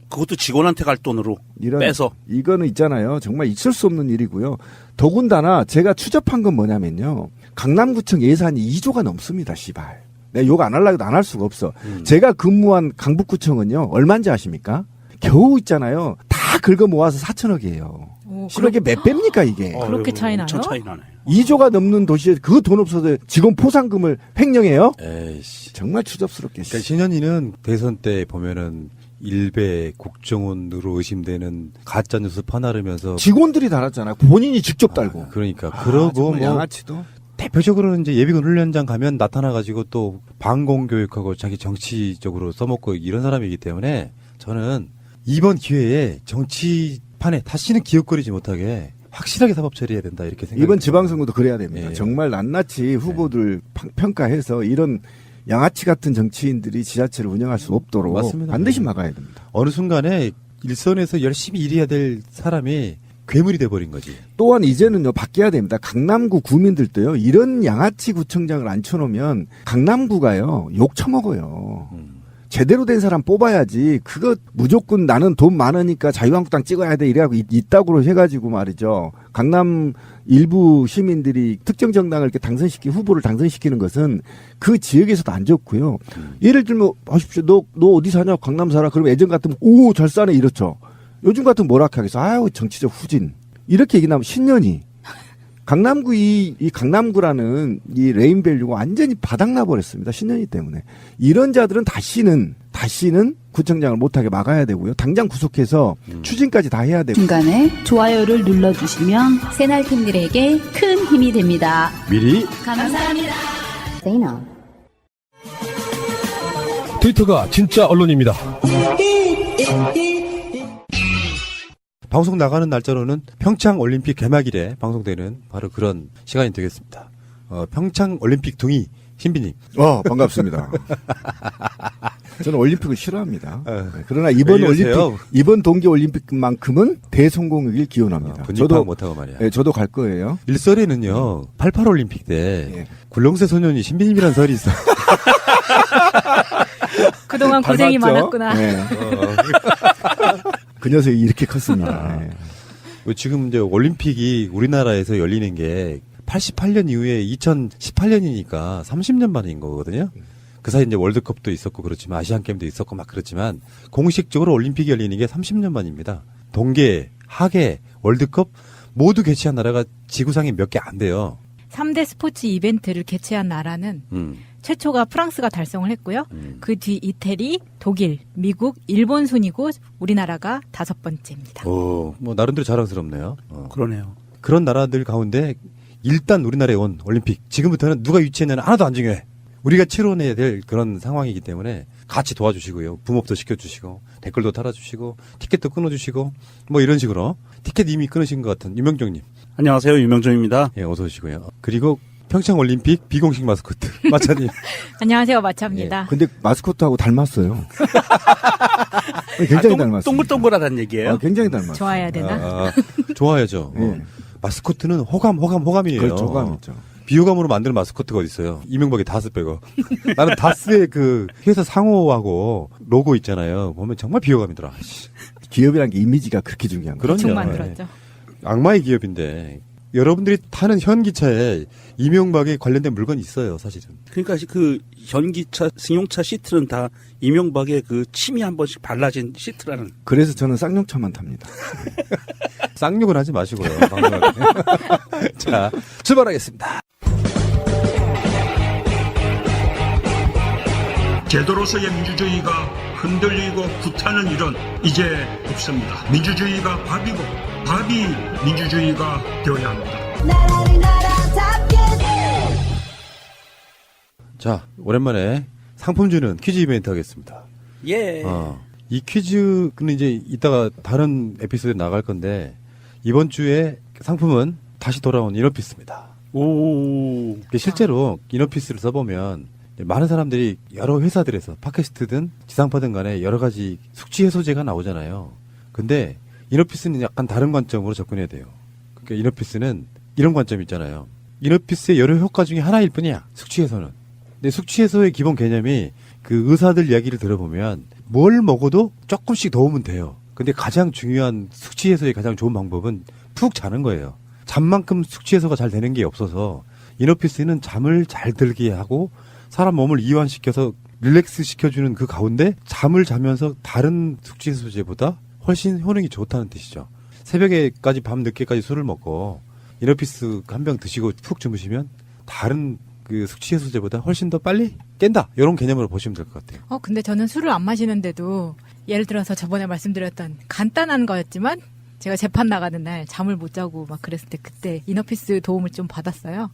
그것도 직원한테 갈 돈으로 빼서. 이거는 있잖아요. 정말 있을 수 없는 일이고요. 더군다나 제가 추접한 건 뭐냐면요. 강남구청 예산이 2조가 넘습니다. 씨발. 내가 욕 안 하려고 해도 안 할 수가 없어. 제가 근무한 강북구청은요. 얼마인지 아십니까? 겨우 있잖아요. 다 긁어 모아서 4천억이에요. 씨발 이게 몇 배입니까 이게. 그렇게 차이 나요? 엄청 차이 나네요. 2조가 넘는 도시에 그 돈 없어도 직원 포상금을 횡령해요? 에이씨. 정말 추접스럽게. 그러니까 신현희는 대선 때 보면은 일베 국정원으로 의심되는 가짜 뉴스 퍼나르면서 직원들이 달았잖아요. 본인이 직접 달고. 그러니까 그러고 뭐 양아치도 대표적으로는 이제 예비군 훈련장 가면 나타나가지고 또 방공 교육하고 자기 정치적으로 써먹고 이런 사람이기 때문에 저는 이번 기회에 정치판에 다시는 기웃거리지 못하게 확실하게 사법 처리해야 된다 이렇게 생각합니다. 이번 지방선거도 그래야 됩니다. 예. 정말 낱낱이 후보들 평가해서 이런 양아치 같은 정치인들이 지자체를 운영할 수 없도록 맞습니다. 반드시 막아야 됩니다. 어느 순간에 일선에서 열심히 일해야 될 사람이 괴물이 돼버린 거지. 또한 이제는요 바뀌어야 됩니다. 강남구 구민들도요 이런 양아치 구청장을 앉혀놓으면 강남구가요 욕 처먹어요. 제대로 된 사람 뽑아야지. 그거 무조건 나는 돈 많으니까 자유한국당 찍어야 돼 이래갖고 이따구로 해가지고 말이죠. 강남 일부 시민들이 특정 정당을 이렇게 후보를 당선시키는 것은 그 지역에서도 안 좋고요. 예를 들면 보십시오. 너 어디 사냐? 강남 살아. 그러면 예전 같으면 오 잘 사네 이렇죠. 요즘 같으면 뭐라 하겠어. 아유 정치적 후진. 이렇게 얘기하면 신년이. 강남구 이 강남구라는 이 레인밸류가 완전히 바닥나 버렸습니다. 신년이 때문에. 이런 자들은 다시는 구청장을 못하게 막아야 되고요. 당장 구속해서 추징까지 다 해야 되고. 중간에 좋아요를 눌러주시면 새날팀들에게 큰 힘이 됩니다. 미리 감사합니다. 트위터가 진짜 언론입니다. 방송 나가는 날짜로는 평창 올림픽 개막일에 방송되는 바로 그런 시간이 되겠습니다. 평창 올림픽 둥이 신비님. 반갑습니다. 저는 올림픽을 싫어합니다. 그러나 이번 동계 올림픽만큼은 대성공이길 기원합니다. 저도 못하고 말이야. 네, 저도 갈 거예요. 일설에는요 88 올림픽 때 굴렁쇠 소년이 신비님이라는 설이 있어. 그동안 고생이 많았구나. 네. 그 녀석이 이렇게 컸습니다. 네. 지금 이제 올림픽이 우리나라에서 열리는 게 88년 이후에 2018년이니까 30년 만인 거거든요. 그 사이 이제 월드컵도 있었고 그렇지만 아시안 게임도 있었고 막 그렇지만 공식적으로 올림픽이 열리는 게 30년 만입니다. 동계, 하계, 월드컵 모두 개최한 나라가 지구상에 몇 개 안 돼요. 3대 스포츠 이벤트를 개최한 나라는 최초가 프랑스가 달성을 했고요. 그 뒤 이태리, 독일, 미국, 일본 순이고 우리나라가 5번째입니다. 뭐 나름대로 자랑스럽네요. 그러네요. 그런 나라들 가운데 일단 우리나라에 온 올림픽 지금부터는 누가 유치했냐는 하나도 안 중요해. 우리가 치러내야 될 그런 상황이기 때문에 같이 도와주시고요. 붐업도 시켜주시고 댓글도 달아주시고 티켓도 끊어주시고 뭐 이런 식으로 티켓 이미 끊으신 것 같은 유명정님. 안녕하세요. 유명정입니다. 예, 어서 오시고요. 그리고 평창올림픽 비공식 마스코트 마차님. 안녕하세요. 마차입니다. 근데 마스코트하고 닮았어요. 굉장히 닮았어요. 동글동글하다는 얘기예요? 굉장히 닮았어요. 좋아해야 되나? 좋아야죠. 마스코트는 호감이에요. 그렇죠. 호감이죠. 비호감으로 만드는 마스코트가 어디 있어요? 이명박이 다스 빼고. 나는 다스의 그 회사 상호하고 로고 있잖아요. 보면 정말 비호감이더라. 기업이란 게 이미지가 그렇게 중요한 거예요. 대충 만들었죠. 악마의 기업인데 여러분들이 타는 현기차에 이명박에 관련된 물건이 있어요, 사실은. 그러니까 그 현기차, 승용차 시트는 다 이명박의 그 침이 한 번씩 발라진 시트라는. 그래서 저는 쌍용차만 탑니다. 쌍욕은 하지 마시고요. 자, 출발하겠습니다. 제도로서의 민주주의가 흔들리고 구타는 일은 이제 없습니다. 민주주의가 밥이고 밥이 민주주의가 되어야 합니다. 자, 오랜만에 상품 주는 퀴즈 이벤트 하겠습니다. 예. 이 퀴즈는 이제 이따가 다른 에피소드에 나갈 건데 이번 주에 상품은 다시 돌아온 이너피스입니다. 오. 실제로 이너피스를 써보면 많은 사람들이 여러 회사들에서 팟캐스트든 지상파든 간에 여러 가지 숙취 해소제가 나오잖아요. 근데 이너피스는 약간 다른 관점으로 접근해야 돼요. 그러니까 이너피스는 이런 관점이 있잖아요. 이너피스의 여러 효과 중에 하나일 뿐이야. 숙취 해소는. 근데 숙취 해소의 기본 개념이 그 의사들 이야기를 들어보면 뭘 먹어도 조금씩 도움은 돼요. 근데 가장 중요한 숙취 해소의 가장 좋은 방법은 푹 자는 거예요. 잠만큼 숙취 해소가 잘 되는 게 없어서 이너피스는 잠을 잘 들게 하고 사람 몸을 이완시켜서 릴렉스 시켜주는 그 가운데 잠을 자면서 다른 숙취 해소제보다 훨씬 효능이 좋다는 뜻이죠. 새벽에까지 밤 늦게까지 술을 먹고 이너피스 한 병 드시고 푹 주무시면 다른 그 숙취 해소제보다 훨씬 더 빨리 깬다. 이런 개념으로 보시면 될 것 같아요. 근데 저는 술을 안 마시는데도 예를 들어서 저번에 말씀드렸던 간단한 거였지만 제가 재판 나가는 날 잠을 못 자고 막 그랬을 때 그때 이너피스 도움을 좀 받았어요.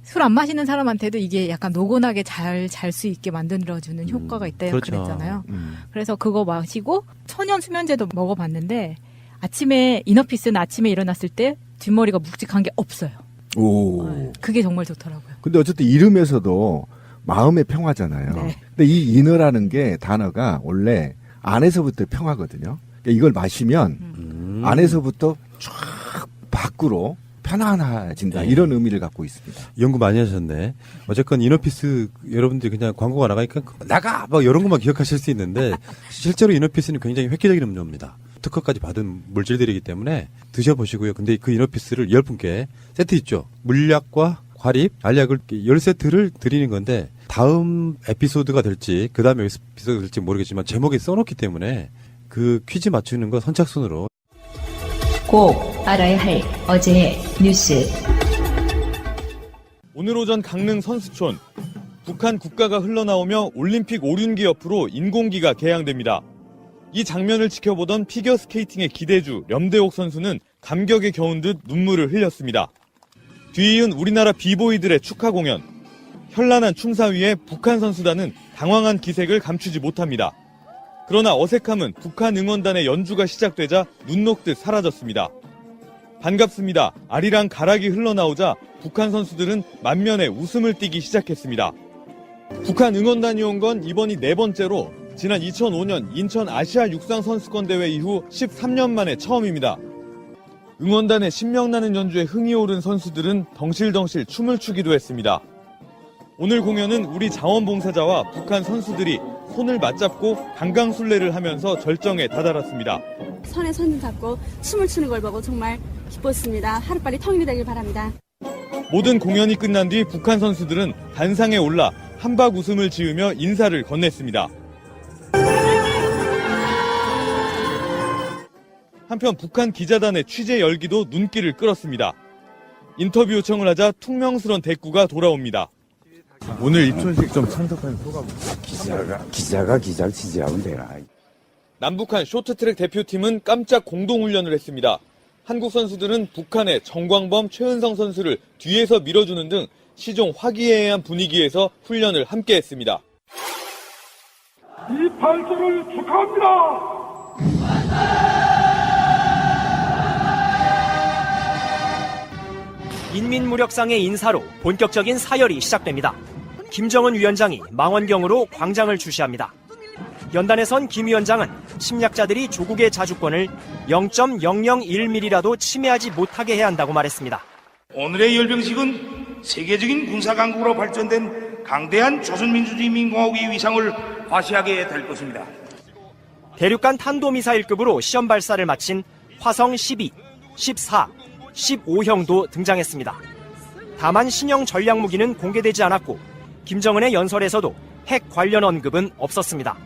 술 안 마시는 사람한테도 이게 약간 노곤하게 잘 잘 수 있게 만들어주는 효과가 있다 그렇죠. 그랬잖아요. 그래서 그거 마시고 천연 수면제도 먹어봤는데 아침에 이너피스는 아침에 일어났을 때 뒷머리가 묵직한 게 없어요. 오. 그게 정말 좋더라고요. 근데 어쨌든 이름에서도 마음의 평화잖아요. 네. 근데 이 이너라는 게 단어가 원래 안에서부터 평화거든요. 그러니까 이걸 마시면 안에서부터 쫙 밖으로 편안해진다. 네. 이런 의미를 갖고 있습니다. 연구 많이 하셨네. 어쨌건 이너피스 여러분들이 그냥 광고가 나가니까 나가! 막 이런 것만 기억하실 수 있는데 실제로 이너피스는 굉장히 획기적인 음료입니다. 특허까지 받은 물질들이기 때문에 드셔보시고요. 근데 그 이너피스를 10분께 세트 있죠. 물약과 과립, 알약을 10세트를 드리는 건데 다음 에피소드가 될지 그 다음에 에피소드가 될지 모르겠지만 제목에 써놓기 때문에 그 퀴즈 맞추는 거 선착순으로 꼭 알아야 할 어제의 뉴스. 오늘 오전 강릉 선수촌. 북한 국가가 흘러나오며 올림픽 오륜기 옆으로 인공기가 개양됩니다. 이 장면을 지켜보던 피겨스케이팅의 기대주 렴대옥 선수는 감격에 겨운 듯 눈물을 흘렸습니다. 뒤이은 우리나라 비보이들의 축하 공연. 현란한 춤사 위에 북한 선수단은 당황한 기색을 감추지 못합니다. 그러나 어색함은 북한 응원단의 연주가 시작되자 눈 녹듯 사라졌습니다. 반갑습니다. 아리랑 가락이 흘러나오자 북한 선수들은 만면에 웃음을 띠기 시작했습니다. 북한 응원단이 온 건 이번이 4번째로 지난 2005년 인천 아시아 육상 선수권 대회 이후 13년 만에 처음입니다. 응원단의 신명나는 연주에 흥이 오른 선수들은 덩실덩실 춤을 추기도 했습니다. 오늘 공연은 우리 자원봉사자와 북한 선수들이 손을 맞잡고 강강술래를 하면서 절정에 다다랐습니다. 손에 손 잡고 춤을 추는 걸 보고 정말 기뻤습니다. 하루빨리 통일이 되길 바랍니다. 모든 공연이 끝난 뒤 북한 선수들은 단상에 올라 한박 웃음을 지으며 인사를 건넸습니다. 한편 북한 기자단의 취재 열기도 눈길을 끌었습니다. 인터뷰 요청을 하자 퉁명스런 대꾸가 돌아옵니다. 오늘 입촌식 좀 참석한 소감. 기자가 기자를 지지하면 되나. 남북한 쇼트트랙 대표팀은 깜짝 공동훈련을 했습니다. 한국 선수들은 북한의 정광범, 최은성 선수를 뒤에서 밀어주는 등 시종 화기애애한 분위기에서 훈련을 함께 했습니다. 이 발전을 축하합니다. 인민무력상의 인사로 본격적인 사열이 시작됩니다. 김정은 위원장이 망원경으로 광장을 주시합니다. 연단에선 김 위원장은 침략자들이 조국의 자주권을 0.001mm라도 침해하지 못하게 해야 한다고 말했습니다. 오늘의 열병식은 세계적인 군사강국으로 발전된 강대한 조선민주주의인민공화국의 위상을 과시하게 될 것입니다. 대륙간 탄도미사일급으로 시험 발사를 마친 화성 12, 14, 15형도 등장했습니다. 다만 신형 전략무기는 공개되지 않았고 김정은의 연설에서도 핵 관련 언급은 없었습니다.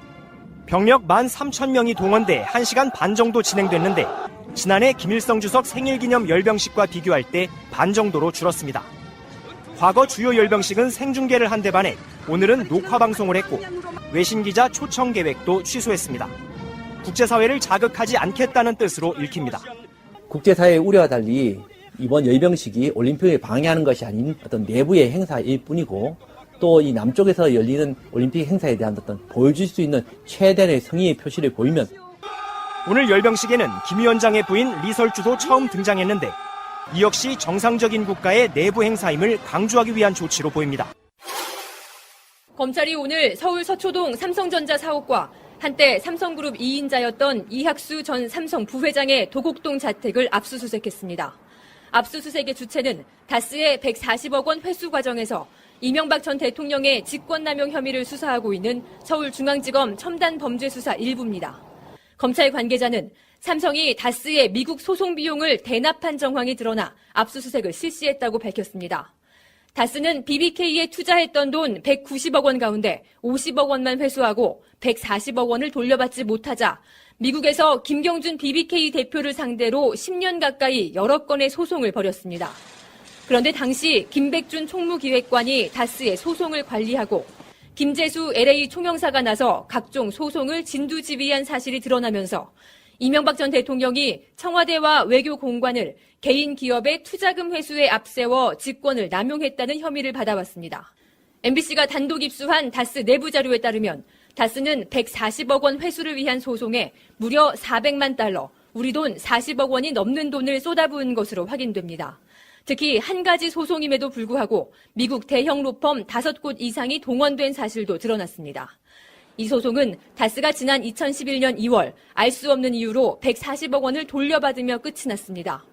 병력 13,000명이 동원돼 1시간 반 정도 진행됐는데 지난해 김일성 주석 생일기념 열병식과 비교할 때 반 정도로 줄었습니다. 과거 주요 열병식은 생중계를 한 데 반해 오늘은 녹화방송을 했고 외신기자 초청 계획도 취소했습니다. 국제사회를 자극하지 않겠다는 뜻으로 읽힙니다. 국제사회의 우려와 달리 이번 열병식이 올림픽을 방해하는 것이 아닌 어떤 내부의 행사일 뿐이고 또 이 남쪽에서 열리는 올림픽 행사에 대한 어떤 보여줄 수 있는 최대의 성의의 표시를 보이면 오늘 열병식에는 김 위원장의 부인 리설주도 처음 등장했는데 이 역시 정상적인 국가의 내부 행사임을 강조하기 위한 조치로 보입니다. 검찰이 오늘 서울 서초동 삼성전자 사옥과 한때 삼성그룹 2인자였던 이학수 전 삼성 부회장의 도곡동 자택을 압수수색했습니다. 압수수색의 주체는 다스의 140억 원 회수 과정에서 이명박 전 대통령의 직권남용 혐의를 수사하고 있는 서울중앙지검 첨단범죄수사 1부입니다. 검찰 관계자는 삼성이 다스의 미국 소송 비용을 대납한 정황이 드러나 압수수색을 실시했다고 밝혔습니다. 다스는 BBK에 투자했던 돈 190억 원 가운데 50억 원만 회수하고 140억 원을 돌려받지 못하자 미국에서 김경준 BBK 대표를 상대로 10년 가까이 여러 건의 소송을 벌였습니다. 그런데 당시 김백준 총무기획관이 다스의 소송을 관리하고 김재수 LA 총영사가 나서 각종 소송을 진두지휘한 사실이 드러나면서 이명박 전 대통령이 청와대와 외교공관을 개인 기업의 투자금 회수에 앞세워 직권을 남용했다는 혐의를 받아왔습니다. MBC가 단독 입수한 다스 내부 자료에 따르면 다스는 140억 원 회수를 위한 소송에 무려 400만 달러, 우리 돈 40억 원이 넘는 돈을 쏟아부은 것으로 확인됩니다. 특히 한 가지 소송임에도 불구하고 미국 대형 로펌 5곳 이상이 동원된 사실도 드러났습니다. 이 소송은 다스가 지난 2011년 2월 알 수 없는 이유로 140억 원을 돌려받으며 끝이 났습니다.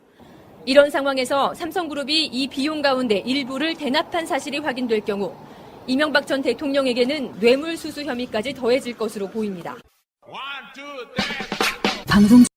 이런 상황에서 삼성그룹이 이 비용 가운데 일부를 대납한 사실이 확인될 경우 이명박 전 대통령에게는 뇌물수수 혐의까지 더해질 것으로 보입니다. 방송